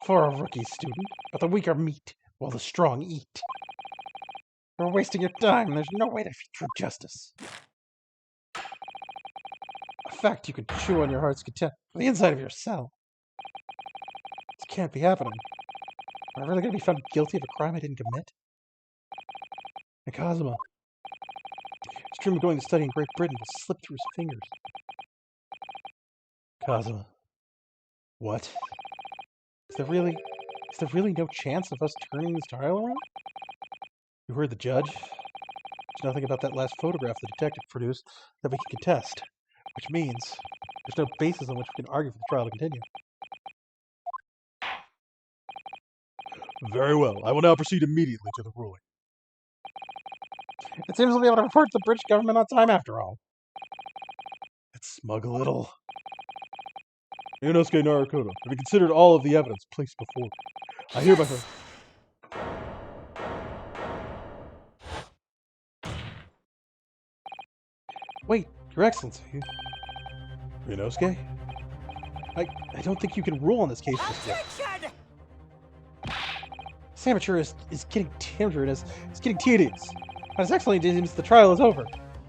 S3: for a rookie student, but the weaker meet while the strong eat. You're wasting your time, and there's no way to feed true justice. A fact you could chew on your heart's content from the inside of your cell. This can't be happening. Am I really going to be found guilty of a crime I didn't commit? And Kazuma, his dream of going to study in Great Britain will slip through his fingers. Kazuma, what? Is there really no chance of us turning this trial around? You heard the judge. There's nothing about that last photograph the detective produced that we can contest, which means there's no basis on which we can argue for the trial to continue. Very well. I will now proceed immediately to the ruling. It seems we'll be able to report to the British government on time after all. Let's smug a little. Inosuke Narukoto, having considered all of the evidence placed before me, I hereby... Wait, Your Excellency. Inosuke? I don't think you can rule on this case just yet.
S4: Objection!
S3: This amateur is getting tedious. It's getting tedious. His Excellency deems the trial is over.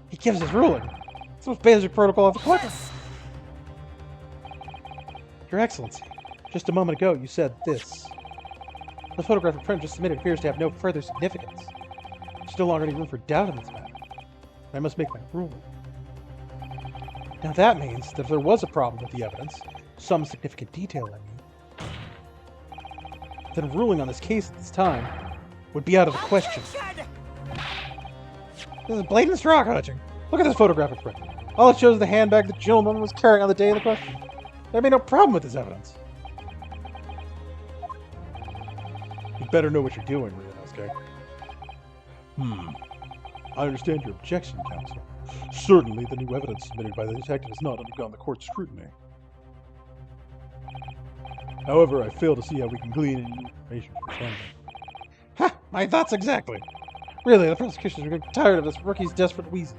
S3: He gives his ruling. It's the most basic protocol of the court.
S4: Yes!
S3: Your Excellency, just a moment ago you said this. The photographic print just submitted appears to have no further significance. There's no longer any room for doubt in this matter. I must make my ruling. Now that means that if there was a problem with the evidence, some significant detail I mean, then ruling on this case at this time would be out of the question.
S4: Objection!
S3: This is blatant straw hunting. Look at this photographic print. All it shows is the handbag the gentleman was carrying on the day of the question. There may be no problem with this evidence. You better know what you're doing, Ryunosuke. I understand your objection, Counsel. Certainly, the new evidence submitted by the detective has not undergone the court's scrutiny. However, I fail to see how we can glean any information from his handbag. Ha! My thoughts exactly. Really, the prosecution is getting tired of this rookie's desperate wheezes.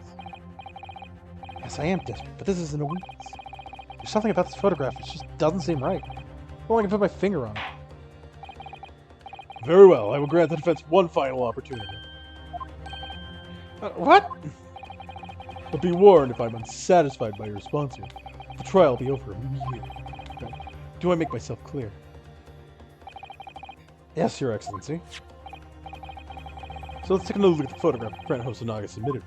S3: Yes, I am desperate, but this isn't a wheeze. There's something about this photograph that just doesn't seem right. I don't can put my finger on it. Very well, I will grant the defense one final opportunity. What? But be warned, if I'm unsatisfied by your response here, the trial will be over immediately. Do I make myself clear? Yes, Your Excellency. So let's take another look at the photograph Brent Hosonaga submitted.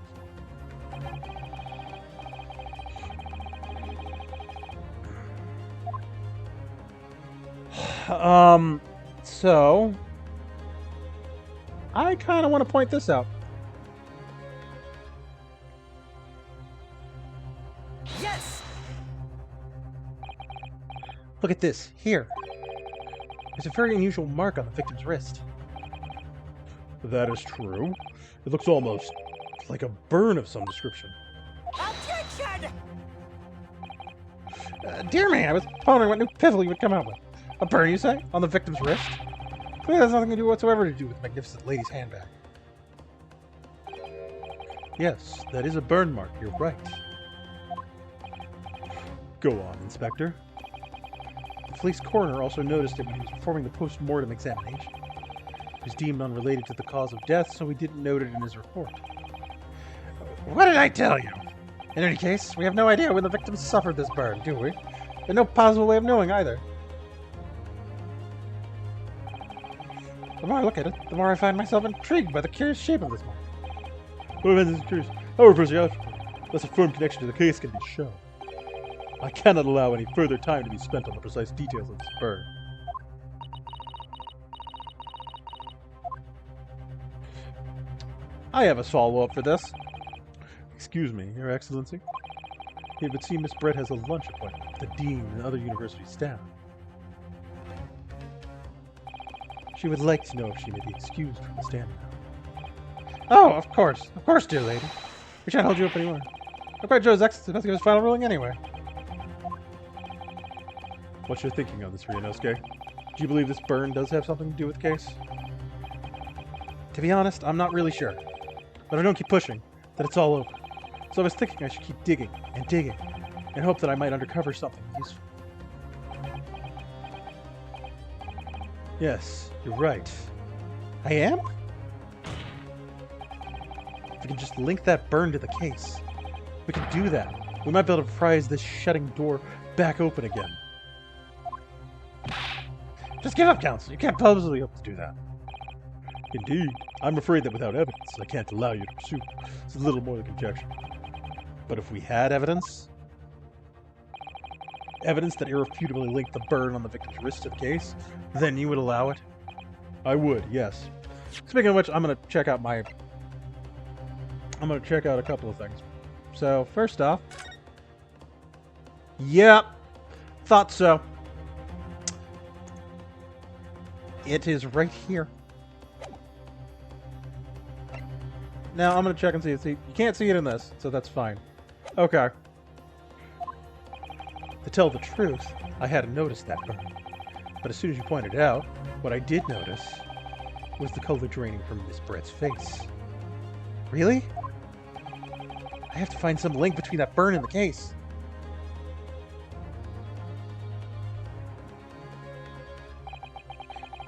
S3: So I kind of want to point this out.
S4: Yes!
S3: Look at this, here. There's a very unusual mark on the victim's wrist. That is true. It looks almost like a burn of some description.
S4: Objection!
S3: Dear me, I was pondering what new piffle you would come out with. A burn, you say? On the victim's wrist? Clearly has nothing to do whatsoever to do with the magnificent lady's handbag. Yes, that is a burn mark, you're right. Go on, Inspector. The police coroner also noticed it when he was performing the post-mortem examination. It was deemed unrelated to the cause of death, so he didn't note it in his report. What did I tell you? In any case, we have no idea when the victim suffered this burn, do we? There's no possible way of knowing either. The more I look at it, the more I find myself intrigued by the curious shape of this mark. Well, this is curious. However, unless a firm connection to the case can be shown, I cannot allow any further time to be spent on the precise details of this burn. I have a follow-up for this. Excuse me, Your Excellency. It would seem Miss Brett has a lunch appointment with the Dean and other university staff. She would like to know if she may be excused from the stand now. Oh, of course, dear lady. We shan't hold you up anymore. I'm quite sure His Excellency must give his final ruling anyway. What's your thinking on this, Ryunosuke? Do you believe this burn does have something to do with the case? To be honest, I'm not really sure. But I don't keep pushing, that it's all over. So I was thinking I should keep digging and digging, and hope that I might uncover something useful. Yes, you're right. I am? If we can just link that burn to the case, we can do that. We might be able to prise this shutting door back open again. Just give up, Counsel. You can't possibly hope to do that. Indeed. I'm afraid that without evidence, I can't allow you to pursue. It's a little more than conjecture. But if we had evidence that irrefutably linked the burn on the victim's wrist to the case, then you would allow it? I would, yes. Speaking of which, I'm going to check out a couple of things. So, first off, yep, thought so. It is right here. Now, I'm going to check and see. You can't see it in this, so that's fine. Okay. To tell the truth, I hadn't noticed that burn. But as soon as you pointed it out, what I did notice was the color draining from Miss Brett's face. Really? I have to find some link between that burn and the case.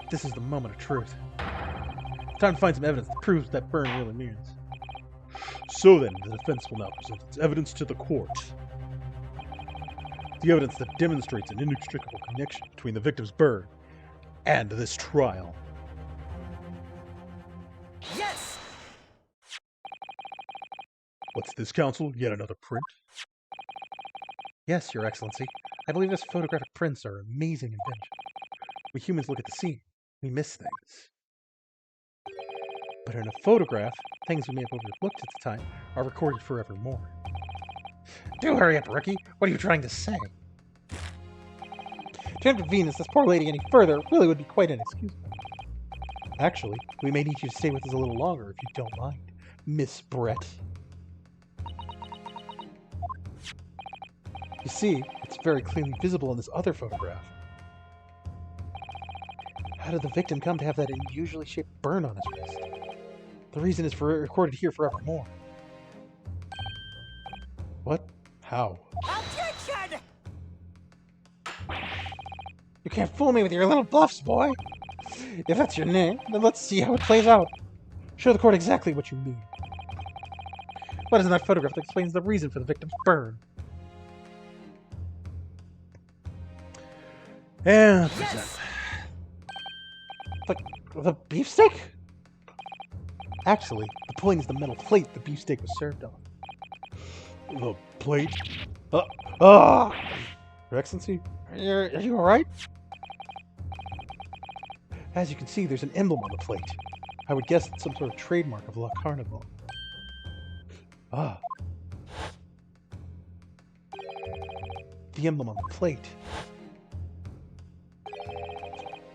S3: This is the moment of truth. Time to find some evidence that proves what that burn really means. So then, the defense will now present its evidence to the court. The evidence that demonstrates an inextricable connection between the victim's burn and this trial.
S4: Yes!
S3: What's this, Counsel? Yet another print? Yes, Your Excellency. I believe these photographic prints are amazing invention. We humans look at the scene. We miss things. But in a photograph, things we may have overlooked at the time are recorded forevermore. Do hurry up, Rookie. What are you trying to say? To intervene this poor lady any further really would be quite inexcusable. Actually, we may need you to stay with us a little longer if you don't mind, Miss Brett. You see, it's very clearly visible in this other photograph. How did the victim come to have that unusually shaped burn on his wrist? The reason is recorded here forevermore. What? How?
S4: Objection!
S3: You can't fool me with your little bluffs, boy! If that's your name, then let's see how it plays out. Show the court exactly what you mean. What is in that photograph that explains the reason for the victim's burn? And present.
S4: Yes!
S3: The beefsteak? Actually, the point is the metal plate the beefsteak was served on. The plate? Your Excellency, are you alright? As you can see, there's an emblem on the plate. I would guess it's some sort of trademark of La Carnival. Ah. The emblem on the plate.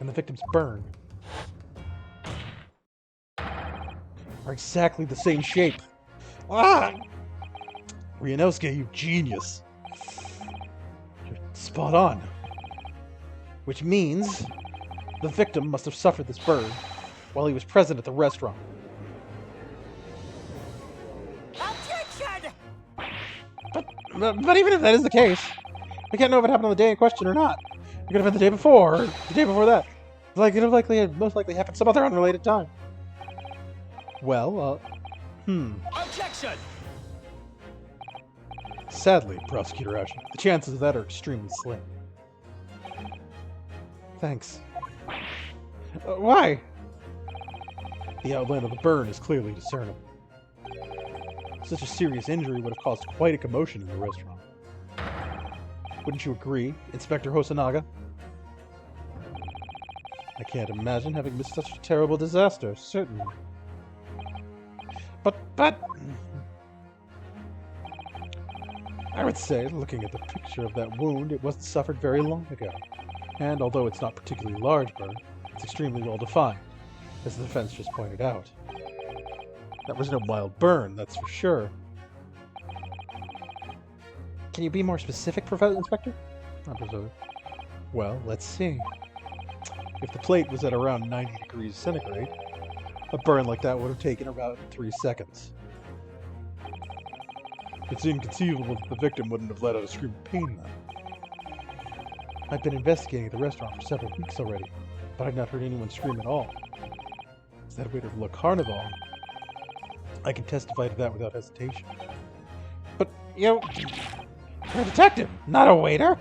S3: And the victim's burn are exactly the same shape. Ah! Rianowski, you genius. You're spot on. Which means the victim must have suffered this burn while he was present at the restaurant.
S4: Objection!
S3: But even if that is the case, we can't know if it happened on the day in question or not. It could have been the day before, or the day before that. Like, it most likely happened some other unrelated time. Well,
S4: Objection!
S3: Sadly, Prosecutor Ashen, the chances of that are extremely slim. Thanks. Why? The outline of the burn is clearly discernible. Such a serious injury would have caused quite a commotion in the restaurant. Wouldn't you agree, Inspector Hosonaga? I can't imagine having missed such a terrible disaster, certainly. But... I would say, looking at the picture of that wound, it wasn't suffered very long ago. And although it's not particularly large burn, it's extremely well defined, as the defense just pointed out. That was no mild burn, that's for sure. Can you be more specific, Professor Inspector? Not Professor. Well, let's see. If the plate was at around 90 degrees centigrade, a burn like that would have taken about 3 seconds. It's inconceivable that the victim wouldn't have let out a scream of pain then. I've been investigating at the restaurant for several weeks already, but I've not heard anyone scream at all. Is that waiter Le Carnival? I can testify to that without hesitation. But, you're a detective, not a waiter.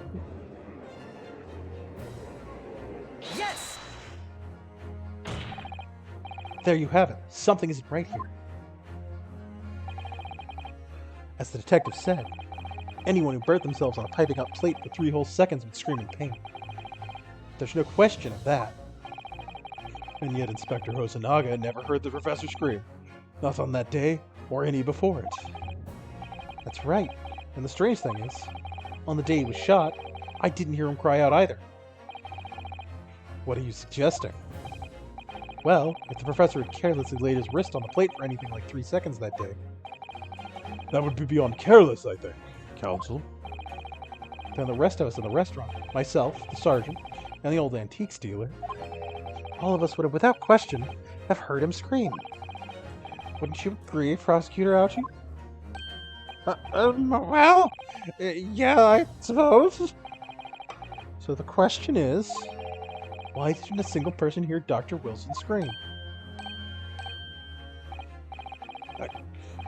S4: Yes!
S3: There you have it. Something isn't right here. As the detective said, anyone who burnt themselves on a piping hot plate for 3 whole seconds would scream in pain. There's no question of that. And yet Inspector Hosonaga never heard the professor scream. Not on that day, or any before it. That's right. And the strange thing is, on the day he was shot, I didn't hear him cry out either. What are you suggesting? Well, if the professor had carelessly laid his wrist on the plate for anything like 3 seconds that day. That would be beyond careless, I think, counsel. Then the rest of us in the restaurant, myself, the sergeant, and the old antiques dealer, all of us would have, without question, have heard him scream. Wouldn't you agree, Prosecutor Ouchie? Yeah, I suppose. So the question is, why didn't a single person hear Dr. Wilson scream?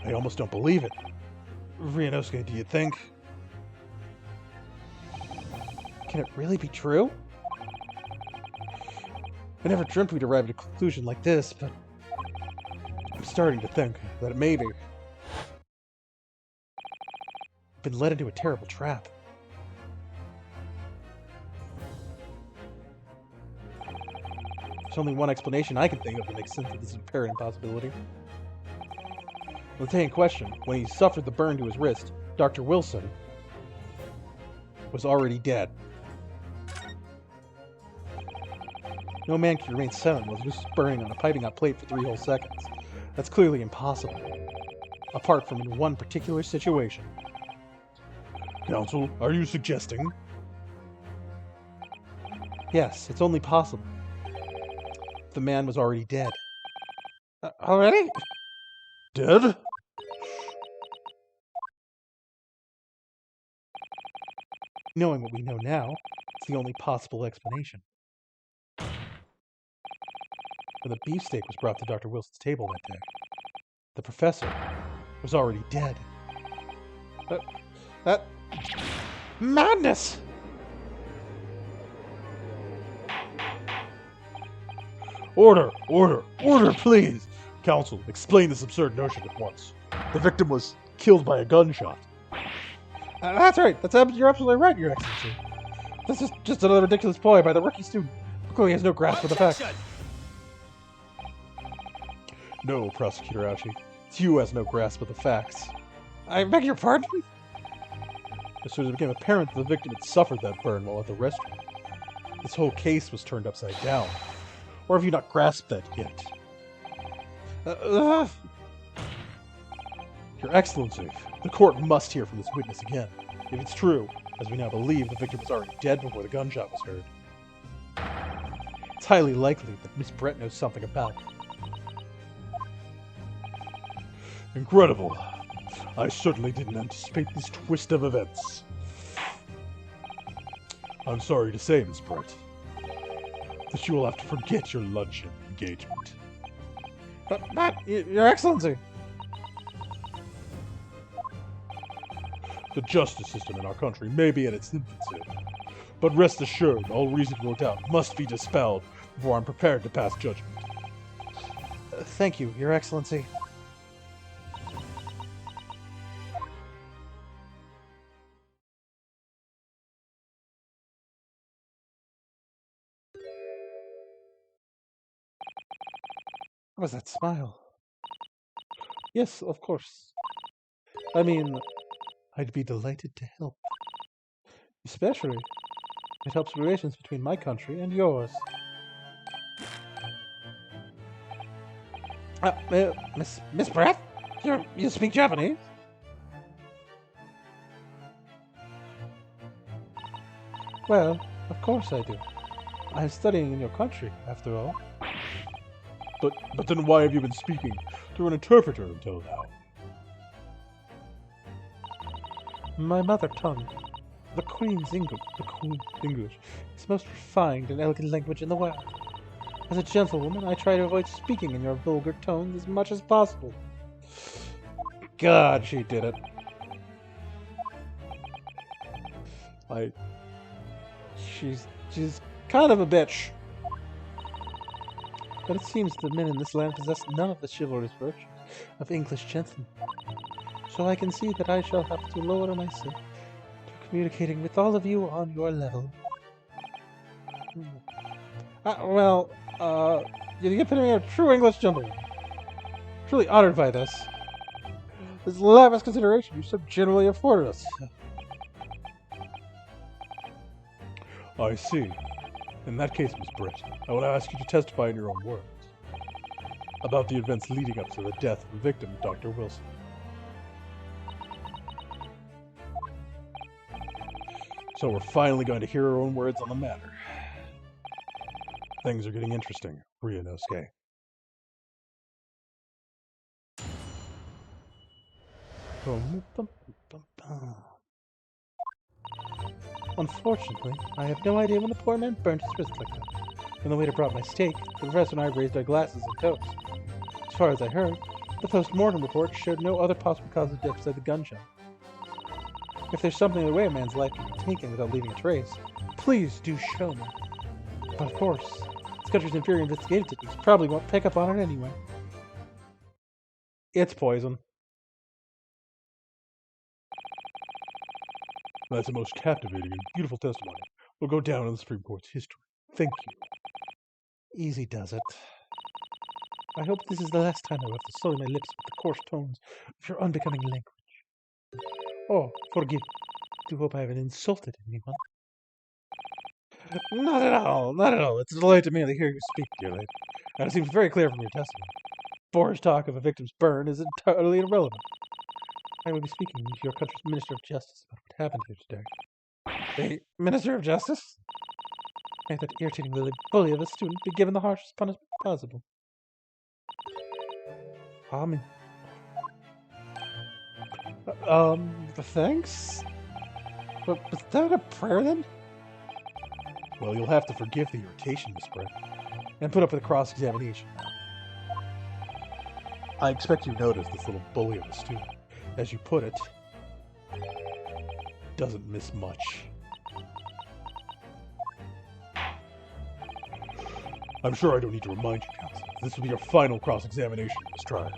S3: I almost don't believe it. Ryunosuke, do you think? Can it really be true? I never dreamt we'd arrive at a conclusion like this, but I'm starting to think that maybe I've been led into a terrible trap. There's only one explanation I can think of that makes sense of this apparent impossibility. On the day in question, when he suffered the burn to his wrist, Dr. Wilson was already dead. No man can remain silent while just burning on a piping hot plate for 3 whole seconds. That's clearly impossible. Apart from in one particular situation. Counsel, are you suggesting? Yes, it's only possible. The man was already dead. Already? Dead? Knowing what we know now, it's the only possible explanation. When the beefsteak was brought to Dr. Wilson's table that day, the professor was already dead. That madness! Order, please! Counsel, explain this absurd notion at once. The victim was killed by a gunshot. That's right. You're absolutely right, Your Excellency. This is just another ridiculous ploy by the rookie student who clearly has no grasp of the facts. No, Prosecutor Ouchie. It's you who has no grasp of the facts. I beg your pardon? As soon as it became apparent that the victim had suffered that burn while at the restaurant, this whole case was turned upside down. Or have you not grasped that yet? Your Excellency, the court must hear from this witness again. If it's true, as we now believe, the victim was already dead before the gunshot was heard. It's highly likely that Miss Brett knows something about it. Incredible. I certainly didn't anticipate this twist of events. I'm sorry to say, Miss Brett, that you will have to forget your luncheon engagement. But, Your Excellency! The justice system in our country may be in its infancy, but rest assured, all reasonable doubt must be dispelled before I'm prepared to pass judgment. Thank you, Your Excellency. What was that smile? Yes, of course. I mean, I'd be delighted to help. Especially, it helps relations between my country and yours. Miss Pratt? You speak Japanese? Well, of course I do. I'm studying in your country, after all.
S1: But then why have you been speaking through an interpreter until now?
S3: My mother tongue, the Queen's English, is the most refined and elegant language in the world. As a gentlewoman, I try to avoid speaking in your vulgar tones as much as possible.
S1: God, she did it.
S3: She's kind of a bitch. But it seems the men in this land possess none of the chivalrous virtues of English gentlemen. So I can see that I shall have to lower myself to communicating with all of you on your level. You're the epitome of a true English gentleman. Truly honored by this. This lavish consideration you so generally afforded us.
S1: I see. In that case, Miss Britt, I will ask you to testify in your own words about the events leading up to the death of the victim, Dr. Wilson. So we're finally going to hear her own words on the matter. Things are getting interesting, Ryunosuke.
S3: Unfortunately, I have no idea when the poor man burned his wrist like that. When the waiter brought my steak, the professor and I raised our glasses and toast. As far as I heard, the post-mortem report showed no other possible cause of death besides the gunshot. If there's something in the way a man's life can be taken without leaving a trace, please do show me. But of course, this country's inferior investigative techniques probably won't pick up on it anyway.
S1: It's poison. That's a most captivating and beautiful testimony. Will go down in the Supreme Court's history. Thank you.
S3: Easy does it. I hope this is the last time I will have to sully my lips with the coarse tones of your unbecoming language. Oh, forgive me. I do hope I haven't insulted anyone.
S1: Not at all, not at all. It's a delight to me to hear you speak, dear lady. And it seems very clear from your testimony. Boris' talk of a victim's burn is entirely irrelevant.
S3: I will be speaking to your country's Minister of Justice about what happened here today.
S1: The Minister of Justice?
S3: May that irritating little bully of a student be given the harshest punishment possible. Amen.
S1: Thanks? But was that a prayer then? Well, you'll have to forgive the irritation, Miss Britt, and put up with a cross-examination now. I expect you noticed this little bully of a student, as you put it, doesn't miss much. I'm sure I don't need to remind you, counsel. This will be your final cross-examination in this trial.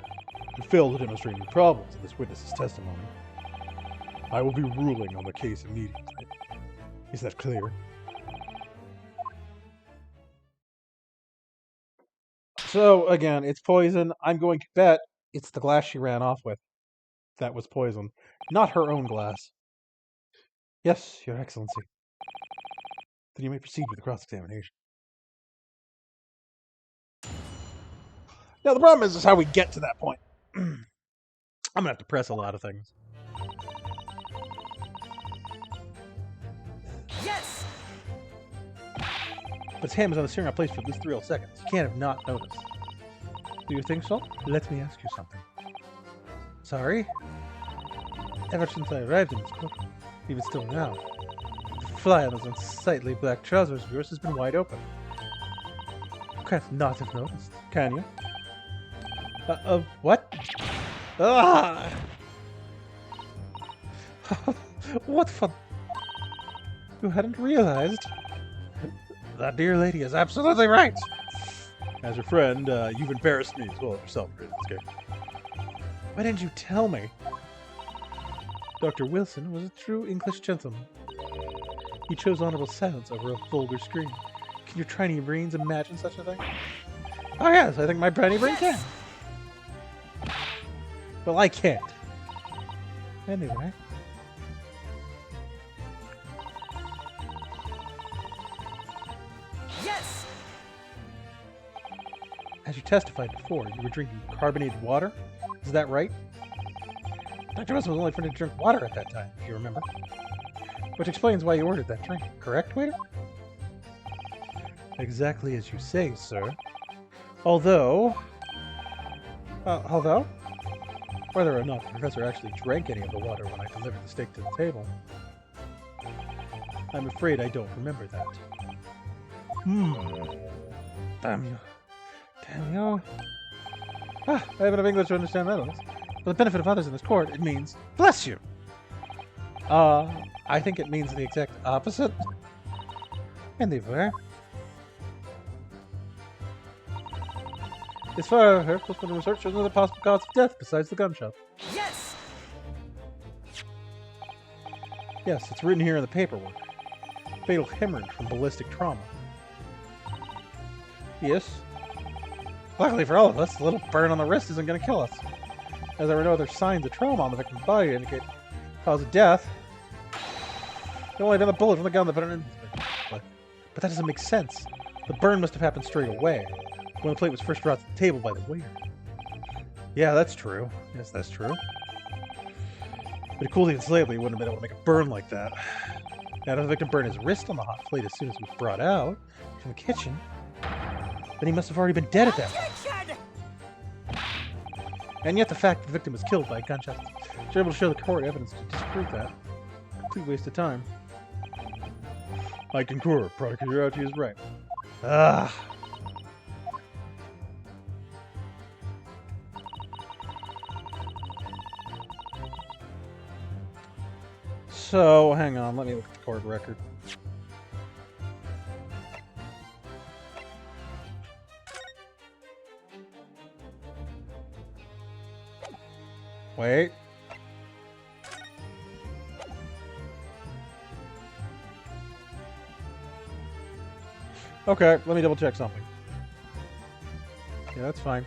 S1: If you fail to demonstrate any problems in this witness's testimony, I will be ruling on the case immediately. Is that clear?
S3: So, again, it's poison. I'm going to bet it's the glass she ran off with. That was poison. Not her own glass. Yes, Your Excellency.
S1: Then you may proceed with the cross-examination.
S3: Now, the problem is how we get to that point. I'm going to have to press a lot of things.
S4: Yes!
S3: But his hand was on the steering wheel place for at least 3 whole seconds. You can't have not noticed. Do you think so? Let me ask you something. Sorry? Ever since I arrived in this country, even still now, the fly on those unsightly black trousers of yours has been wide open. You can't not have noticed, can you? What? Ah! What fun! You hadn't realized? That dear lady is absolutely right!
S1: As your friend, you've embarrassed me as well as yourself in this case.
S3: Why didn't you tell me? Dr. Wilson was a true English gentleman. He chose honorable silence over a vulgar scream. Can your tiny brains imagine such a thing? Oh yes, I think my tiny brain can. Well, I can't. Anyway.
S4: Yes!
S3: As you testified before, you were drinking carbonated water? Is that right? Dr. Wilson was only permitted to drink water at that time, if you remember. Which explains why you ordered that drink, correct, waiter? Exactly as you say, sir. Although... although? Whether or not the professor actually drank any of the water when I delivered the steak to the table, I'm afraid I don't remember that. Damn you. Damn you. I have enough English to understand that. For the benefit of others in this court, it means, bless you! I think it means the exact opposite. And they were. As far as I heard, postmortem research shows another possible cause of death besides the gunshot.
S4: Yes!
S3: Yes, it's written here in the paperwork. Fatal hemorrhage from ballistic trauma. Yes. Luckily for all of us, the little burn on the wrist isn't going to kill us, as there were no other signs of trauma on the victim's body to indicate cause of death. They only had a bullet from the gun that put it in. But that doesn't make sense. The burn must have happened straight away, when the plate was first brought to the table by the waiter. Yeah, that's true. Yes, that's true. But it cooled even slightly, he wouldn't have been able to make a burn like that. Now, if the victim burned his wrist on the hot plate as soon as it was brought out from the kitchen, then he must have already been dead at that point. And yet the fact that the victim was killed by a gunshot was able to show the court evidence to disprove that. Complete waste of time. I concur. Product curiosity is right. Ah. So, hang on, let me look at the court record. Wait. Okay, let me double check something. Yeah, that's fine.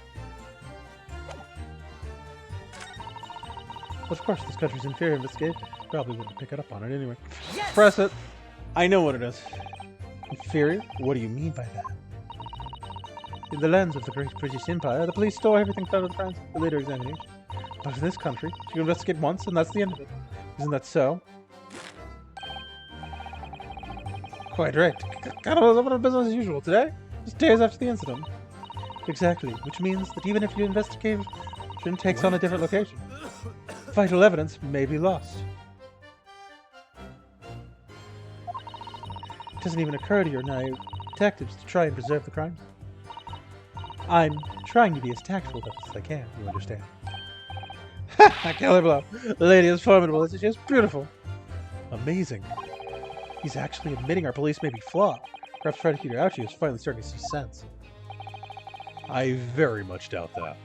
S3: Of course, this country's inferior investigation. Probably wouldn't pick it up on it anyway.
S4: Yes!
S3: Press it. I know what it is. Inferior? What do you mean by that? In the lens of the Great British Empire, the police store everything found in France for later examination. But in this country, you investigate once and that's the end of it. Isn't that so? Quite right. Kind of a little bit of business as usual today. Just days after the incident. Exactly, which means that even if your investigation takes on a different location, vital evidence may be lost. It doesn't even occur to your naive detectives to try and preserve the crimes. I'm trying to be as tactful about this as I can, you understand. Ha! Killer blow. The lady is formidable, isn't she? Is beautiful. Amazing. He's actually admitting our police may be flawed. Perhaps Prosecutor Ouchie is finally starting to see sense. I very much doubt that.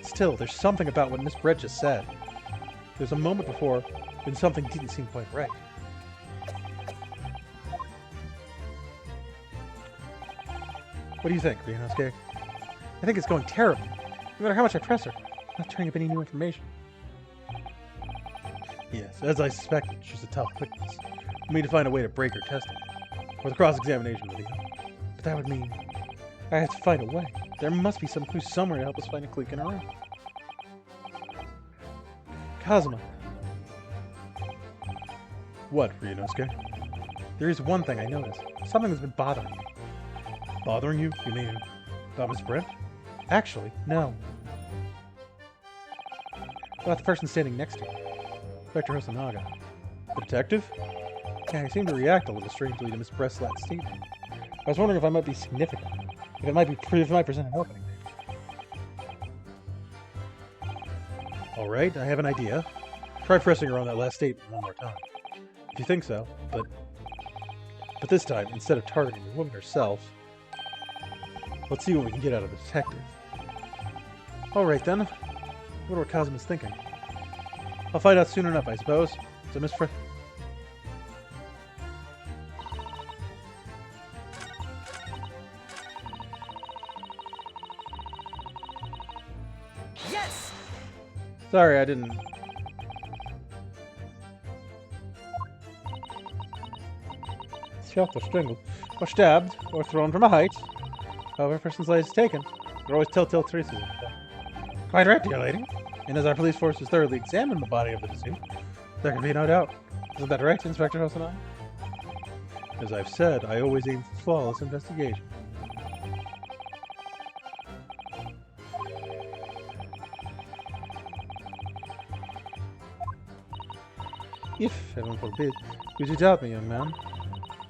S3: Still, there's something about what Miss Brett just said. There's a moment before when something didn't seem quite right. What do you think, Ryunosuke? I think it's going terribly. No matter how much I press her, I'm not turning up any new information. Yes, as I suspected, she's a tough witness. We need to find a way to break her testimony, or the cross-examination will be done. But that would mean I have to find a way. There must be some clue somewhere to help us find a clique in her room. Kazuma. What, Ryunosuke? There is one thing I noticed. Something has been bothering me. Bothering you? You mean about Miss Brent? Actually, no. About the person standing next to her. Inspector Hosonaga. The detective? Yeah, he seemed to react a little strangely to Miss Brent's last statement. I was wondering if I might be significant. If it might present an opening, maybe. Alright, I have an idea. Try pressing her on that last statement one more time. If you think so, but this time, instead of targeting the woman herself, let's see what we can get out of the detective. Alright then. I wonder what Kazuma's thinking. I'll find out soon enough, I suppose. So, Miss Brent...
S4: Yes!
S3: Sorry, I didn't... Shot or strangled, or stabbed, or thrown from a height. However a person's life is taken, there are always telltale traces of it. Quite right, dear lady. And as our police force has thoroughly examined the body of the deceased, there can be no doubt. Isn't that right, Inspector Hosonaga? As I've said, I always aim for flawless investigation. If, heaven forbid, you should doubt me, young man,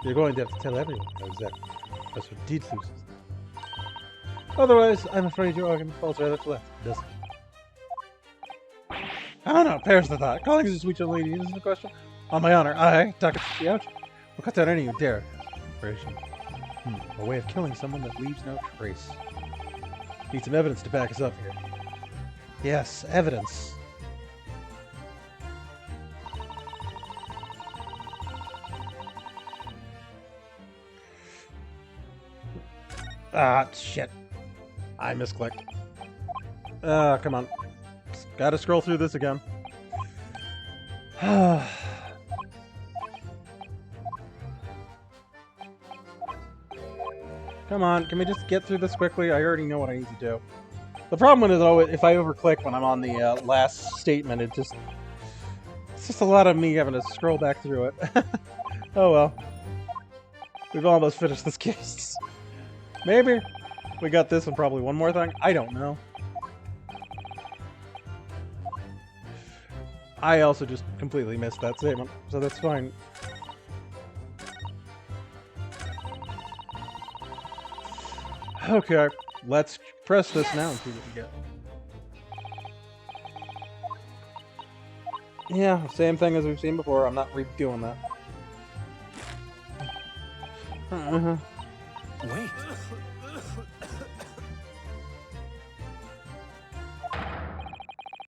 S3: you're going to have to tell everyone how exactly Professor did lose his. Otherwise, I'm afraid your argument falls rather flat, doesn't it? I don't know, perish the thought. Calling you a sweet young lady isn't a question. On my honor, I, Takatsuki Ouch, will cut down any who dare. Operation. A way of killing someone that leaves no trace. Need some evidence to back us up here. Yes, evidence. Ah, shit. I misclicked. Come on. Just gotta scroll through this again. Come on, can we just get through this quickly? I already know what I need to do. The problem with it, though, if I overclick when I'm on the last statement, it's just a lot of me having to scroll back through it. Oh well. We've almost finished this case. Maybe we got this and probably one more thing. I don't know. I also just completely missed that statement, so that's fine. Okay, let's press this now and see what we get. Yeah, same thing as we've seen before. I'm not redoing that.
S2: Wait.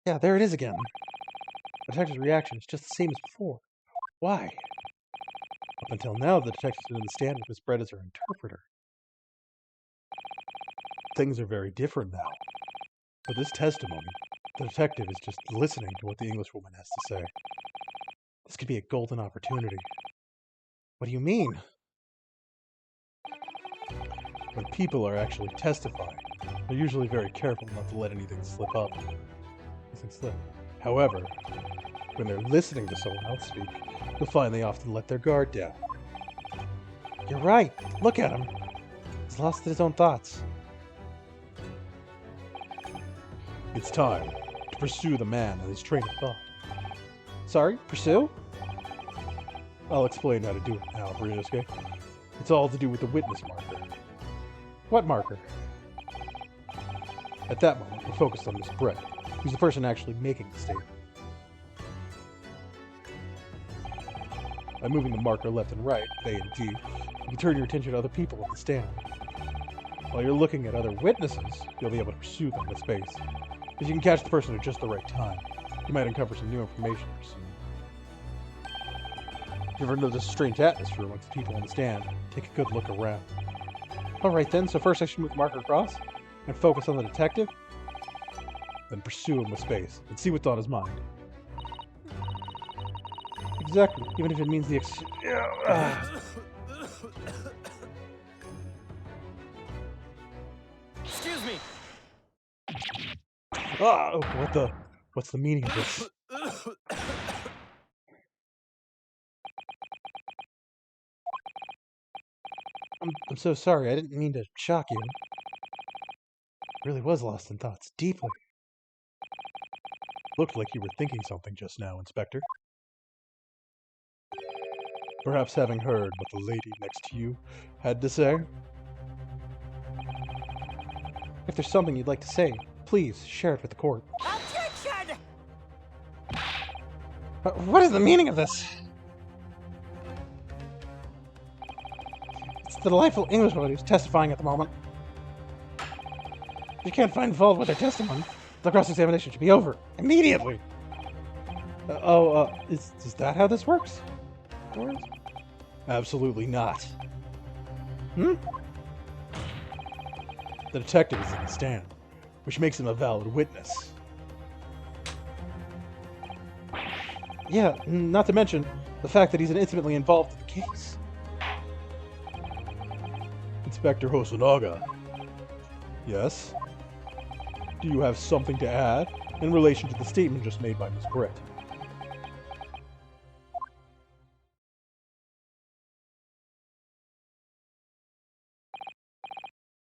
S3: Yeah, there it is again. The detective's reaction is just the same as before. Why? Up until now, the detective's been in the stand with Miss Brett as her interpreter. Things are very different now. For this testimony, the detective is just listening to what the Englishwoman has to say. This could be a golden opportunity. What do you mean? When people are actually testifying, they're usually very careful not to let anything slip up. However, when they're listening to someone else speak, you'll find they often let their guard down. You're right. Look at him. He's lost his own thoughts. It's time to pursue the man and his train of thought. Sorry, pursue? I'll explain how to do it now, Ryunosuke. It's all to do with the witness marker. What marker? At that moment, we're focused on Miss Brett, who's the person actually making the statement. By moving the marker left and right, A and D, you can turn your attention to other people on the stand. While you're looking at other witnesses, you'll be able to pursue them with space. If you can catch the person at just the right time, you might uncover some new information. If you ever notice a strange atmosphere amongst the people on the stand, take a good look around. Alright then, so first I should move the marker across, and focus on the detective, then pursue him with space, and see what's on his mind. Exactly, even if it means the
S4: Excuse me.
S3: Oh, what's the meaning of this? I'm so sorry, I didn't mean to shock you. I really was lost in thoughts, deeply. Looked like you were thinking something just now, Inspector. Perhaps having heard what the lady next to you had to say? If there's something you'd like to say, please share it with the court.
S4: Objection!
S3: What is the meaning of this? It's the delightful Englishwoman who's testifying at the moment. If you can't find fault with their testimony, the cross-examination should be over immediately. Is that how this works? Absolutely not. The detective is in the stand, which makes him a valid witness. Yeah, not to mention the fact that he's intimately involved in the case. Inspector Hosonaga. Yes? Do you have something to add in relation to the statement just made by Miss Brett?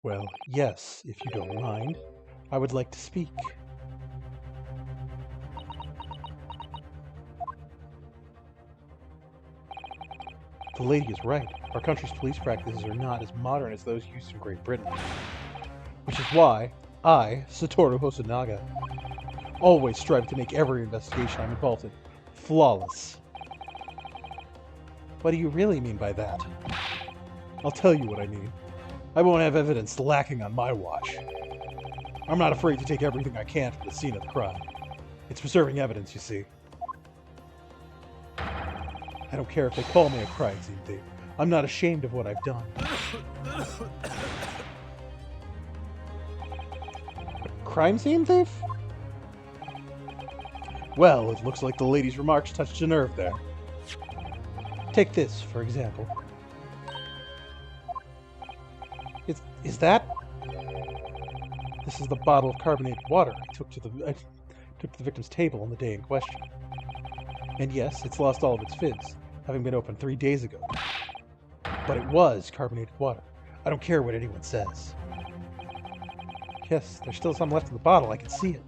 S3: Well, yes, if you don't mind. I would like to speak. The lady is right. Our country's police practices are not as modern as those used in Great Britain. Which is why I, Satoru Hosonaga, always strive to make every investigation I'm involved in flawless. What do you really mean by that? I'll tell you what I mean. I won't have evidence lacking on my watch. I'm not afraid to take everything I can from the scene of the crime. It's preserving evidence, you see. I don't care if they call me a crime scene thief. I'm not ashamed of what I've done. Crime scene thief? Well, it looks like the lady's remarks touched a nerve there. Take this, for example. Is that? This is the bottle of carbonated water I took to the victim's table on the day in question. And yes, it's lost all of its fizz, having been opened 3 days ago. But it was carbonated water. I don't care what anyone says. Yes, there's still some left in the bottle. I can see it.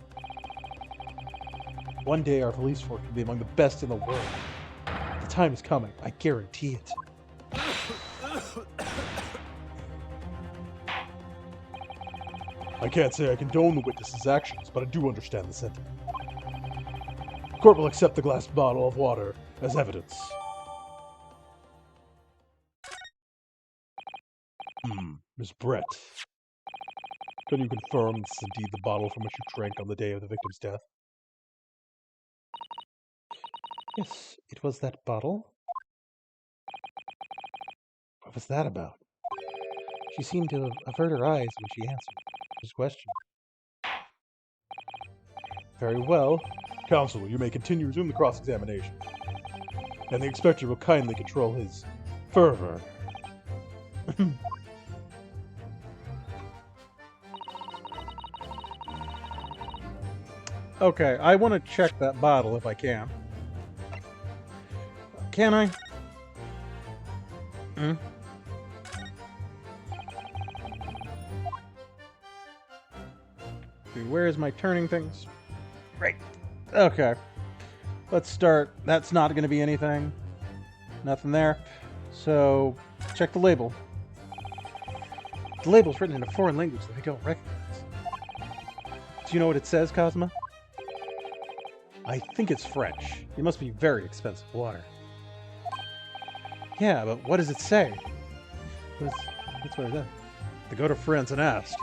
S3: One day our police force will be among the best in the world. The time is coming. I guarantee it. I can't say I condone the witness's actions, but I do understand the sentiment. The court will accept the glass bottle of water as evidence. Miss Brett, can you confirm this is indeed the bottle from which you drank on the day of the victim's death? Yes, it was that bottle. What was that about? She seemed to avert her eyes when she answered his question. Very well. Counsel, you may continue resume the cross-examination. And the inspector will kindly control his fervor. Okay, I want to check that bottle if I can. Can I? Where's my turning things? Right. Okay. Let's start. That's not going to be anything. Nothing there. So, check the label. The label's written in a foreign language that I don't recognize. Do you know what it says, Cosma? I think it's French. It must be very expensive water. Yeah, but what does it say? That's what it says. To go to France and ask.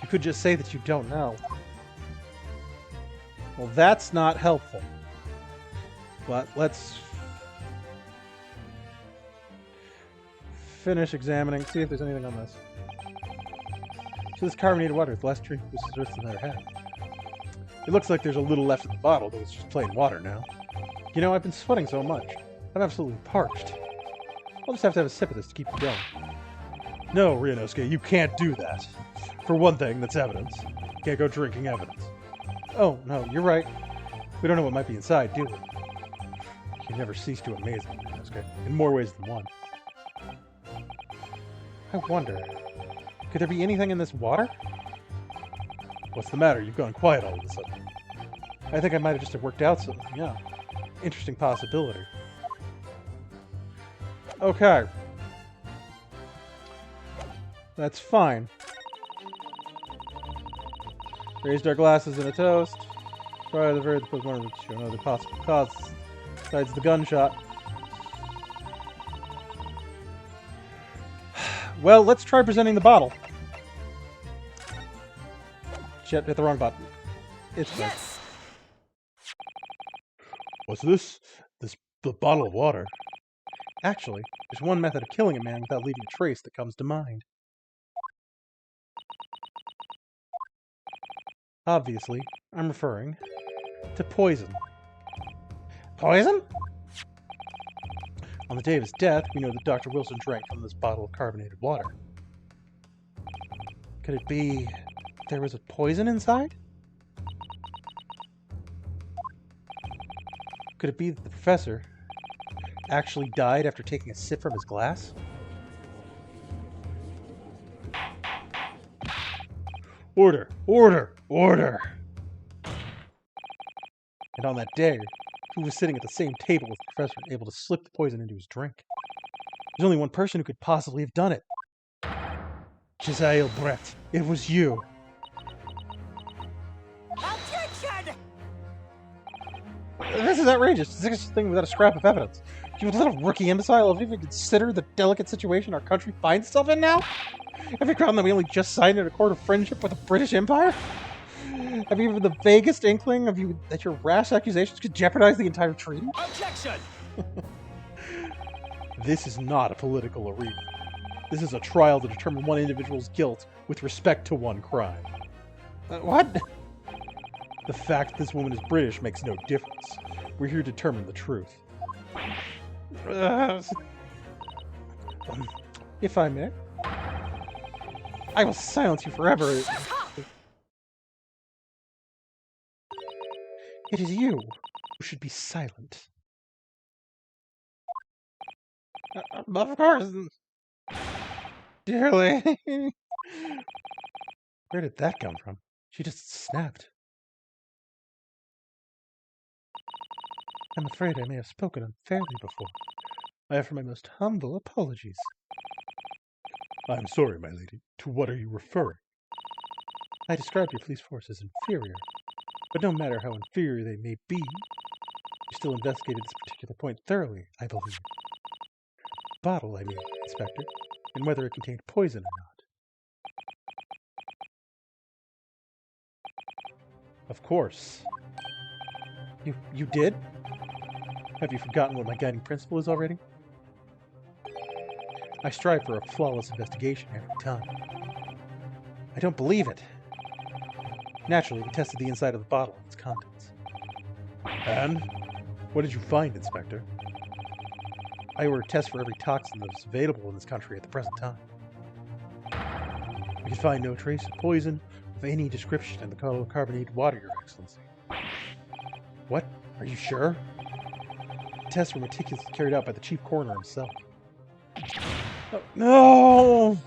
S3: You could just say that you don't know. Well, that's not helpful. But let's finish examining, see if there's anything on this. So this carbonated water is the last drink this Earth's ever had. It looks like there's a little left in the bottle, but it's just plain water now. You know, I've been sweating so much. I'm absolutely parched. I'll just have to have a sip of this to keep it going. No, Ryunosuke, you can't do that. For one thing, that's evidence. You can't go drinking evidence. Oh, no, you're right. We don't know what might be inside, do we? You never cease to amaze me, Ryunosuke, in more ways than one. I wonder, could there be anything in this water? What's the matter? You've gone quiet all of a sudden. I think I might have just worked out something, yeah. Interesting possibility. Okay. That's fine. Raised our glasses in a toast. Try the very one to show another possible cause besides the gunshot. Well, let's try presenting the bottle. Shit, hit the wrong button. It's fine.
S4: Yes!
S3: What's this? The bottle of water. Actually, there's one method of killing a man without leaving a trace that comes to mind. Obviously, I'm referring to poison. Poison? On the day of his death, we know that Dr. Wilson drank from this bottle of carbonated water. Could it be there was a poison inside? Could it be that the professor actually died after taking a sip from his glass? Order! Order! Order! And on that day, who was sitting at the same table with the professor, able to slip the poison into his drink? There's only one person who could possibly have done it. Jezail Brett, it was you.
S4: Objection!
S3: This is outrageous. It's the sickest thing without a scrap of evidence. You little rookie imbecile have even considered the delicate situation our country finds itself in now? Have you forgotten that we only just signed an accord of friendship with the British Empire? Have you even the vaguest inkling of you that your rash accusations could jeopardize the entire treaty?
S4: Objection!
S3: This is not a political arena. This is a trial to determine one individual's guilt with respect to one crime. What? The fact that this woman is British makes no difference. We're here to determine the truth. If I may, I will silence you forever. It is you who should be silent. Of course. Dear lady. Where did that come from? She just snapped. I'm afraid I may have spoken unfairly before. I offer my most humble apologies. I'm sorry, my lady. To what are you referring? I described your police force as inferior. But no matter how inferior they may be, you still investigated this particular point thoroughly, I believe. Bottle, I mean, Inspector, and whether it contained poison or not. Of course. You did? Have you forgotten what my guiding principle is already? I strive for a flawless investigation every time. I don't believe it. Naturally, we tested the inside of the bottle and its contents. And? What did you find, Inspector? I ordered tests for every toxin that is available in this country at the present time. We could find no trace of poison of any description in the carbonated water, Your Excellency. What? Are you sure? The tests were meticulously carried out by the chief coroner himself. Oh, no!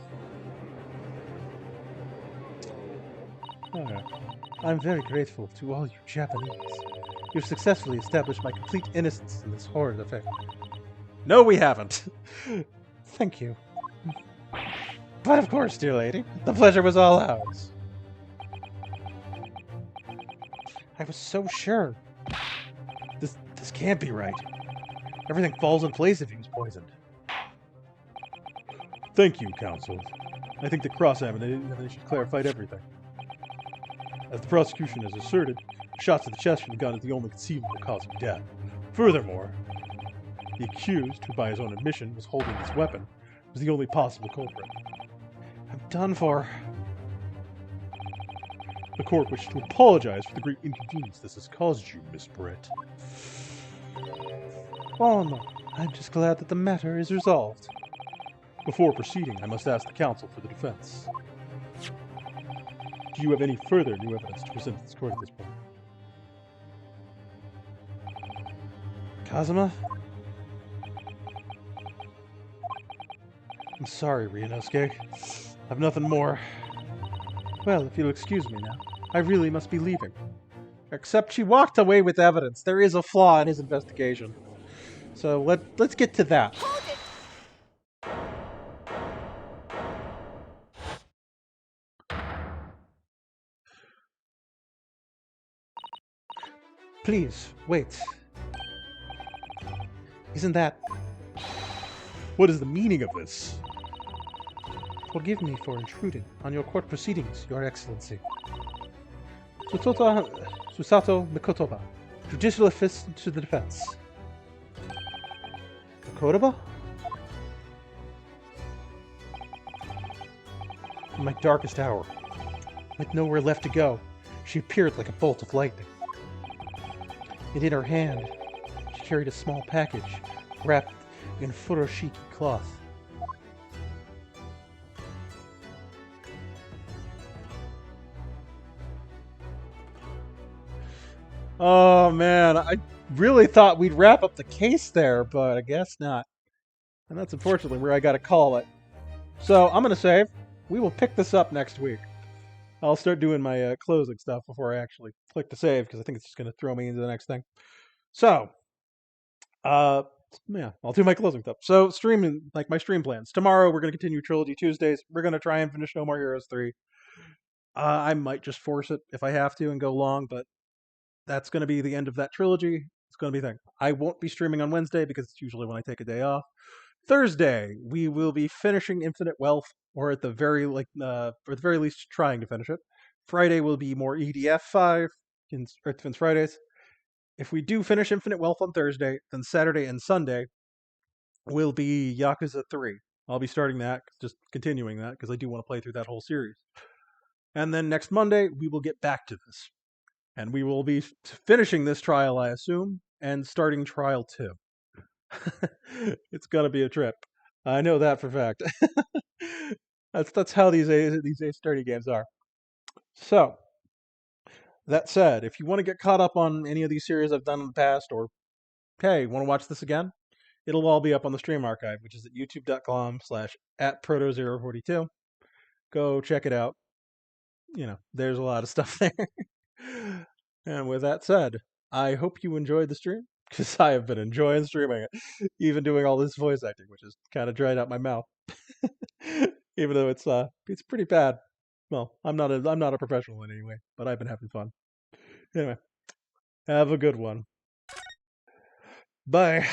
S3: I'm very grateful to all you Japanese. You've successfully established my complete innocence in this horrid affair. No, we haven't. Thank you. But of course, dear lady, the pleasure was all ours. I was so sure. This can't be right. Everything falls in place if he was poisoned. Thank you, Counsel. I think the cross-examination clarified everything. As the prosecution has asserted, shots to the chest from the gun is the only conceivable cause of death. Furthermore, the accused, who by his own admission was holding this weapon, was the only possible culprit. I'm done for. The court wishes to apologize for the great inconvenience this has caused you, Miss Brett. Oh no, I'm just glad that the matter is resolved. Before proceeding, I must ask the counsel for the defense. Do you have any further new evidence to present to this court at this point? Kazuma? I'm sorry, Ryunosuke. I've nothing more. Well, if you'll excuse me now, I really must be leaving. Except she walked away with evidence. There is a flaw in his investigation. So let's get to that.
S4: Hold it!
S3: Please, wait. Isn't that... What is the meaning of this? Forgive me for intruding on your court proceedings, Your Excellency. Susato Mikotoba, Judicial Assistant to the Defense. Mikotoba? In my darkest hour, with nowhere left to go, she appeared like a bolt of lightning. And in her hand, she carried a small package wrapped in furoshiki cloth. Oh man, I really thought we'd wrap up the case there, but I guess not. And that's unfortunately where I gotta call it. So I'm gonna save. We will pick this up next week.
S1: I'll start doing my closing stuff before I actually click to save because I think it's just going to throw me into the next thing. So, uh, yeah, I'll do my closing stuff. So, streaming, like my stream plans. Tomorrow, we're going to continue Trilogy Tuesdays. We're going to try and finish No More Heroes 3. I might just force it if I have to and go long, but that's going to be the end of that trilogy. It's going to be a thing. I won't be streaming on Wednesday because it's usually when I take a day off. Thursday, we will be finishing Infinite Wealth, or at the very or at the very least, trying to finish it. Friday will be more EDF 5, Earth Fridays. If we do finish Infinite Wealth on Thursday, then Saturday and Sunday will be Yakuza 3. I'll be starting that, just continuing that, because I do want to play through that whole series. And then next Monday, we will get back to this. And we will be finishing this trial, I assume, and starting trial 2. It's gonna be a trip. I know that for a fact. That's how these Ace Attorney games are. So that said, if you want to get caught up on any of these series I've done in the past, or hey, want to watch this again, it'll all be up on the stream archive, which is at youtube.com/@proto042. Go check it out. There's a lot of stuff there. And with that said, I hope you enjoyed the stream, because I have been enjoying streaming it, even doing all this voice acting, which has kind of dried out my mouth. Even though it's pretty bad. Well, I'm not a professional in any way, but I've been having fun. Anyway, have a good one. Bye.